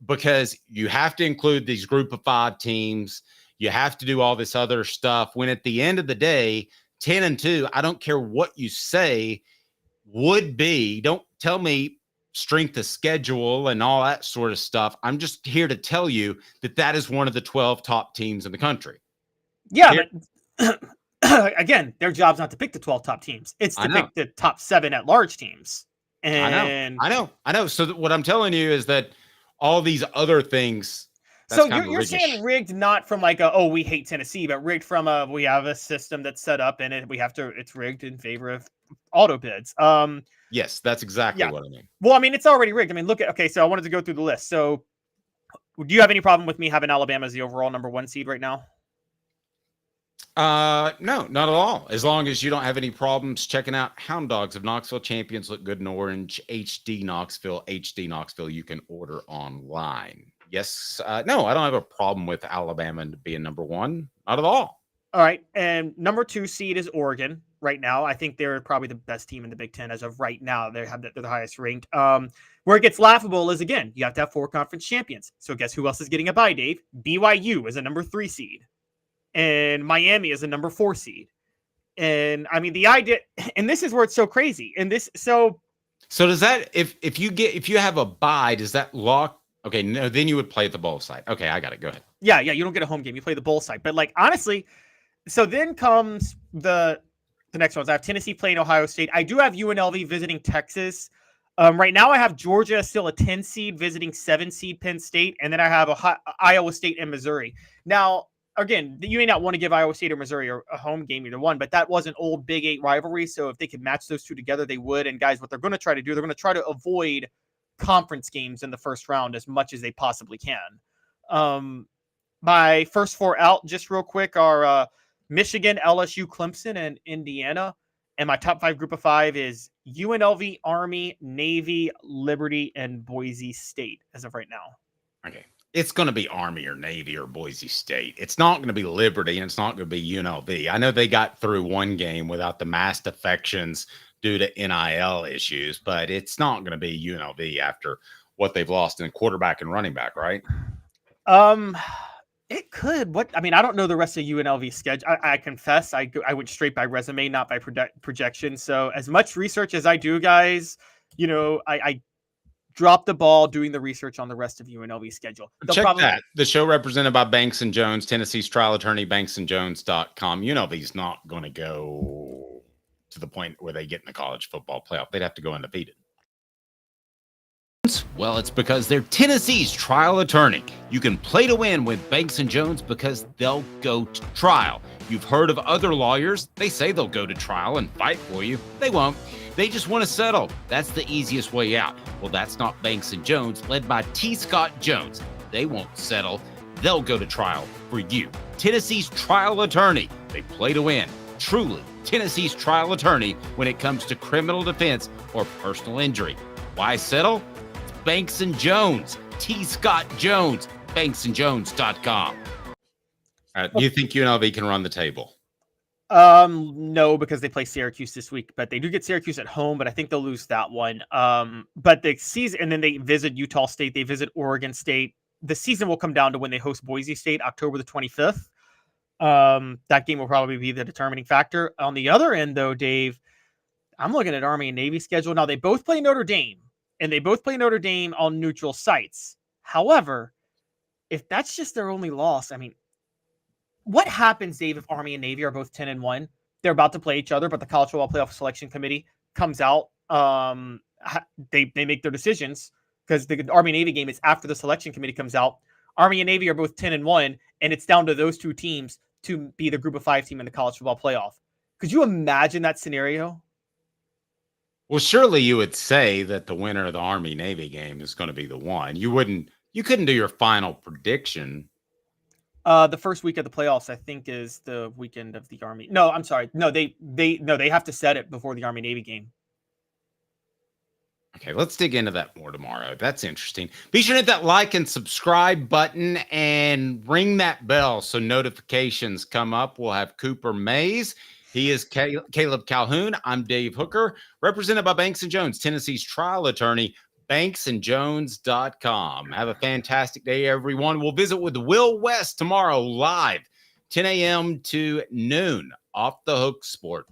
because you have to include these group of 5 teams. You have to do all this other stuff when at the end of the day, 10-2, I don't care what you say, would be, don't tell me strength of schedule and all that sort of stuff. I'm just here to tell you that that is one of the 12 top teams in the country. Yeah, but again, their job's not to pick the 12 top teams. It's to pick the top 7 at-large teams. And I know. So what I'm telling you is that all these other things. So you're saying rigged not from like we hate Tennessee, but rigged from we have a system that's set up and it's rigged in favor of auto bids. Yes, that's exactly what I mean. Well, I mean, it's already rigged. I mean, so I wanted to go through the list. So do you have any problem with me having Alabama as the overall number 1 seed right now? No, not at all. As long as you don't have any problems checking out Hound Dogs of Knoxville. Champions look good in orange. HD Knoxville. You can order online. Yes. No, I don't have a problem with Alabama being number 1. Not at all. All right. And number 2 seed is Oregon right now. I think they're probably the best team in the Big Ten as of right now. They're the highest ranked. Where it gets laughable is, again, you have to have 4 conference champions. So guess who else is getting a bye, Dave? BYU is a number 3 seed. And Miami is a number 4 seed. And I mean, the idea, and this is where it's so crazy. And so does that, if you have a bye, does that lock? Okay, no, then you would play at the bowl site. Okay, I got it. Go ahead. Yeah, you don't get a home game. You play the bowl site. But like, honestly, so then comes the next ones. I have Tennessee playing Ohio State. I do have UNLV visiting Texas. Right now I have Georgia still a 10 seed visiting 7 seed Penn State. And then I have Iowa State and Missouri. Now, again, you may not want to give Iowa State or Missouri a home game, either one, but that was an old Big 8 rivalry. So if they could match those two together, they would. And guys, what they're going to try to do, they're going to try to avoid conference games in the first round as much as they possibly can. My first 4 out, just real quick, are Michigan, LSU, Clemson, and Indiana. And my top 5 group of 5 is UNLV, Army, Navy, Liberty, and Boise State as of right now. Okay. It's going to be Army or Navy or Boise State. It's not going to be Liberty, and it's not going to be UNLV. I know they got through one game without the mass defections due to NIL issues, but it's not going to be UNLV after what they've lost in quarterback and running back, right? It could. I don't know the rest of UNLV's schedule. I confess, I went straight by resume, not by projection. So as much research as I do, guys, I drop the ball doing the research on the rest of UNLV's schedule. That. The show represented by Banks and Jones, Tennessee's trial attorney, banksandjones.com. UNLV's not going to go to the point where they get in the college football playoff. They'd have to go undefeated. Well, it's because they're Tennessee's trial attorney. You can play to win with Banks and Jones because they'll go to trial. You've heard of other lawyers. They say they'll go to trial and fight for you. They won't. They just want to settle. That's the easiest way out. Well, that's not Banks and Jones, led by T. Scott Jones. They won't settle. They'll go to trial for you. Tennessee's trial attorney. They play to win. Truly, Tennessee's trial attorney when it comes to criminal defense or personal injury. Why settle? It's Banks and Jones. T. Scott Jones. banksandjones.com. Do you think UNLV can run the table? No, because they play Syracuse this week, but they do get Syracuse at home, but I think they'll lose that one. But the season, and then they visit Utah State, they visit Oregon State. The season will come down to when they host Boise State, October the 25th. That game will probably be the determining factor. On the other end, though, Dave, I'm looking at Army and Navy schedule. Now, they both play Notre Dame, and they both play Notre Dame on neutral sites. However, if that's just their only loss, I mean, what happens, Dave, if Army and Navy are both 10-1? They're about to play each other, but the College Football Playoff Selection Committee comes out. They make their decisions because the Army-Navy game is after the selection committee comes out. Army and Navy are both 10-1, and it's down to those two teams to be the group of 5 team in the College Football Playoff. Could you imagine that scenario? Well, surely you would say that the winner of the Army-Navy game is going to be the one. You couldn't do your final prediction. The first week of the playoffs, I think, is the weekend of the Army. No, I'm sorry. No, they have to set it before the Army-Navy game. Okay, let's dig into that more tomorrow. That's interesting. Be sure to hit that like and subscribe button and ring that bell so notifications come up. We'll have Cooper Mays. He is Caleb Calhoun. I'm Dave Hooker, represented by Banks & Jones, Tennessee's trial attorney, banksandjones.com. Have a fantastic day, everyone. We'll visit with Will West tomorrow live, 10 a.m. to noon, Off the Hook Sport.